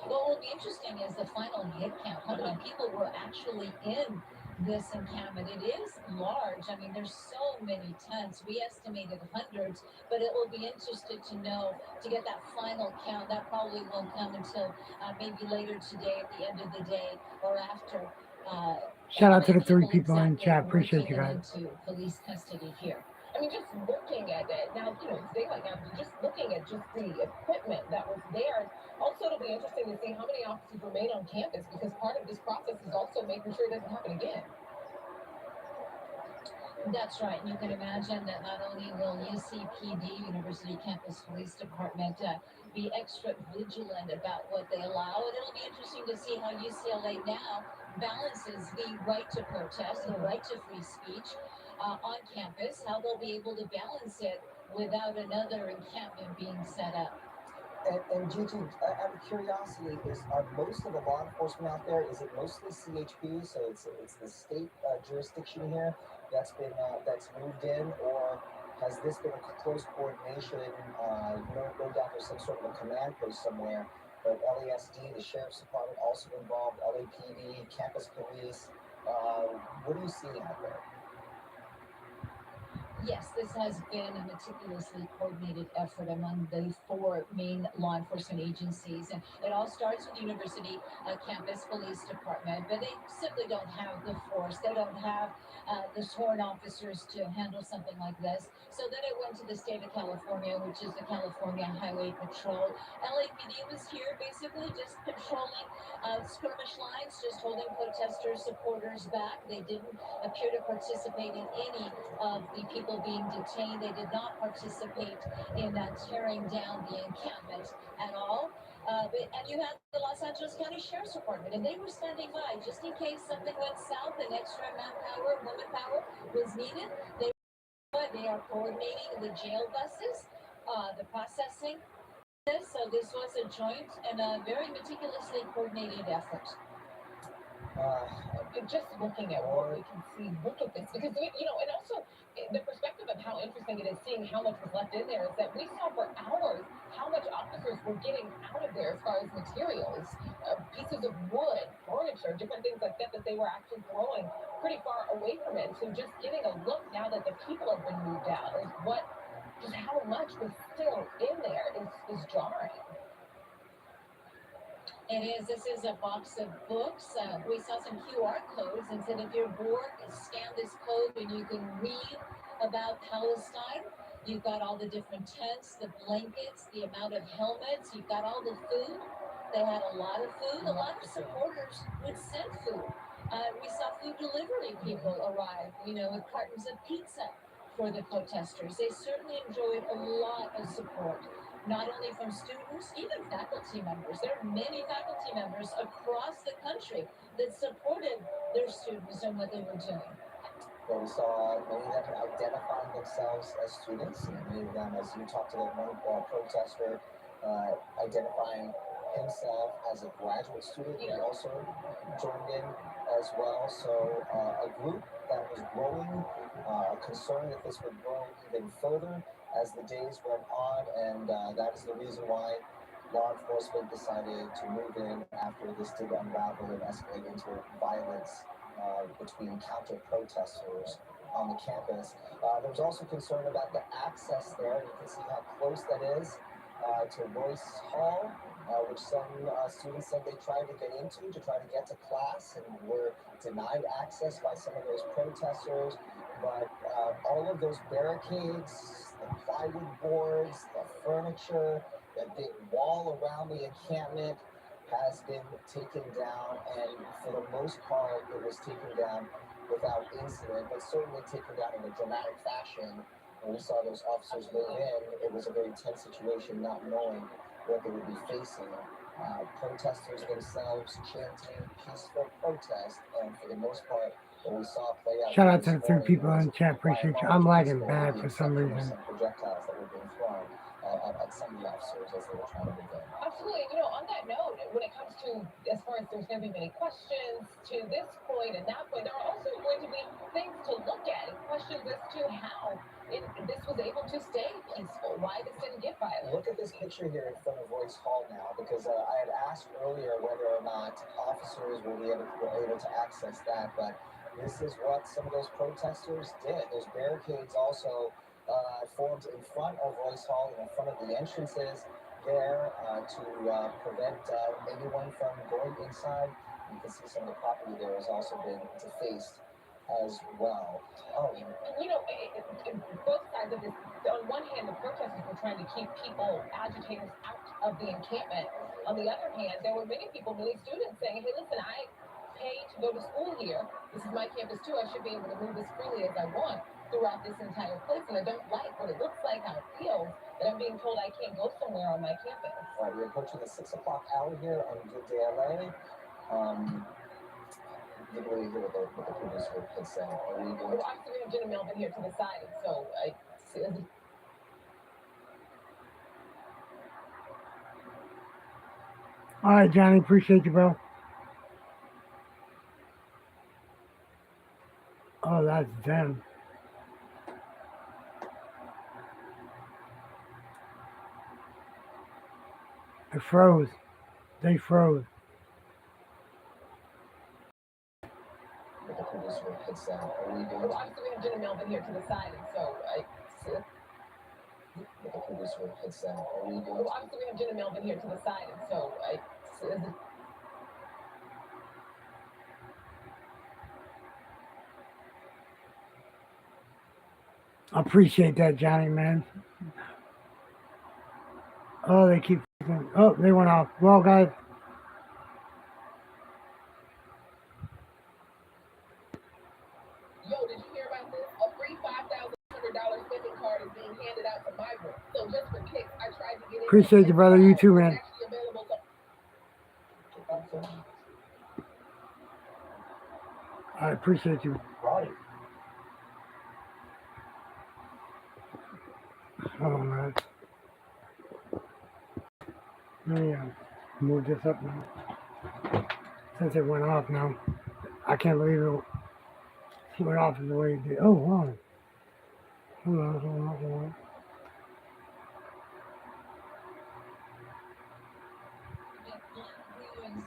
What will be interesting is the final hit count. How many people were actually in this encampment? It is large. I mean, there's so many tents. We estimated hundreds, but it will be interesting to know, to get that final count. That probably won't come until maybe later today at the end of the day or after. Shout out to the How 3 many people in exactly chat. were Appreciate you taken guys. into police custody here. I mean, just looking at it now, you know, daylight now, just looking at just the equipment that was there. Also, it'll be interesting to see how many officers remain on campus because part of this process is also making sure it doesn't happen again. That's right. You can imagine that not only will UCPD, University Campus Police Department, be extra vigilant about what they allow, and it'll be interesting to see how UCLA now balances the right to protest, the right to free speech on campus, how they'll be able to balance it without another encampment being set up. And Gigi, out of curiosity, are most of the law enforcement out there? Is it mostly CHP? So it's the state jurisdiction here that's moved in, or has this been a close coordination? No doubt there's some sort of a command post somewhere, but LASD, the sheriff's department, also involved. LAPD, campus police. What are you seeing out there? Yes, this has been a meticulously coordinated effort among the 4 main law enforcement agencies. And it all starts with the University Campus Police Department, but they simply don't have the force. They don't have the sworn officers to handle something like this. So then it went to the state of California, which is the California Highway Patrol. LAPD was here basically just patrolling skirmish lines, just holding protesters, supporters back. They didn't appear to participate in any of the people being detained. They did not participate in tearing down the encampment at all. And you had the Los Angeles County Sheriff's Department, and they were standing by just in case something went south and extra manpower, woman power was needed. They are coordinating the jail buses, the processing. So this was a joint and a very meticulously coordinated effort. Just looking at what we can see, look at this, because you know, and also the perspective of how interesting it is seeing how much was left in there is that we saw for hours how much officers were getting out of there as far as materials, pieces of wood, furniture, different things like that they were actually throwing pretty far away from it. So just getting a look now that the people have been moved out is just how much was still in there is jarring. It is. This is a box of books. We saw some QR codes and said if you're bored, scan this code and you can read about Palestine. You've got all the different tents, the blankets, the amount of helmets. You've got all the food. They had a lot of food. A lot of supporters would send food. We saw food delivery people arrive, you know, with cartons of pizza for the protesters. They certainly enjoyed a lot of support, not only from students, even faculty members. There are many faculty members across the country that supported their students and what they were doing. Well, we saw many of them identifying themselves as students, and many of them, as you talked to the one protester, identifying himself as a graduate student. He also joined in as well. So a group that was growing, concerned that this would grow even further as the days went on, and that is the reason why law enforcement decided to move in after this did unravel and escalate into violence between counter-protesters on the campus. There was also concern about the access there. You can see how close that is. to Royce Hall, which some students said they tried to get into to try to get to class and were denied access by some of those protesters. But all of those barricades, the plywood boards, the furniture, the big wall around the encampment has been taken down, and for the most part, it was taken down without incident, but certainly taken down in a dramatic fashion. When we saw those officers move in, it was a very tense situation, not knowing what they would be facing. Protesters themselves chanting peaceful protest, and for the most part, what we saw play out. Shout out to the 3 people in the chat. Appreciate you. I'm lagging bad for some reason. Some projectiles that were being thrown at some of the officers as they were trying to move in. Absolutely. You know, on that note, when it comes to as far as there's going to be many questions to this point and that point, there are also going to be things to look at and questions as to how this was able to stay peaceful. Why this didn't get violent. Look at this picture here in front of Royce Hall now, because I had asked earlier whether or not officers were able to access that, but this is what some of those protesters did. Those barricades also formed in front of Royce Hall and in front of the entrances there to prevent anyone from going inside. You can see some of the property there has also been defaced as well. Oh, you know, both sides of this. On one hand, the protesters were trying to keep people, agitators, out of the encampment. On the other hand, there were many people, many students saying, "Hey, listen, I paid to go to school here. This is my campus too. I should be able to move as freely as I want throughout this entire place, and I don't like what it looks like, how it feels that I'm being told I can't go somewhere on my campus." All right, we're approaching the 6 o'clock hour here on Good Day LA. Didn't really hear what the producer had said. Are we going well, obviously, we have Jenna Melvin here to the side, and so I see. All right, Johnny. Appreciate you, bro. Oh, that's them. It froze. They froze. what the producer had said? Are we going well, obviously, we have Jenna Melvin here to the side, and so I see. what the producer had said? Are we going well, obviously, we have Jenna Melvin here to the side, and so I see. I appreciate that, Johnny, man. Oh, they keep. Oh, they went off. Well, guys. Yo, did you hear about this? A free $5,100 spending card is being handed out to migrants. So just for kicks, I tried to get in. Appreciate you, brother. You too, man. I appreciate you. Right. Oh, man. Let me move this up now. Since it went off now. I can't believe it went off in the way it did. Oh, wow. Hold on.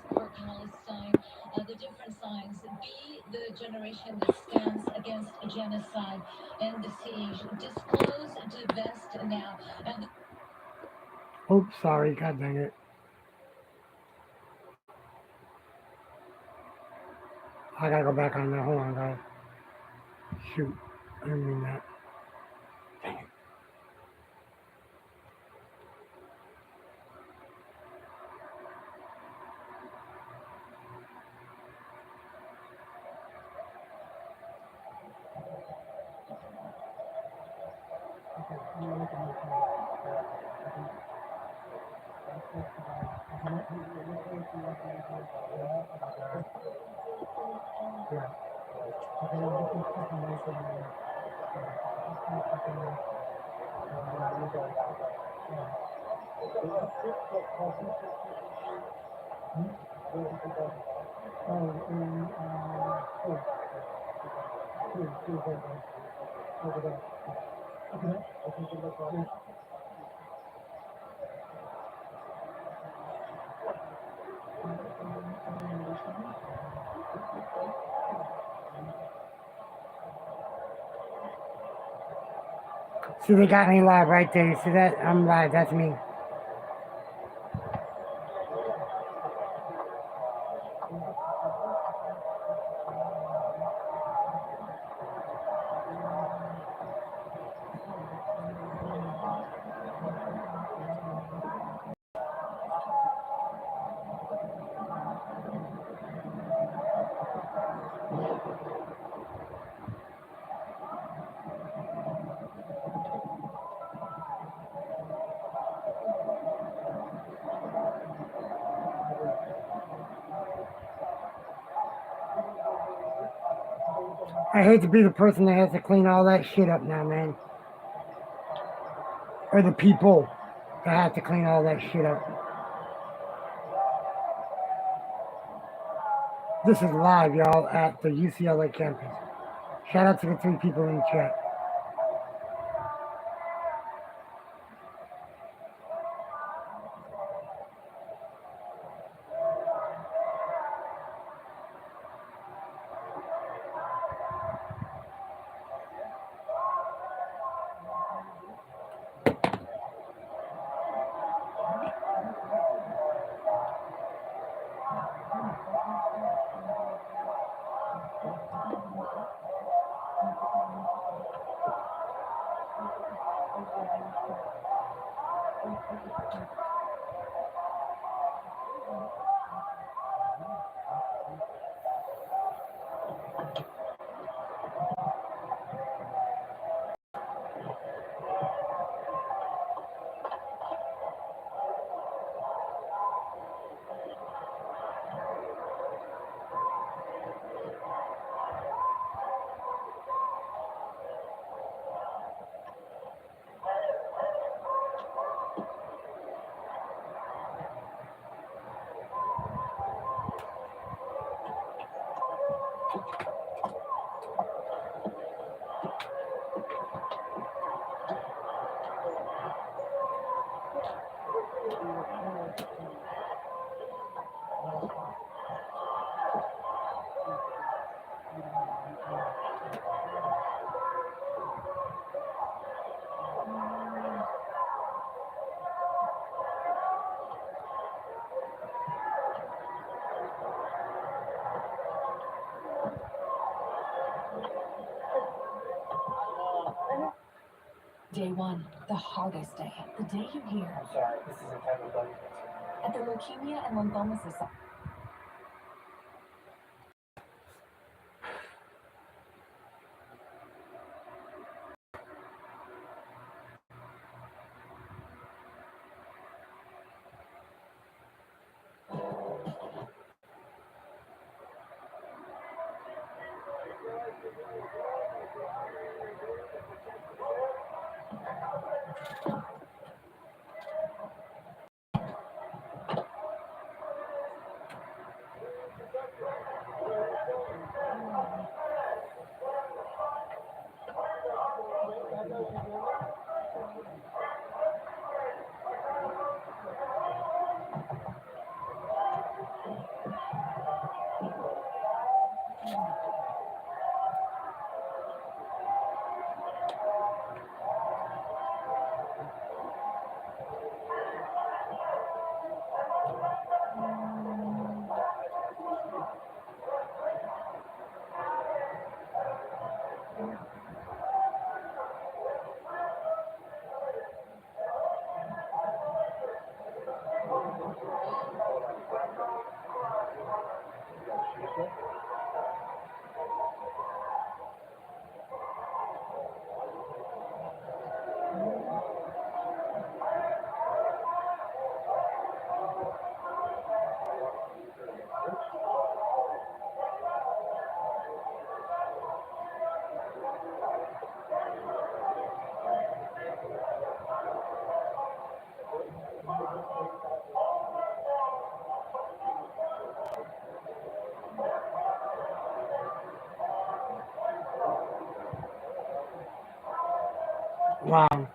For Palestine, the different signs. Be the generation that stands against genocide and the siege. Disclose, divest now. And Oh, sorry. God dang it. I gotta go back on that. Hold on, guys. Shoot. I didn't mean that. Dang it. See, they got me live right there. You see that? I'm live. That's me. I hate to be the person that has to clean all that shit up now, man. Or the people that have to clean all that shit up. This is live, y'all, at the UCLA campus. Shout out to the 3 people in the chat. Day 1, the hardest day. The day you hear. I'm sorry, this isn't Kevin Dunn. At the Leukemia and Lymphoma Society. Wow.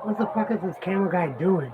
What the fuck is this camera guy doing?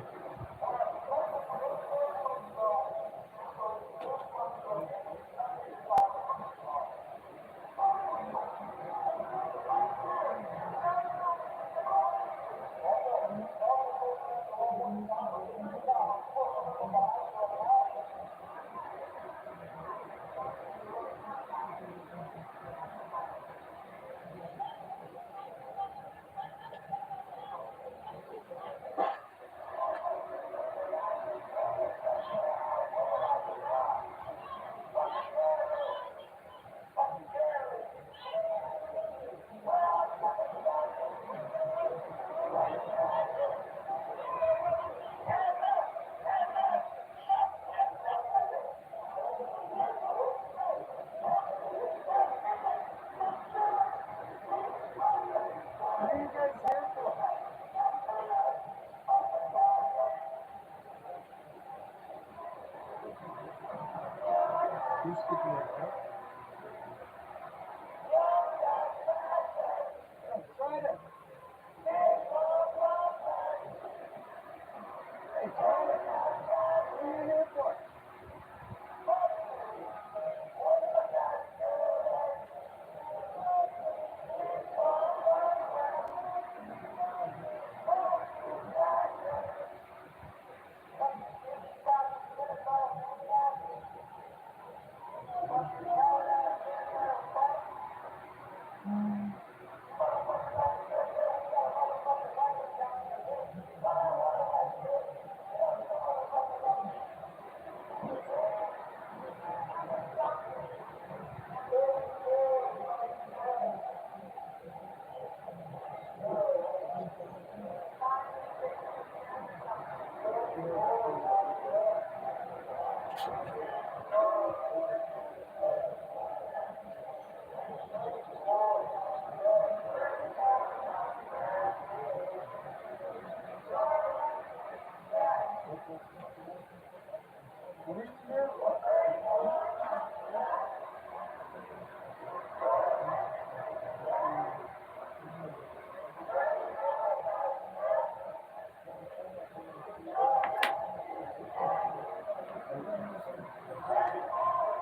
who's keeping it up?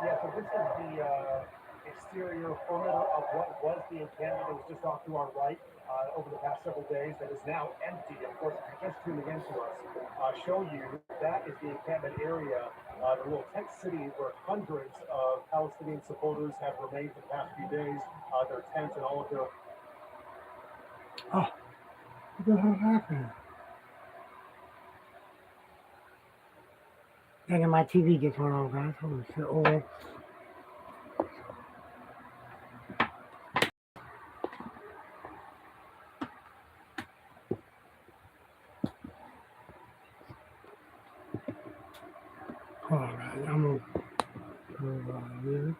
Yeah, so this is the exterior perimeter of what was the encampment that was just off to our right over the past several days that is now empty. Of course, if you're just tuning in to us, show you that is the encampment area, the little tent city where hundreds of Palestinian supporters have remained for the past few days, their tents and all of their... Oh, what the hell happened? Dang, my TV just went off, guys. Holy shit. Oh, well. Hold on, guys. I'm gonna go here.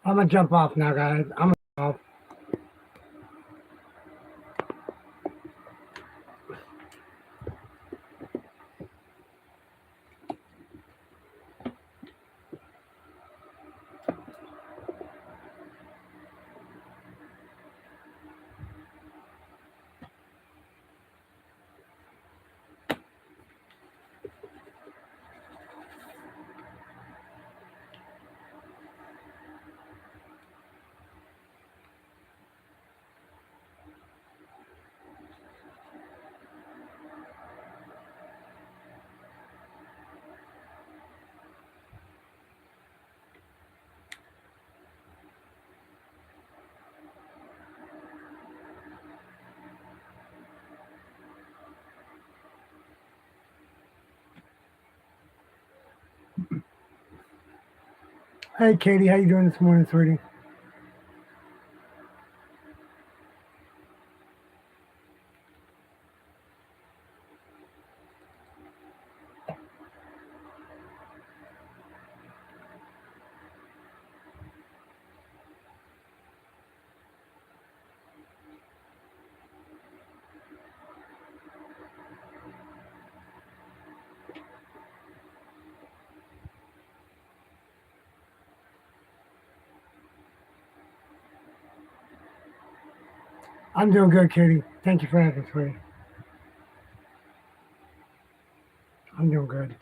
I'm gonna jump off now, guys. I'm off. Hey, Katie, how you doing this morning, sweetie? I'm doing good, Katie. Thank you for asking, sweetie. I'm doing good.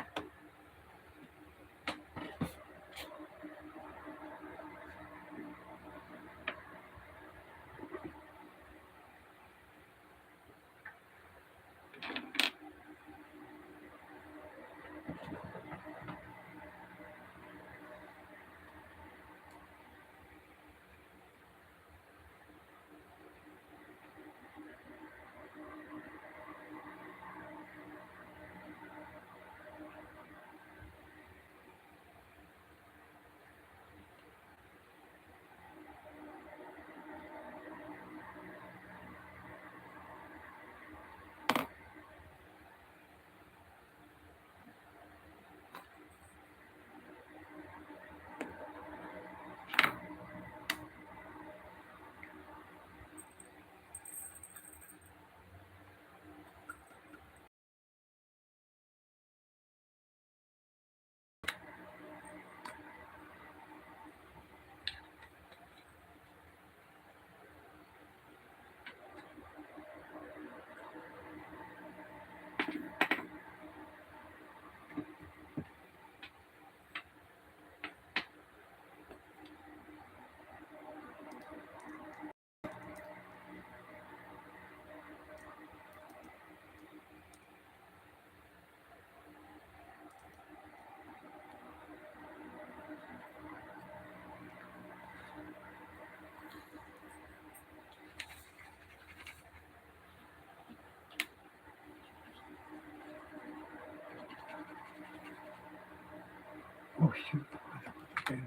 Oh shoot. Okay.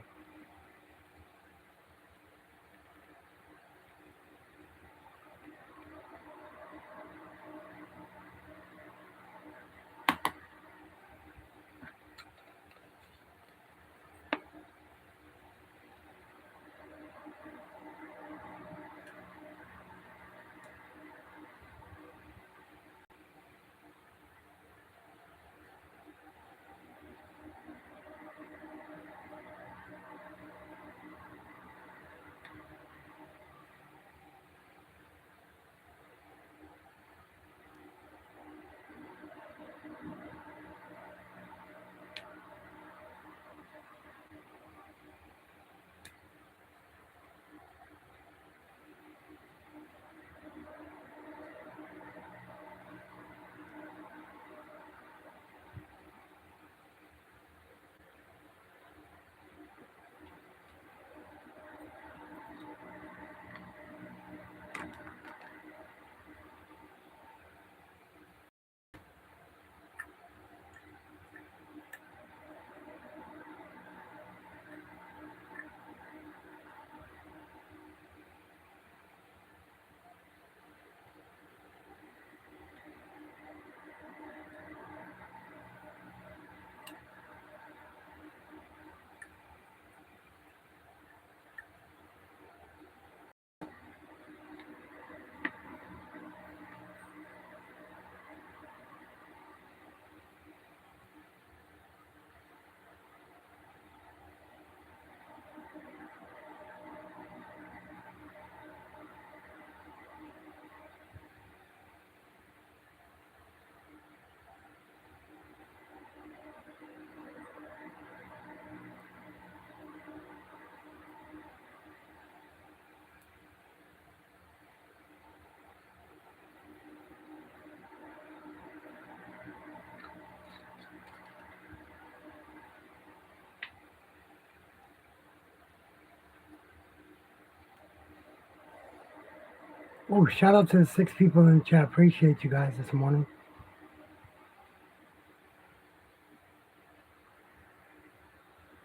Oh, shout out to the 6 people in the chat. Appreciate you guys this morning.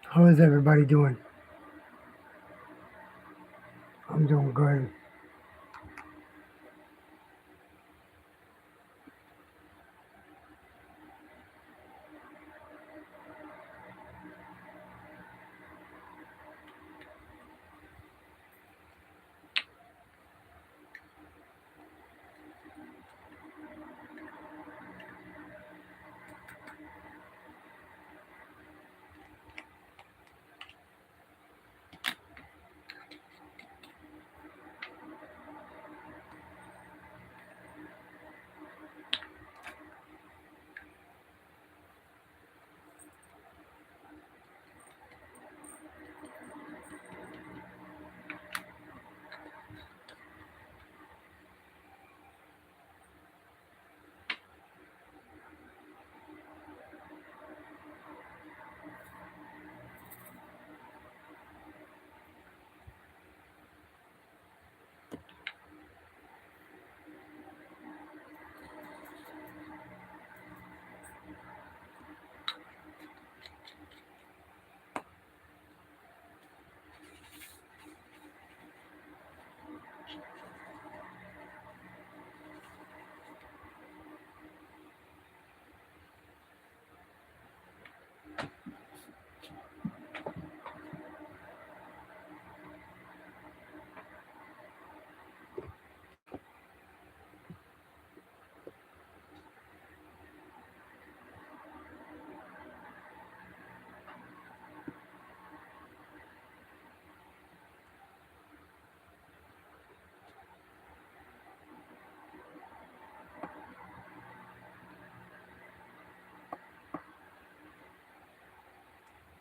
How is everybody doing? I'm doing good.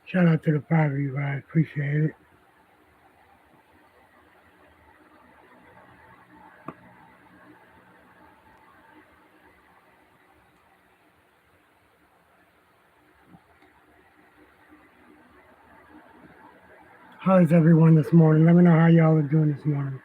Shout out to the 5 of you guys. Appreciate it. How is everyone this morning? Let me know how y'all are doing this morning.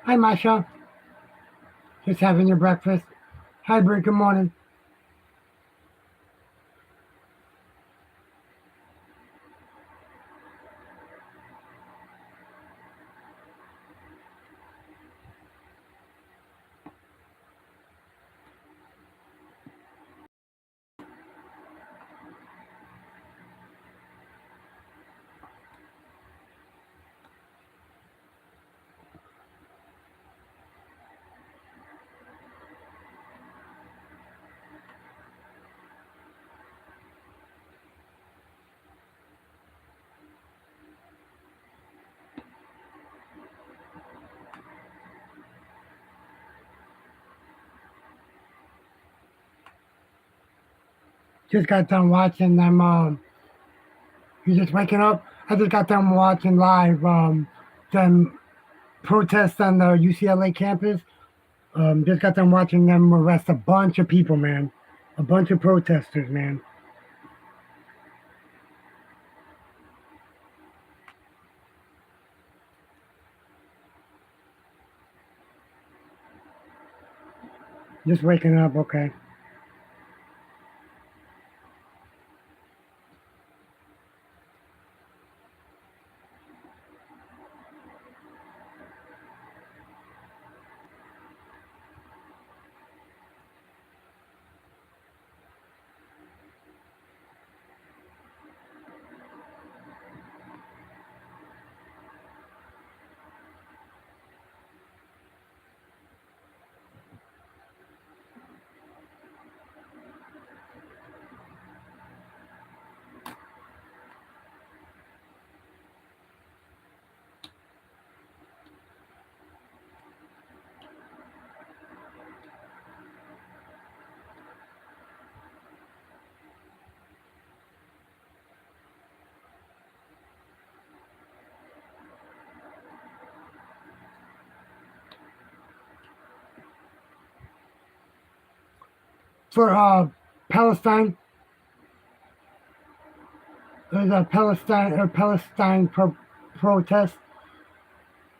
Hi, Masha. Just having your breakfast. Hi, Brie. Good morning. Just got done watching them. You just waking up? I just got done watching live them protests on the UCLA campus. Just got done watching them arrest a bunch of people, man. A bunch of protesters, man. Just waking up, okay. For Palestine, there's a Palestine protest.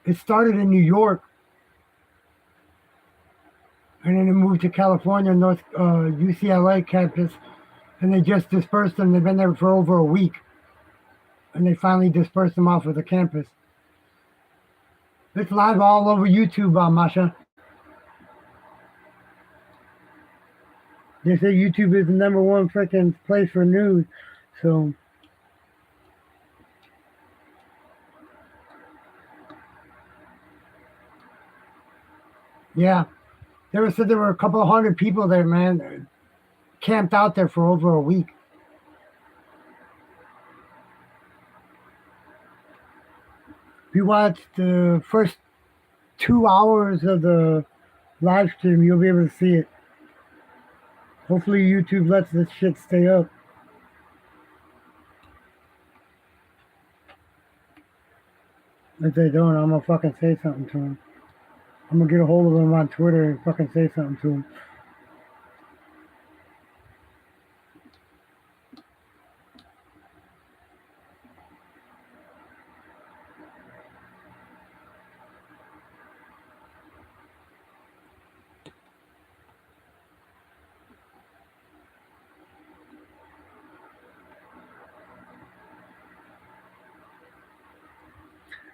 It started in New York, and then it moved to California, North UCLA campus, and they just dispersed them. They've been there for over a week, and they finally dispersed them off of the campus. It's live all over YouTube, Masha. They say YouTube is the number one freaking place for news. So, yeah. Said there were a couple of hundred people there, man, camped out there for over a week. If you watch the first 2 hours of the live stream, you'll be able to see it. Hopefully YouTube lets this shit stay up. If they don't, I'm gonna fucking say something to them. I'm gonna get a hold of them on Twitter and fucking say something to them.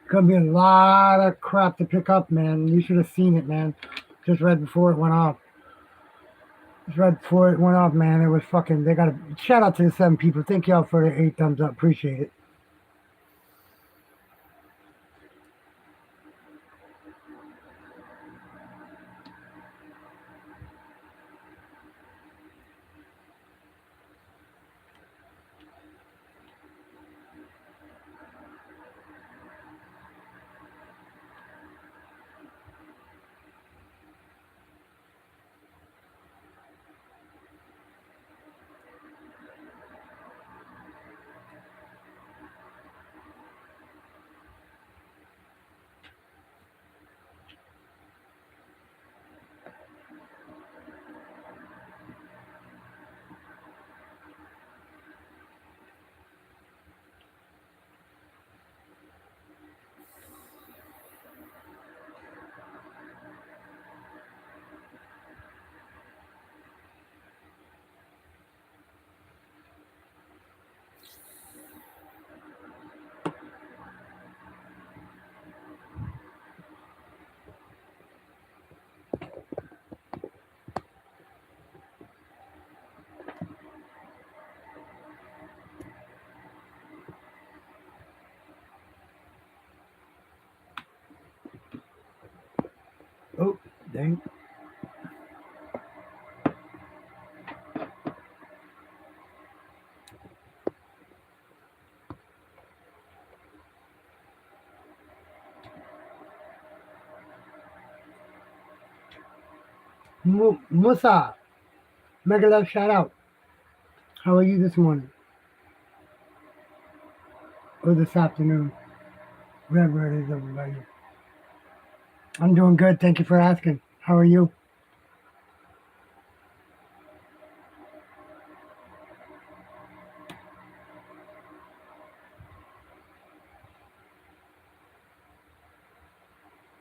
Gonna be a lot of crap to pick up, man. You should have seen it, man. Just right before it went off. Just right before it went off, man. It was fucking. They got a shout out to the 7 people. Thank y'all for the 8 thumbs up. Appreciate it. They Musa, mega love shout out. How are you this morning or this afternoon? Wherever it is, everybody. I'm doing good. Thank you for asking. How are you?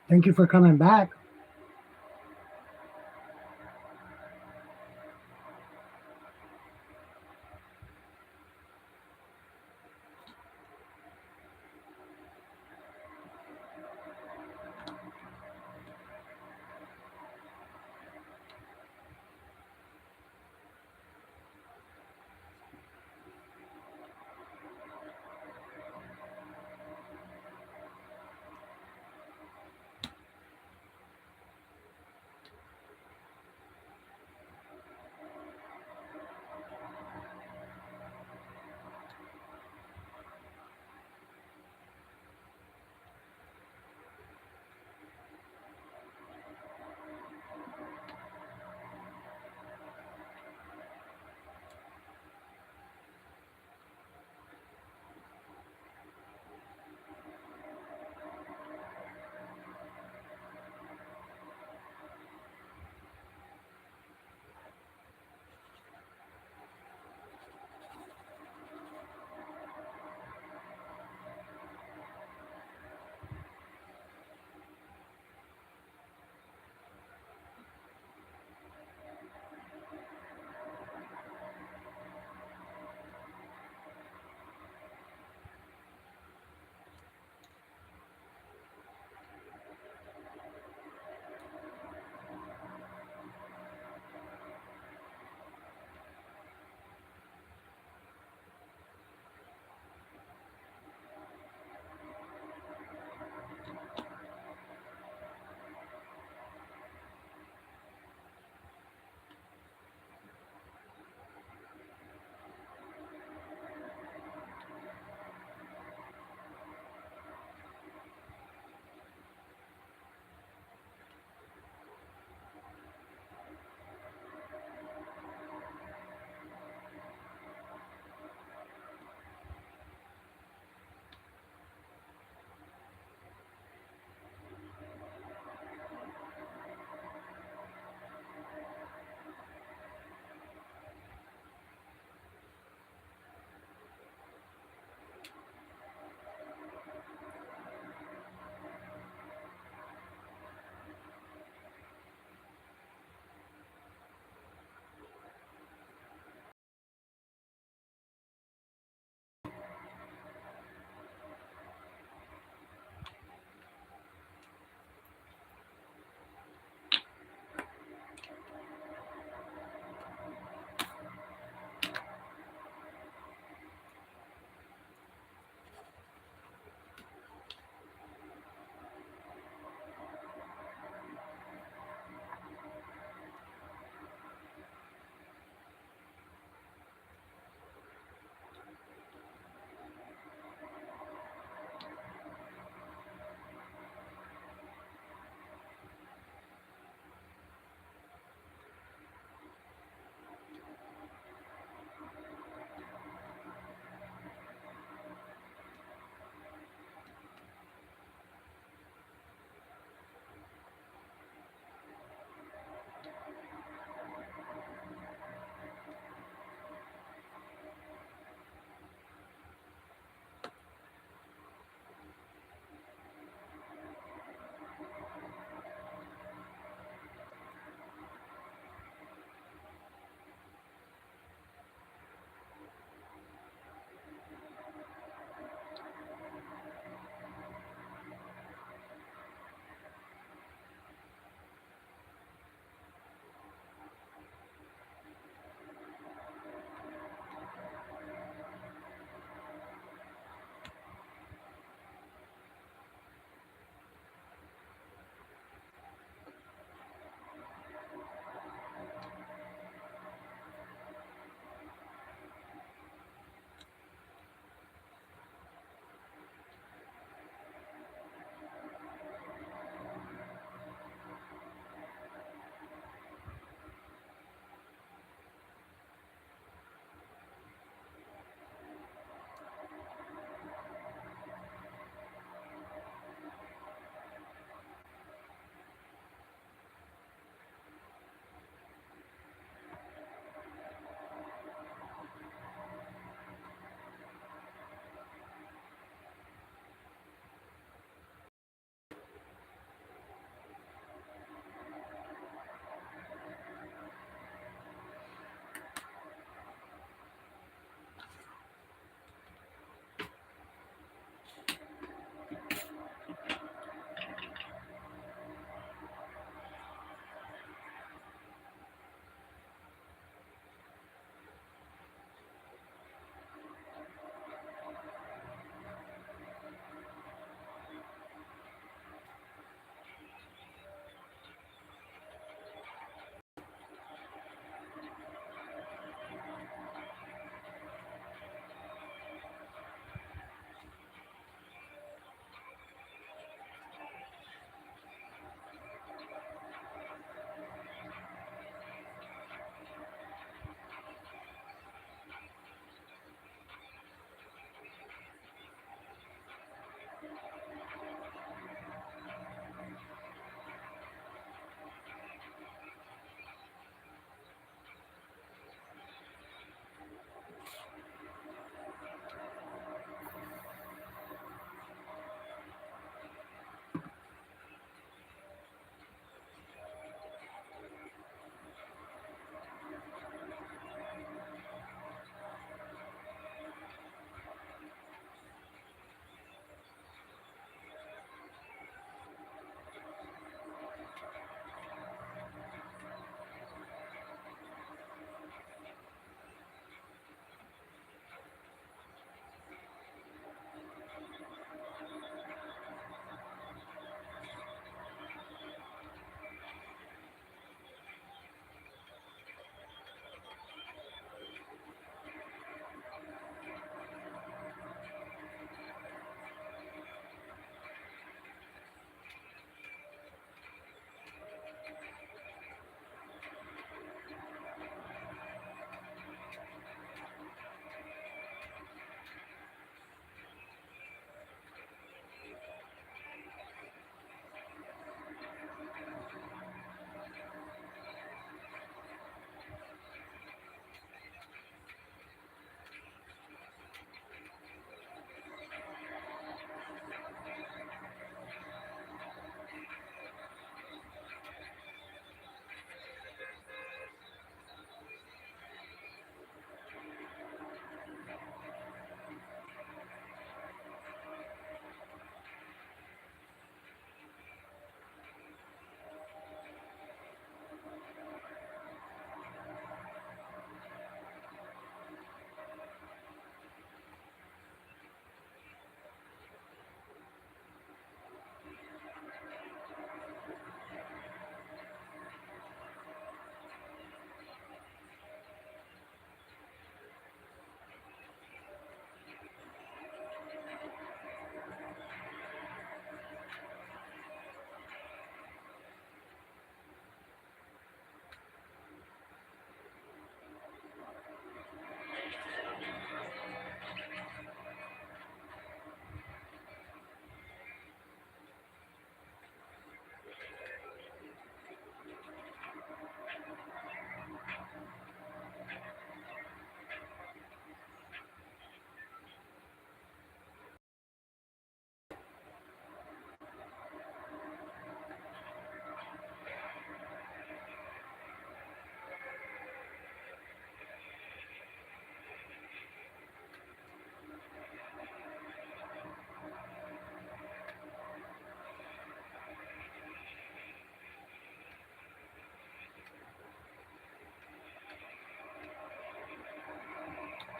Thank you for coming back.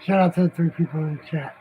Shout out to the 3 people in the chat.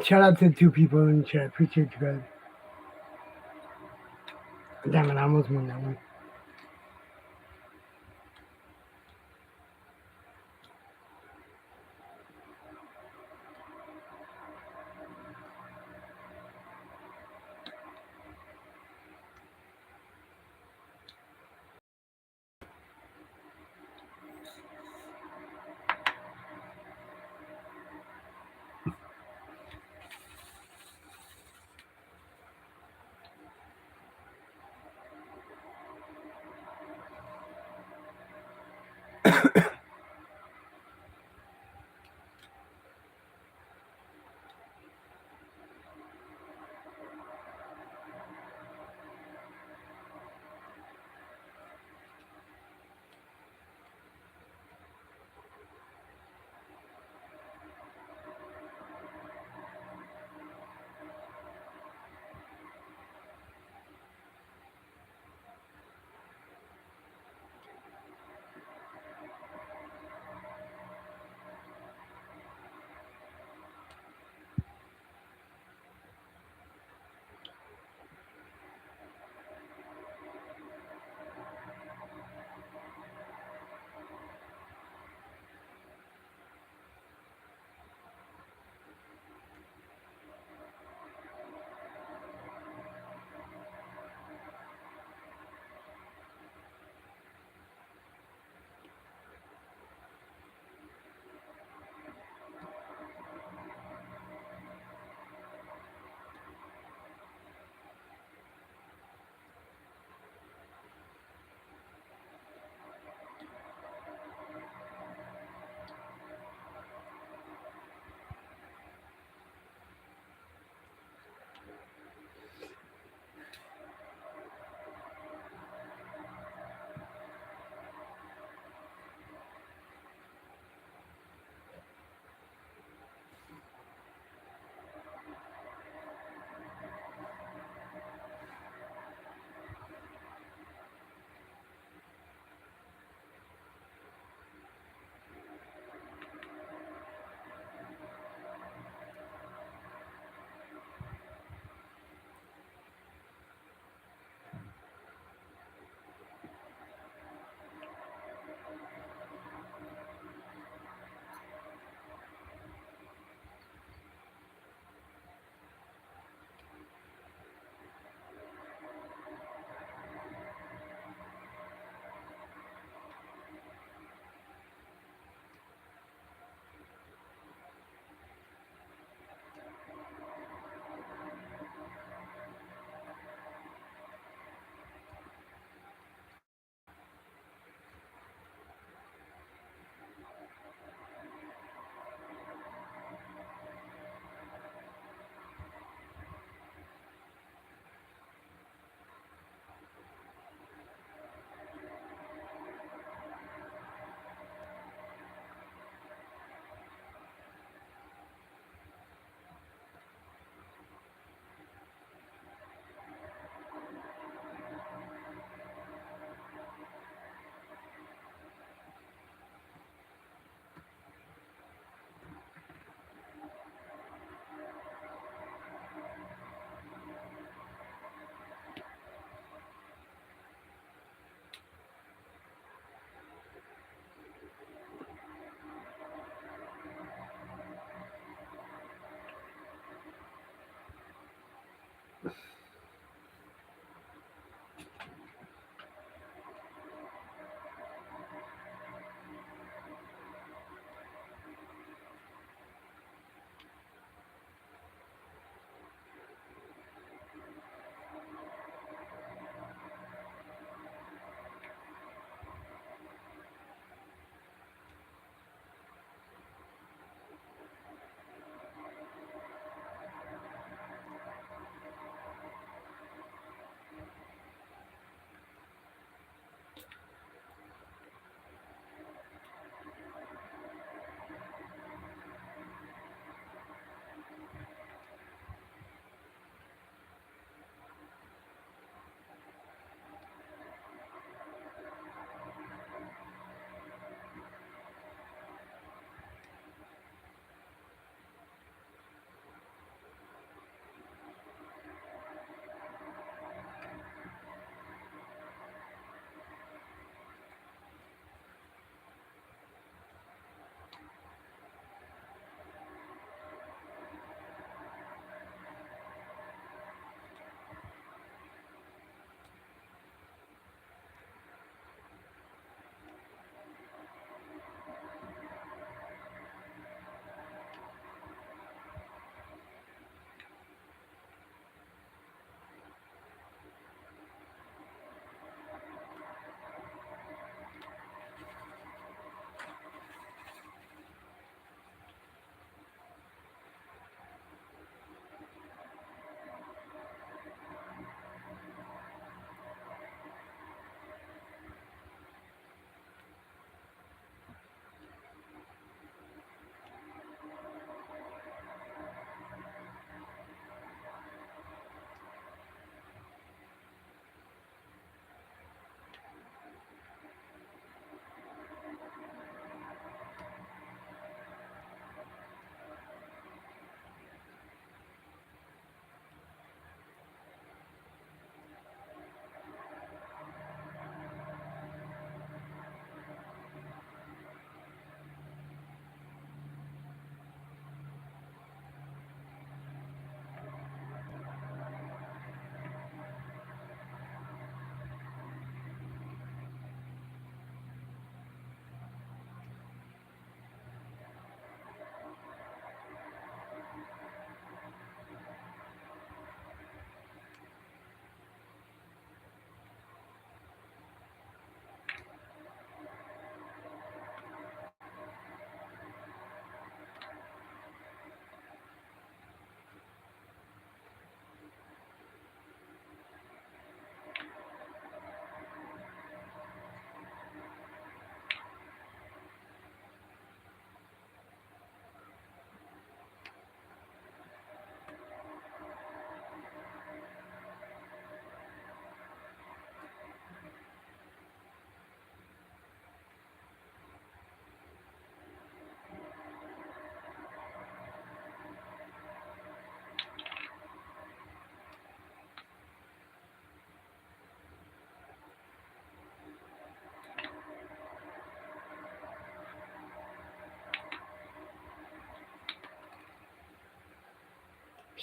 Shout out to 2 people in the chat. Appreciate you guys. almost won that one.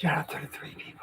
Shout out to the 3 people.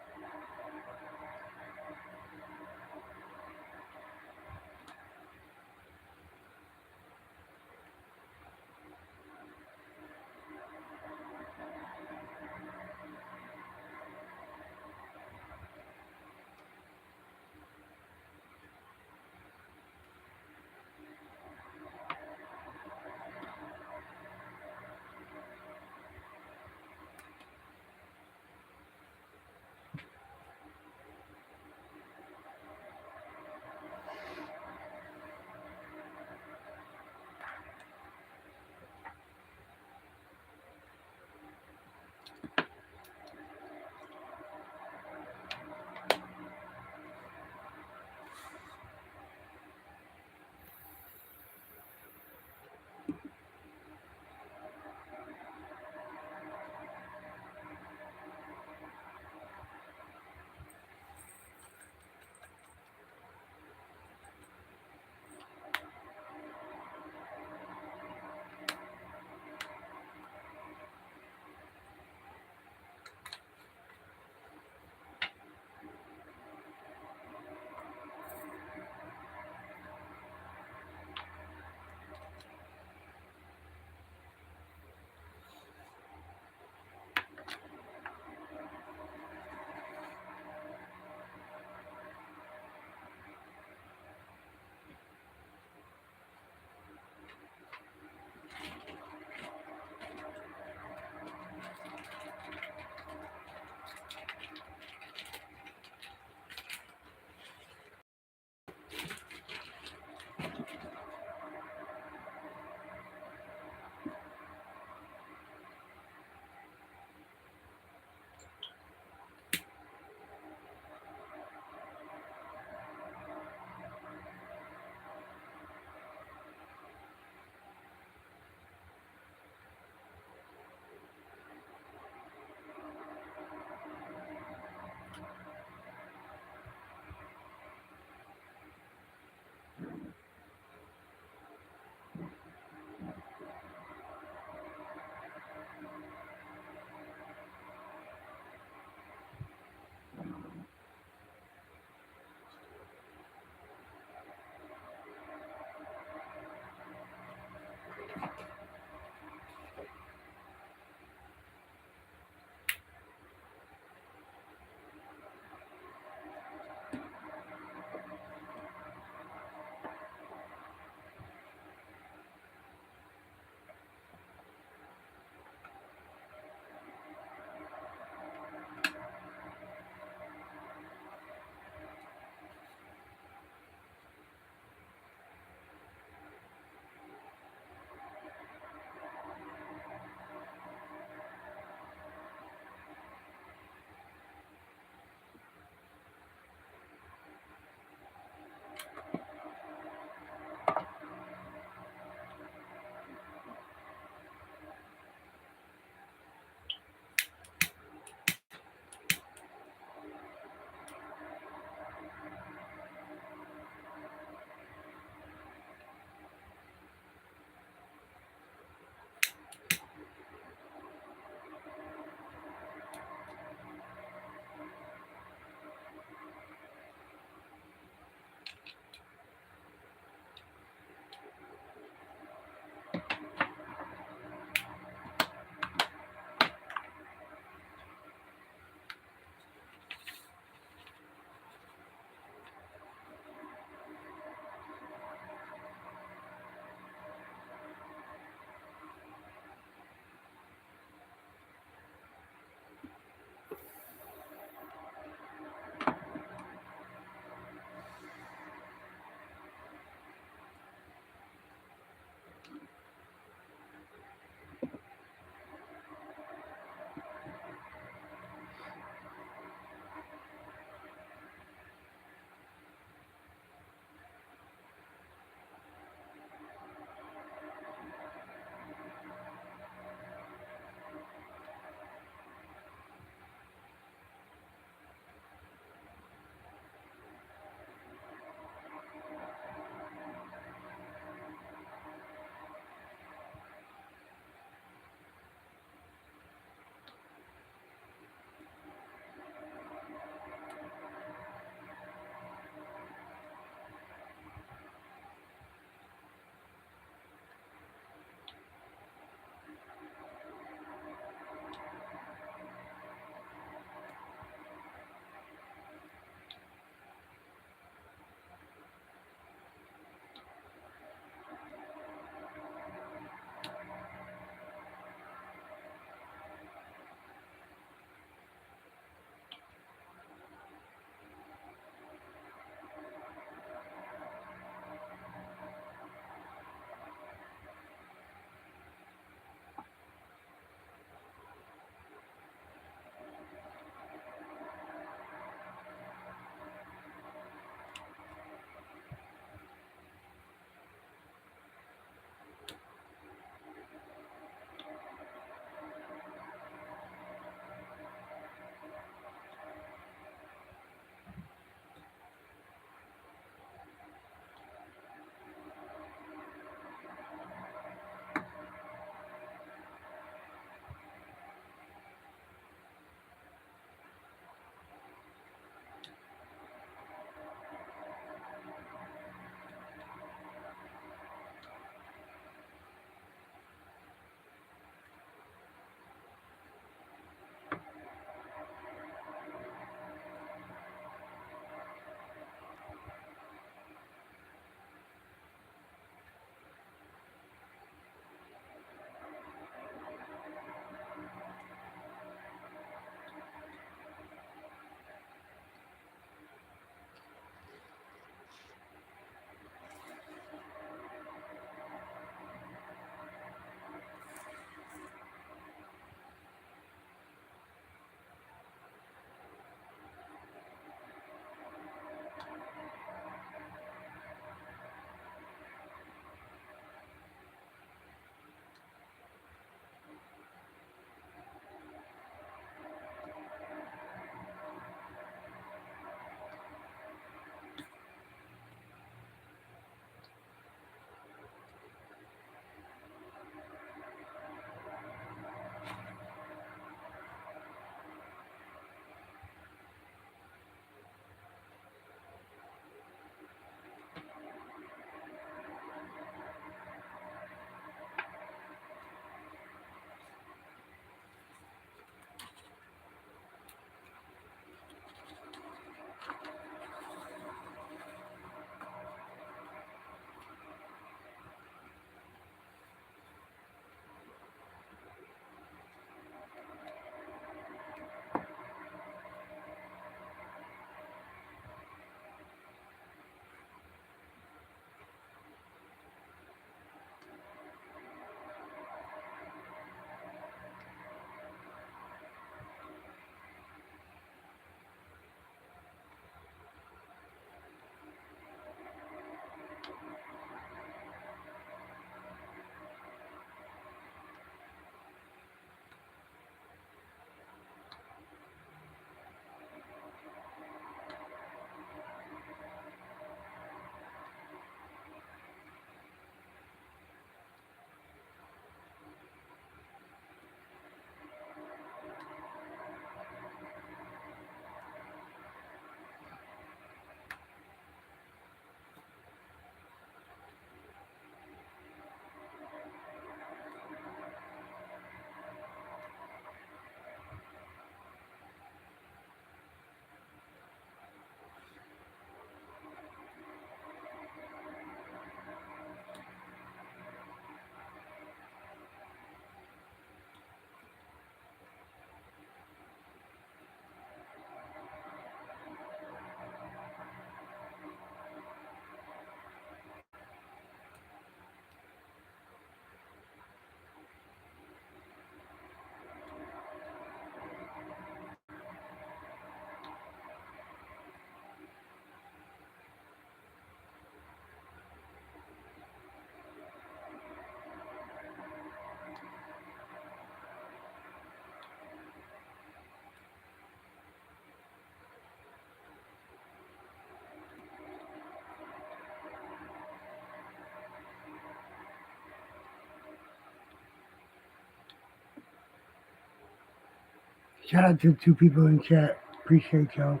Shout out to 2 people in chat. Appreciate y'all.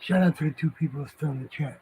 Shout out to the two people still in the chat.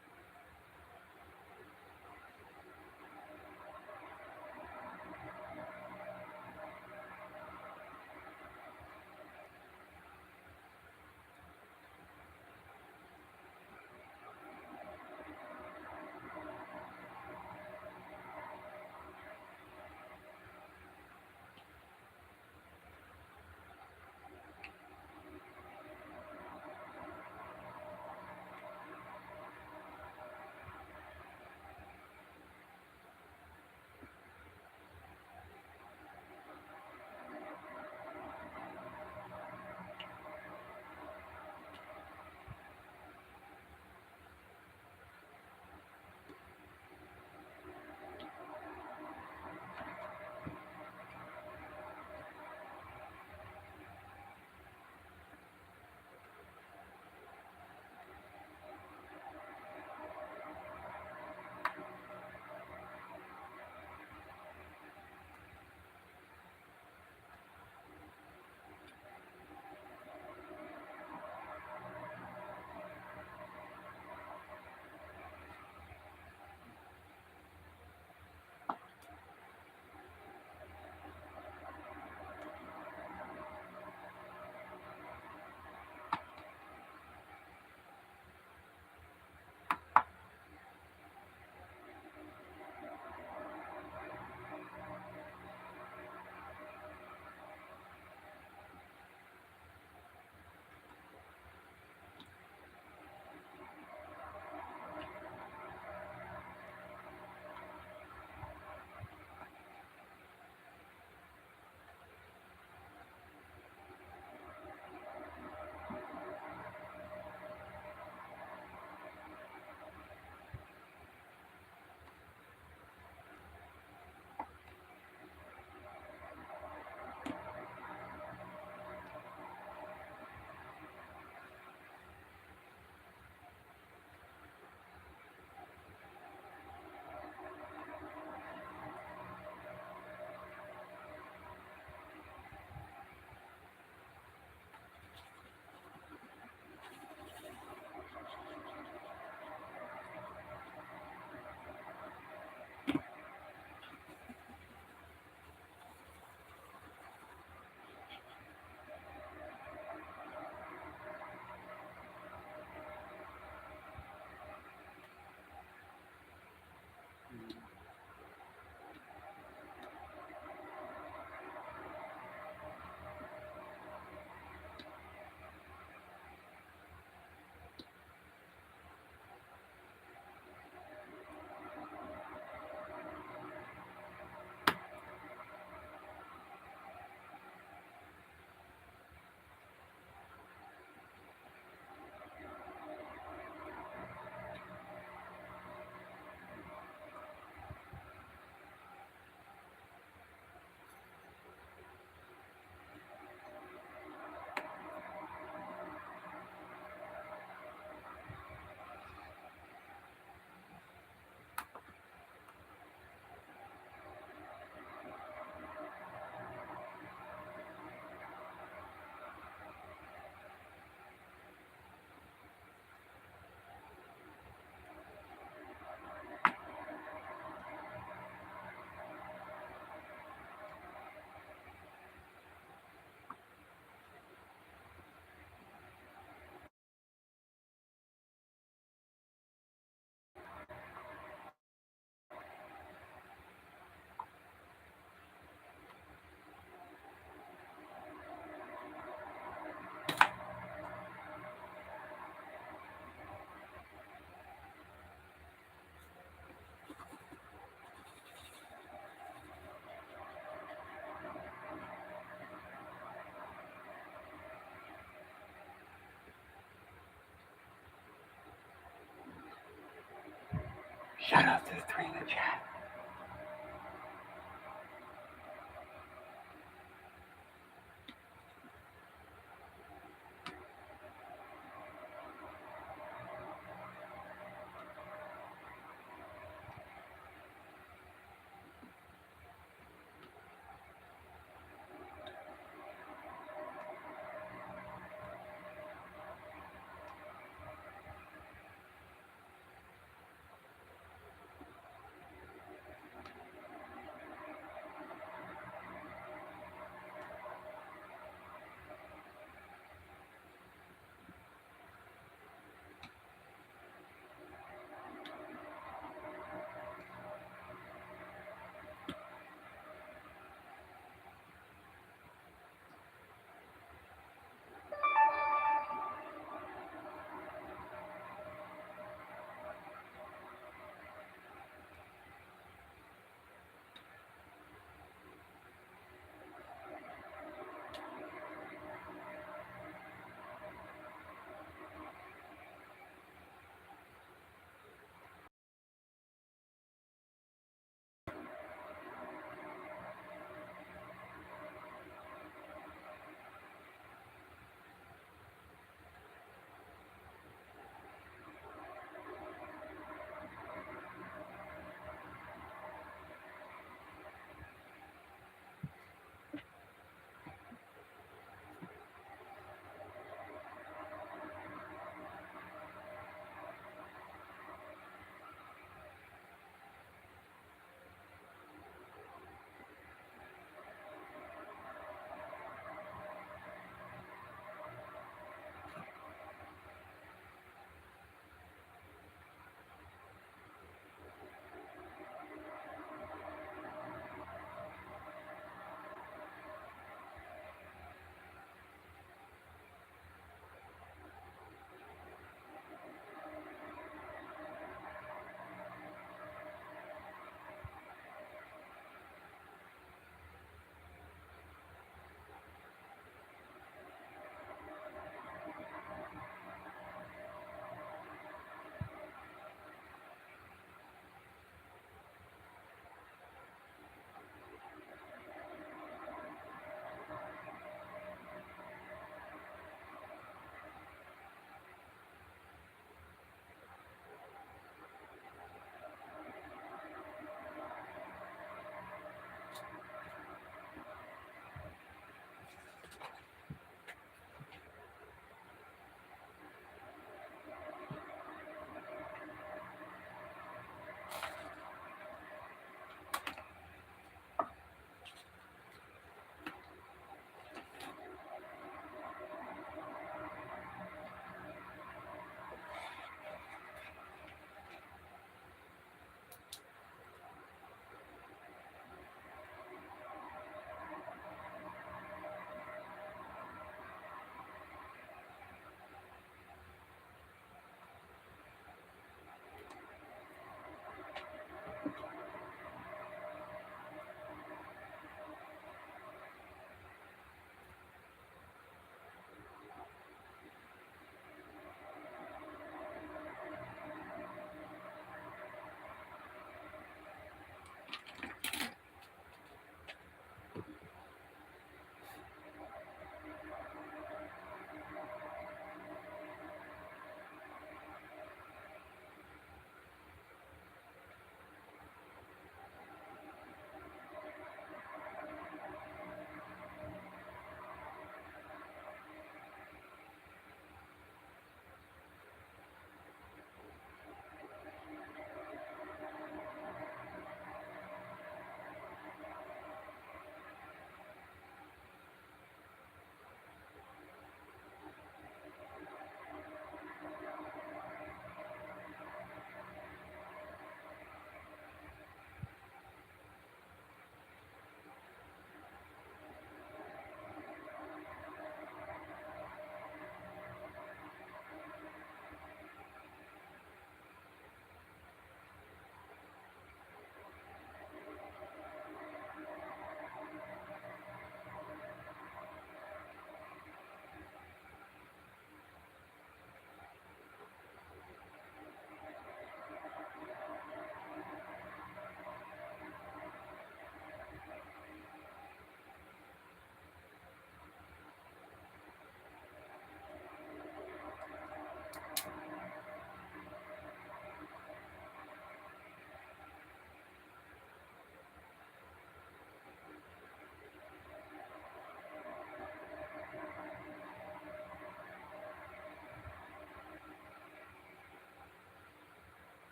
Shout out to the three in the chat.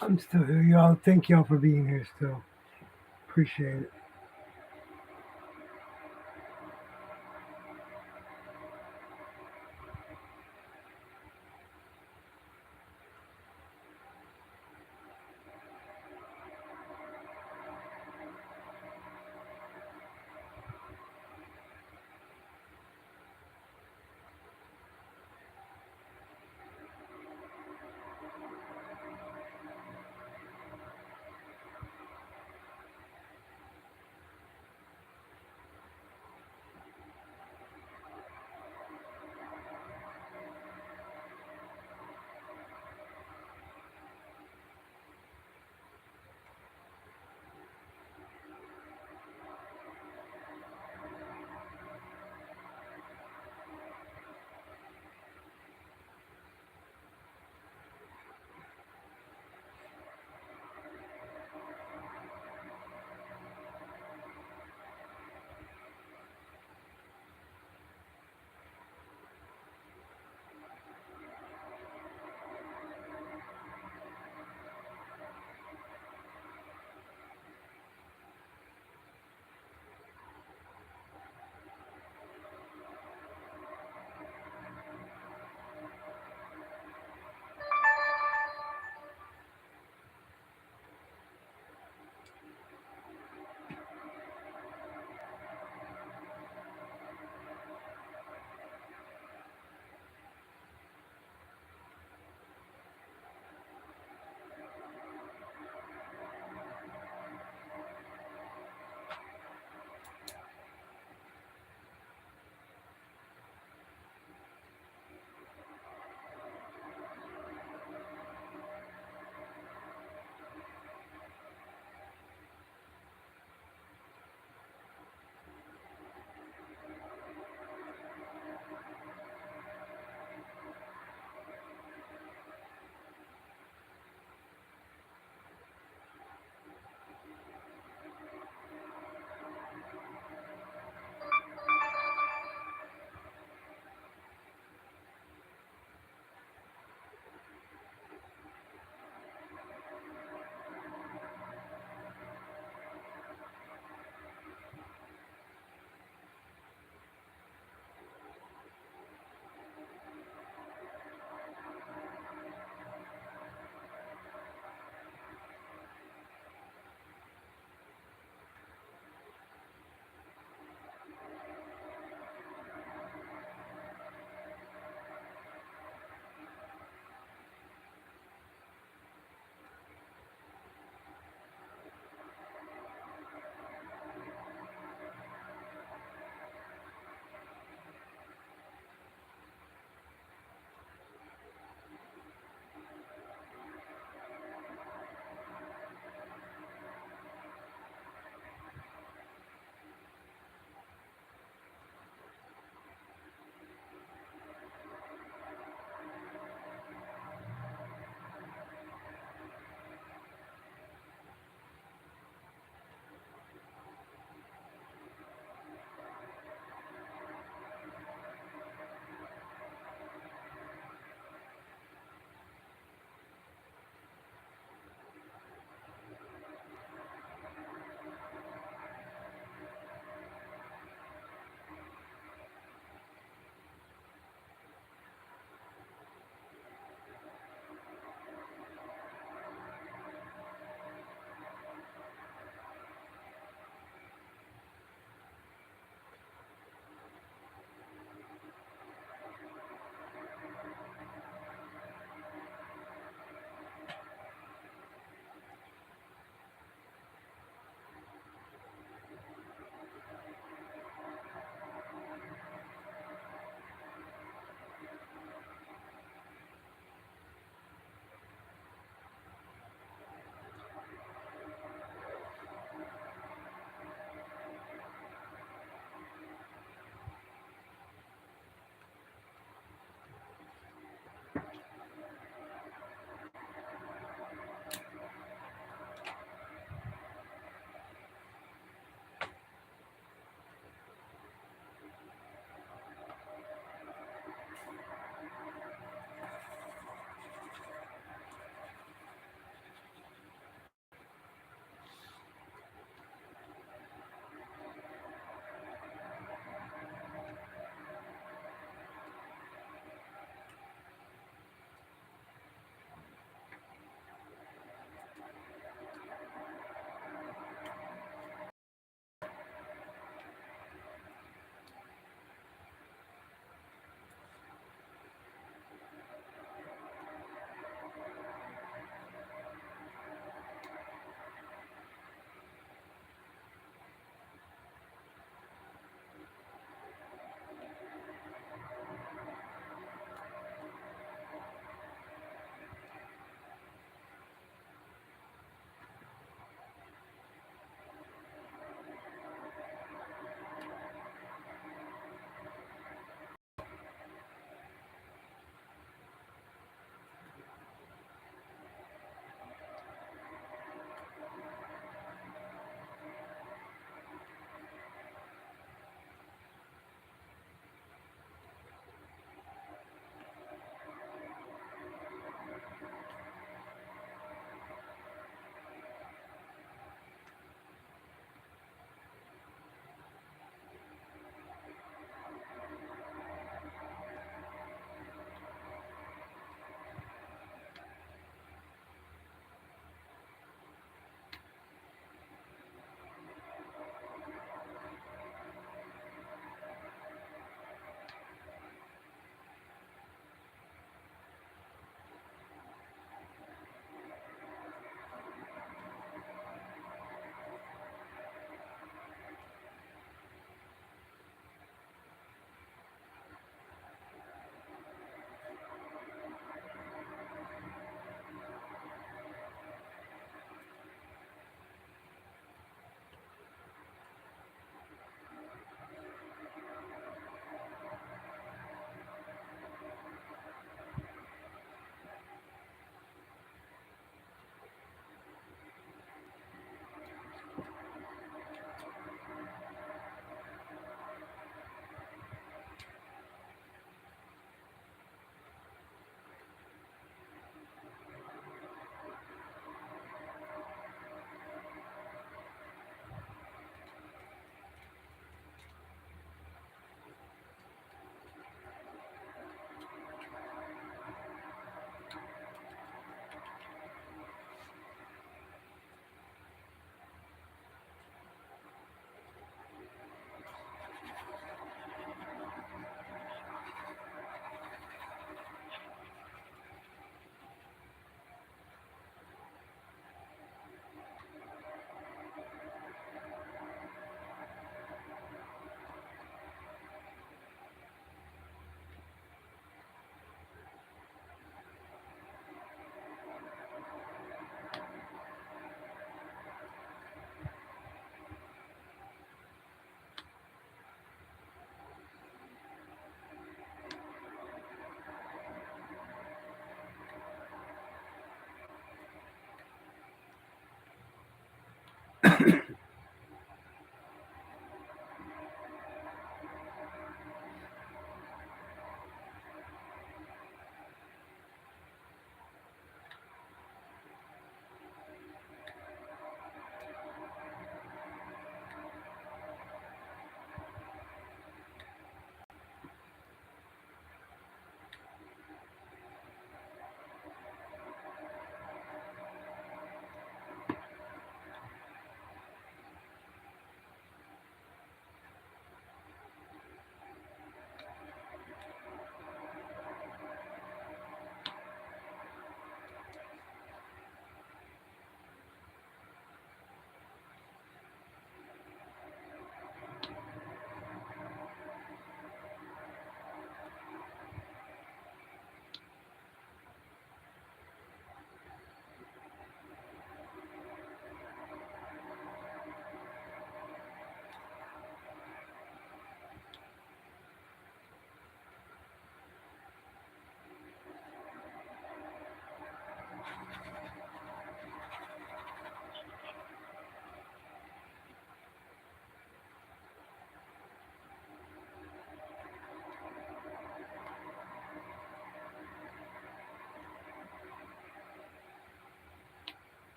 I'm still here, y'all. Thank y'all for being here still. Appreciate it.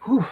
Whew.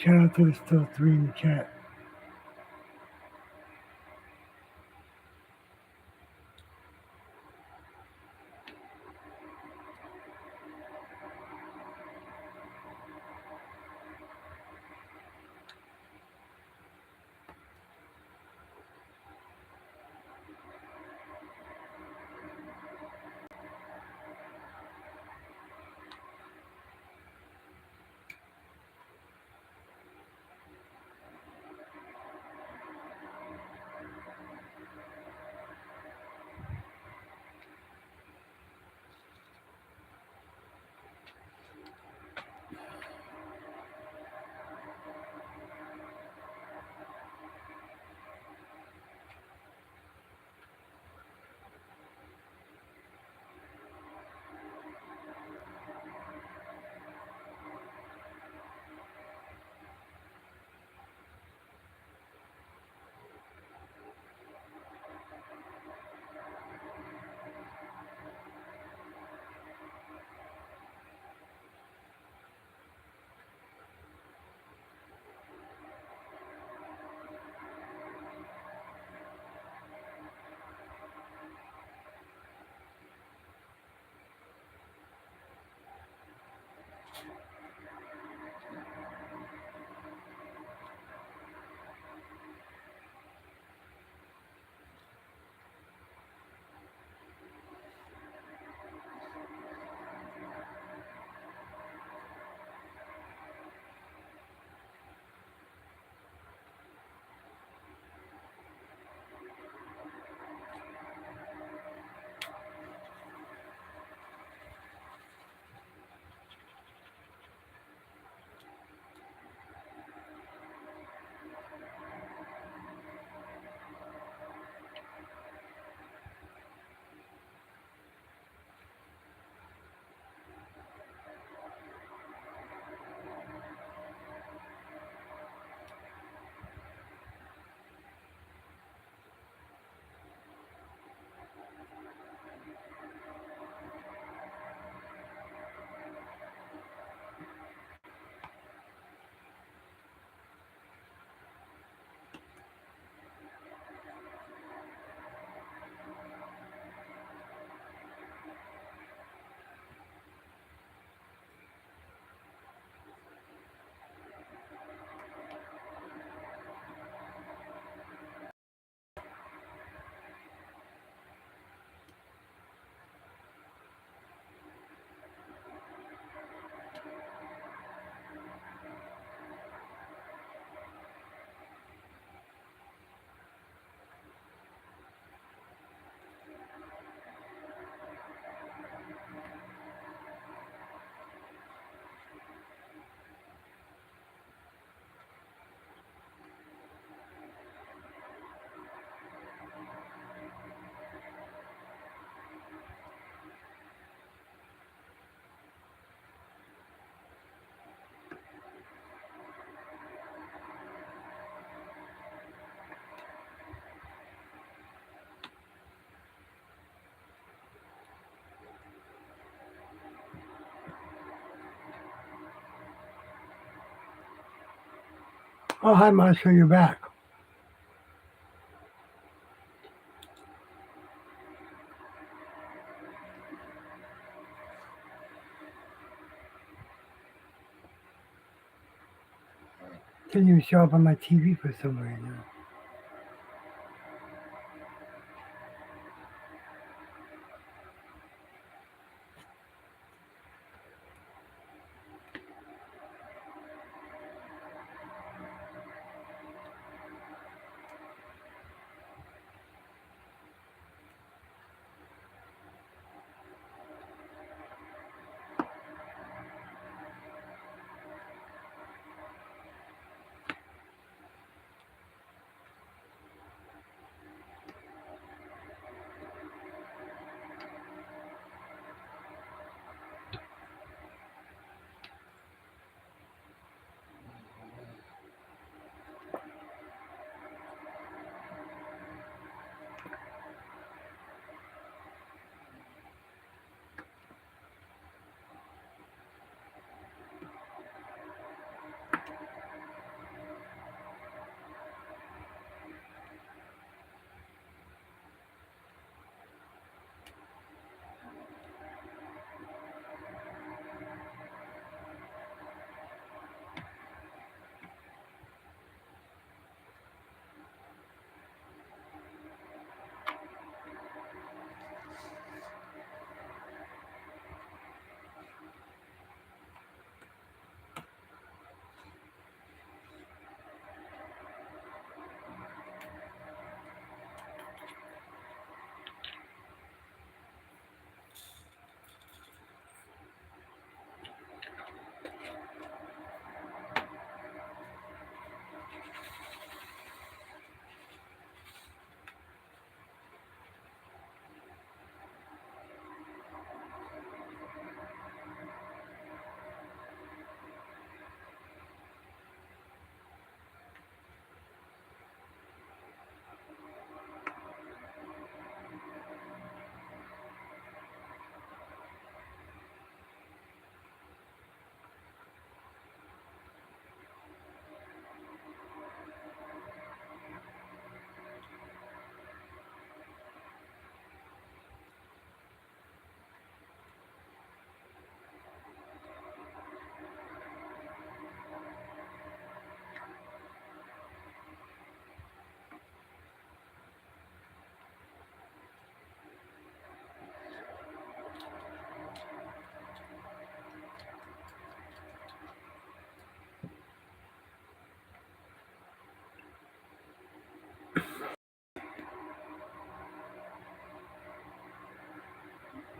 Shout out to the still 3 in the chat. Oh, hi, Marshall, you're back. Didn't even show up on my TV for some reason.